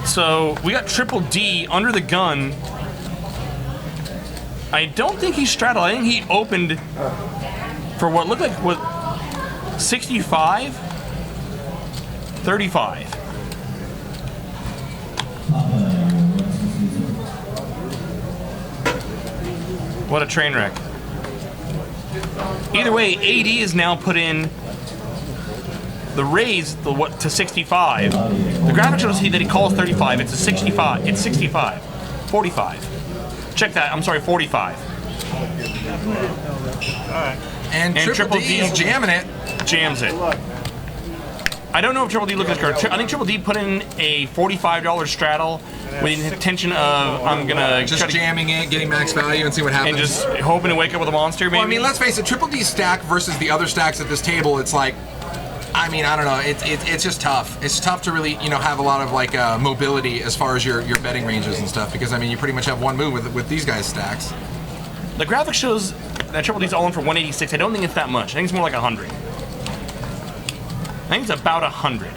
Speaker 2: So we got Triple D under the gun. I don't think he straddled. I think he opened for what looked like 65, 35. What a train wreck. Either way, AD is now put in the raise to 65. The graphic shows that he calls 35. It's a 65. It's 65. 45. Check that. I'm sorry, 45.
Speaker 3: And Triple D is jamming it.
Speaker 2: Jams it. I don't know if Triple D looked at this card. I think Triple D put in a $45 straddle with the intention of I'm gonna
Speaker 3: just jamming it, getting max value, and see what happens.
Speaker 2: And just hoping to wake up with a monster. Maybe.
Speaker 3: Well, I mean, let's face it. Triple D stack versus the other stacks at this table. It's like, I mean, I don't know. It's just tough. It's tough to really, have a lot of like mobility as far as your betting ranges and stuff. Because I mean, you pretty much have one move with these guys' stacks.
Speaker 2: The graphic shows that Triple D's all in for 186. I don't think it's that much. I think it's more like 100. I think it's about 100.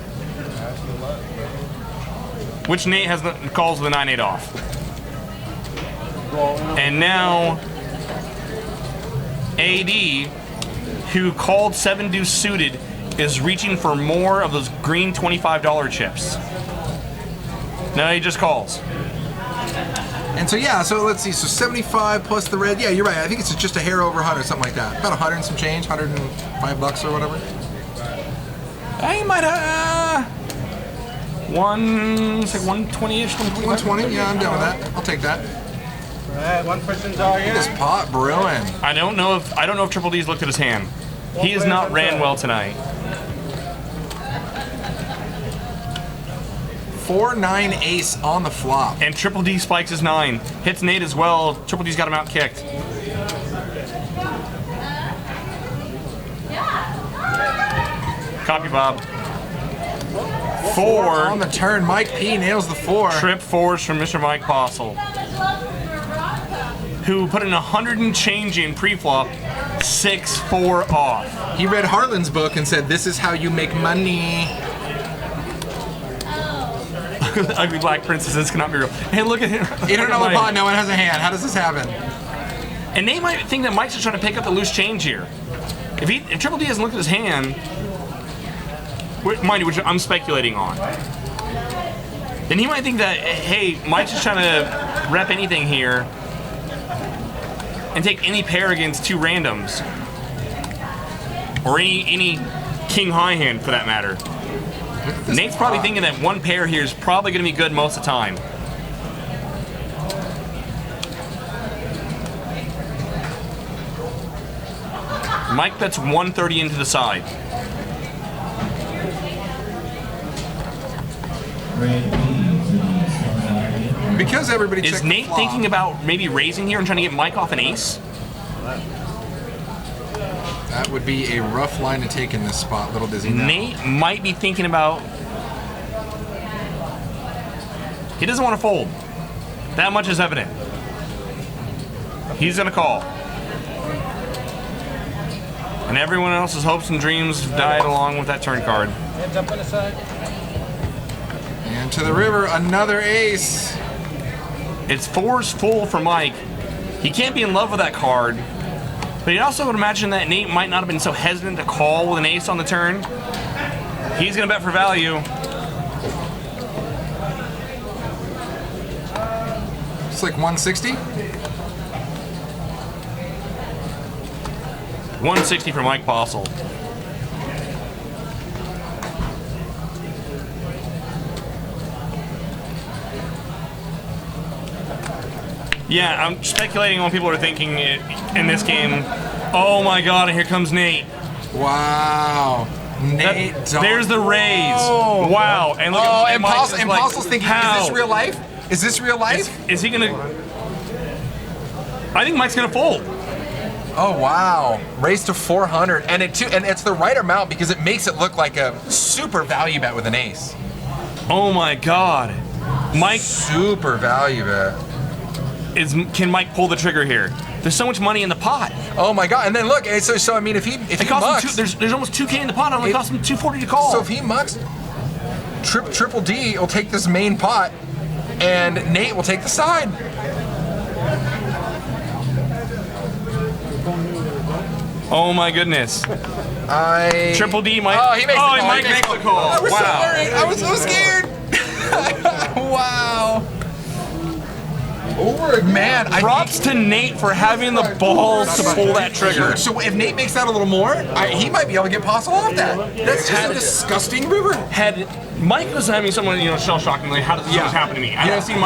Speaker 2: Which Nate has calls the 9-8 off. And now AD, who called 7 deuce suited, is reaching for more of those green $25 chips. Now he just calls.
Speaker 3: And so yeah, so let's see, so 75 plus the red. Yeah, you're right. I think it's just a hair over 100, something like that. About 100 and some change, $105 or whatever.
Speaker 2: I might have it's like 120-ish,
Speaker 3: 120. Yeah, I'm down with that. I'll take that.
Speaker 7: All right, one person's all here.
Speaker 3: This pot brewing.
Speaker 2: I don't know if Triple D's looked at his hand. He has not ran well tonight.
Speaker 3: 4-9 ace on the flop.
Speaker 2: And Triple D spikes his 9. Hits Nate as well. Triple D's got him out kicked. Copy, Bob. 4
Speaker 3: on the turn. Mike P nails the 4.
Speaker 2: Trip 4s from Mr. Mike Postle, who put in 100 and change in pre-flop, 6-4 off.
Speaker 3: He read Harlan's book and said, "This is how you make money."
Speaker 2: Ugly Black Princess, this cannot be real. Hey, look at him.
Speaker 3: $800 pot, no one has a hand. How does this happen?
Speaker 2: And they might think that Mike's just trying to pick up the loose change here. If Triple D doesn't look at his hand, mind you, which I'm speculating on, then he might think that, hey, Mike's just trying to rep anything here and take any pair against 2 randoms. Or any king high hand for that matter. Nate's probably thinking that 1 pair here is probably going to be good most of the time. Mike bets 130 into the side.
Speaker 3: Because everybody
Speaker 2: is Nate thinking about maybe raising here and trying to get Mike off an ace?
Speaker 3: That would be a rough line to take in this spot, little dizzy.
Speaker 2: Nate might be thinking about. He doesn't want to fold. That much is evident. He's gonna call. And everyone else's hopes and dreams died along with that turn card.
Speaker 7: Hands up on the side.
Speaker 3: And to the river, another ace.
Speaker 2: It's 4s full for Mike. He can't be in love with that card. But you also would imagine that Nate might not have been so hesitant to call with an ace on the turn. He's gonna bet for value.
Speaker 3: It's like 160.
Speaker 2: 160 for Mike Postle. Yeah, I'm speculating on what people are thinking in this game. Oh my god, and here comes Nate.
Speaker 3: Wow. Nate.
Speaker 2: There's the raise. Wow. And look at
Speaker 3: Postle's thinking, is this real life? Is this real life?
Speaker 2: Is he gonna... I think Mike's gonna fold.
Speaker 3: Oh wow. Raise to 400. And it's the right amount because it makes it look like a super value bet with an ace.
Speaker 2: Oh my god. Mike...
Speaker 3: Super value bet.
Speaker 2: Can Mike pull the trigger here? There's so much money in the pot.
Speaker 3: Oh my god! And then look, so I mean, if he mucks,
Speaker 2: there's almost 2K in the pot. It only costs him 240 to call.
Speaker 3: So if he mucks, Triple D will take this main pot, and Nate will take the side.
Speaker 2: Oh my goodness! Triple D might.
Speaker 3: Oh, he makes the call.
Speaker 2: Mike makes the call.
Speaker 3: I was
Speaker 2: wow.
Speaker 3: so worried. I was so scared. Wow. Man,
Speaker 2: props to Nate for having the balls to pull that trigger.
Speaker 3: So if Nate makes that a little more, he might be able to get Postle off that. That's just a disgusting river.
Speaker 2: Had Mike was having someone, shell shocked, like, how does this happen to me? I haven't seen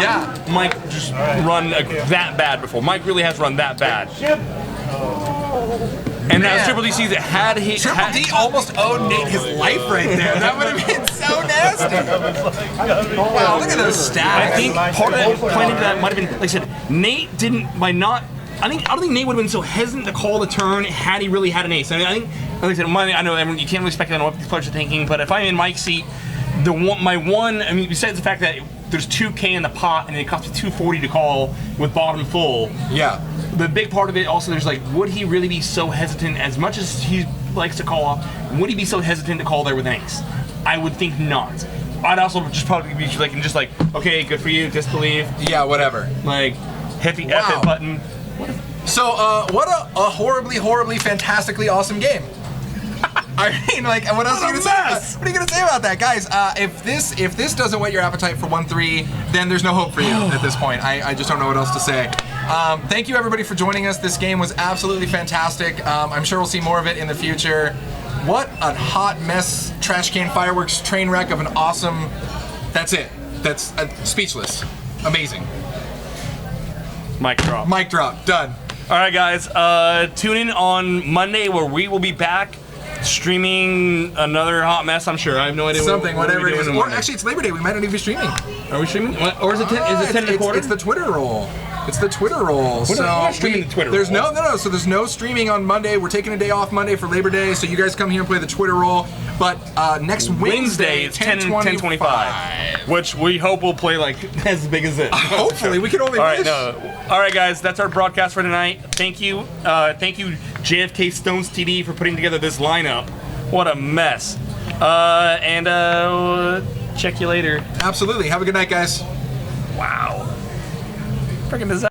Speaker 2: Mike just run that bad before. Mike really has run that bad. And now Triple D sees it. Triple D almost owed Nate his life right there. That would have been so nasty. Wow, look at those stats. I think part of it playing into that might have been, like I said, Nate didn't, I don't think Nate would have been so hesitant to call the turn had he really had an ace. I mean, I think, like I said, I know you can't really speculate on what these players are thinking, but if I'm in Mike's seat, besides the fact that there's 2K in the pot and it costs me 240 to call with bottom full.
Speaker 3: Yeah.
Speaker 2: The big part of it also, there's like, would he really be so hesitant, as much as he likes to call off, would he be so hesitant to call there with an ace? I would think not. I'd also just probably be like, okay, good for you, disbelieve.
Speaker 3: Yeah, whatever.
Speaker 2: Like, hit the F it button.
Speaker 3: So, what a horribly, horribly, fantastically awesome game. I mean, like, what else are you gonna say? What are you gonna say about that, guys? If this doesn't whet your appetite for 1-3, then there's no hope for you at this point. I just don't know what else to say. Thank you everybody for joining us. This game was absolutely fantastic. I'm sure we'll see more of it in the future. What a hot mess, trash can fireworks train wreck of an awesome. That's it. That's speechless. Amazing.
Speaker 2: Mic drop.
Speaker 3: Mic drop. Done.
Speaker 2: All right, guys. Tune in on Monday where we will be back Streaming another hot mess, I'm sure. I have no idea.
Speaker 3: Something, whatever it is. Or
Speaker 2: Monday.
Speaker 3: actually, it's Labor Day. We might not even be streaming.
Speaker 2: Are we streaming? Or is it 10? Is it 10 and a quarter?
Speaker 3: It's the Twitter roll. It's the Twitter roll.
Speaker 2: We're not streaming the Twitter
Speaker 3: there's
Speaker 2: roll.
Speaker 3: No. So there's no streaming on Monday. We're taking a day off Monday for Labor Day. So you guys come here and play the Twitter roll. But next Wednesday,
Speaker 2: it's 10:25, which we hope will play like as big as it.
Speaker 3: Hopefully, we can only.
Speaker 2: All right,
Speaker 3: wish.
Speaker 2: all right, guys. That's our broadcast for tonight. Thank you, JFK Stones TD for putting together this lineup. What a mess. Check you later.
Speaker 3: Absolutely. Have a good night, guys.
Speaker 2: Wow. Freaking disaster.